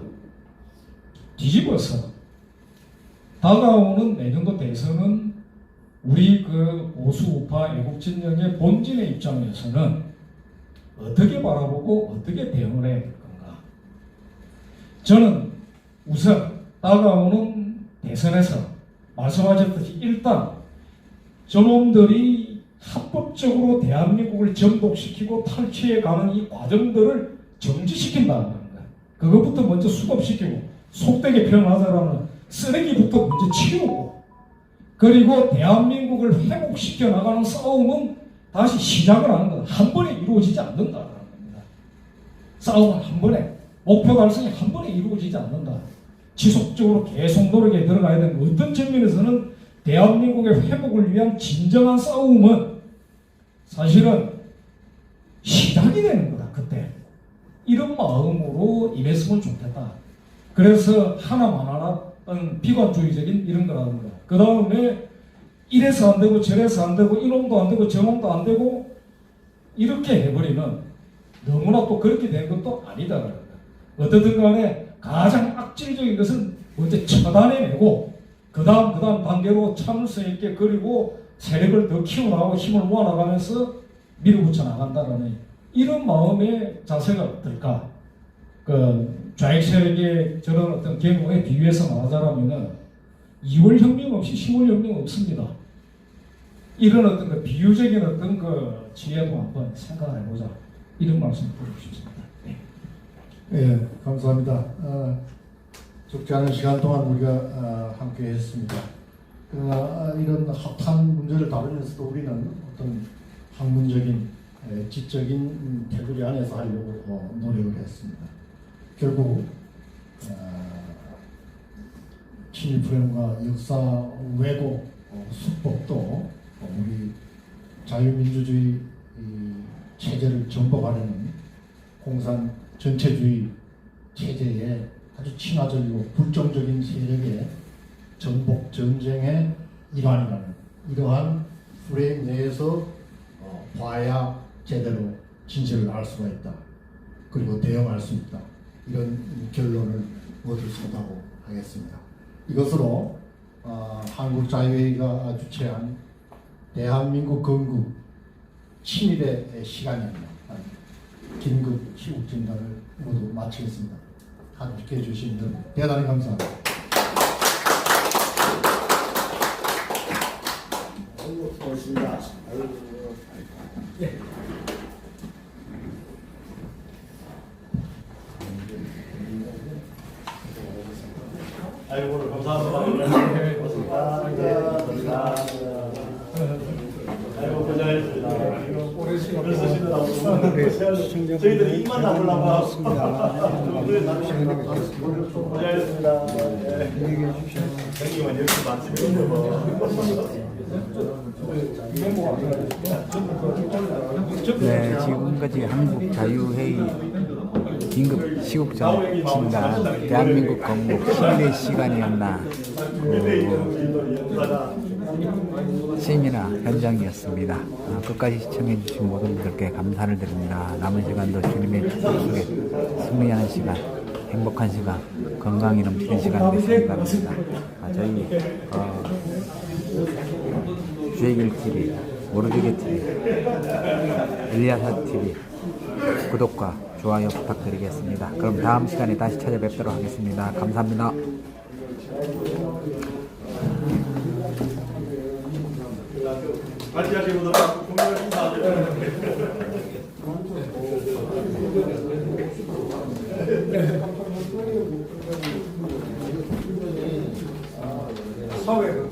뒤집어서 다가오는 내년도 대선은 우리 보수 우파 애국 진영의 본진의 입장에서는 어떻게 바라보고 어떻게 대응을 해야 될 건가? 저는 우선 다가오는 대선에서 말씀하셨듯이 일단 저놈들이 합법적으로 대한민국을 전복시키고 탈취해가는 이 과정들을 정지시킨다는 거예요. 그것부터 먼저 수급시키고, 속되게 표현하자라면 쓰레기부터 먼저 치우고, 그리고 대한민국을 회복시켜 나가는 싸움은 다시 시작을 하는 거다. 한 번에 이루어지지 않는다는 겁니다. 싸움은 한 번에, 목표 달성이 한 번에 이루어지지 않는다. 지속적으로 계속 노력에 들어가야 되는, 어떤 측면에서는 대한민국의 회복을 위한 진정한 싸움은 사실은 시작이 되는 거다. 그때 이런 마음으로 임했으면 좋겠다. 그래서 하나만 하나 비관주의적인 이런 거라는 거야. 그 다음에 이래서 안 되고 저래서 안 되고 이놈도 안 되고 저놈도 안 되고 이렇게 해버리면 너무나 또 그렇게 된 것도 아니다. 어떻든 간에 가장 악질적인 것은 먼저 처단해내고 그 다음 단계로 참을성 있게 그리고 세력을 더 키워나가고 힘을 모아나가면서 밀어붙여 나간다라는 이런 마음의 자세가 어떨까? 그 좌익 세력의 저런 어떤 경우에 비유해서 말하자면은 2월 혁명 없이 10월 혁명 없습니다. 이런 어떤 그 비유적인 어떤 그 지혜도 한번 생각해보자. 이런 말씀 드리고 싶습니다. 네. 예, 감사합니다. 적지 않은 시간 동안 우리가 함께 했습니다. 이런 핫한 문제를 다루면서도 우리는 어떤 학문적인, 지적인 테두리 안에서 하려고 노력을 했습니다. 결국 친일 불행과 역사 왜곡 수법도 우리 자유민주주의 체제를 전복하려는 공산 전체주의 체제의 아주 친화적이고 불정적인 세력의 전복 전쟁의 일환이라는 이러한 프레임 내에서 봐야 제대로 진실을 알 수가 있다. 그리고 대응할 수 있다. 이런 결론을 얻을 수 있다고 하겠습니다. 이것으로 한국자유회의가 주최한 대한민국 건국 친일의 시간이었나 긴급 시국진단을 모두 마치겠습니다. 함께 해주신 분 대단히 감사합니다. 고맙습니다. 아이고 오늘 감사합니다. 고맙습니다. 아이고 고생하셨습니다. 오늘 쓰시느라고 저희들이 입만 나오려고 하고 고생하셨습니다. 형님은 이렇게 말씀해 네, 지금까지 한국자유회의 긴급 시국전 진단 대한민국 건국 10대 시간이었나 세미나 현장이었습니다. 끝까지 시청해주신 모든 분들께 감사를 드립니다. 남은 시간도 주님의 축복 속에 승리하는 시간, 행복한 시간, 건강이 넘치는 시간 되시기 바랍니다. 저희 주의길 TV, 모르드게 TV, 엘리야사 TV 구독과 좋아요 부탁드리겠습니다. 그럼 다음 시간에 다시 찾아뵙도록 하겠습니다. 감사합니다. 같이 하시는 분들 고맙습니다. 사회는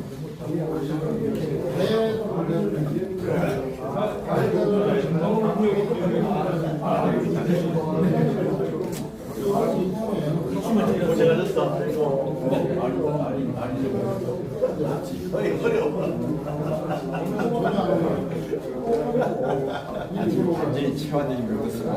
완전히 채워내지 못했습니다.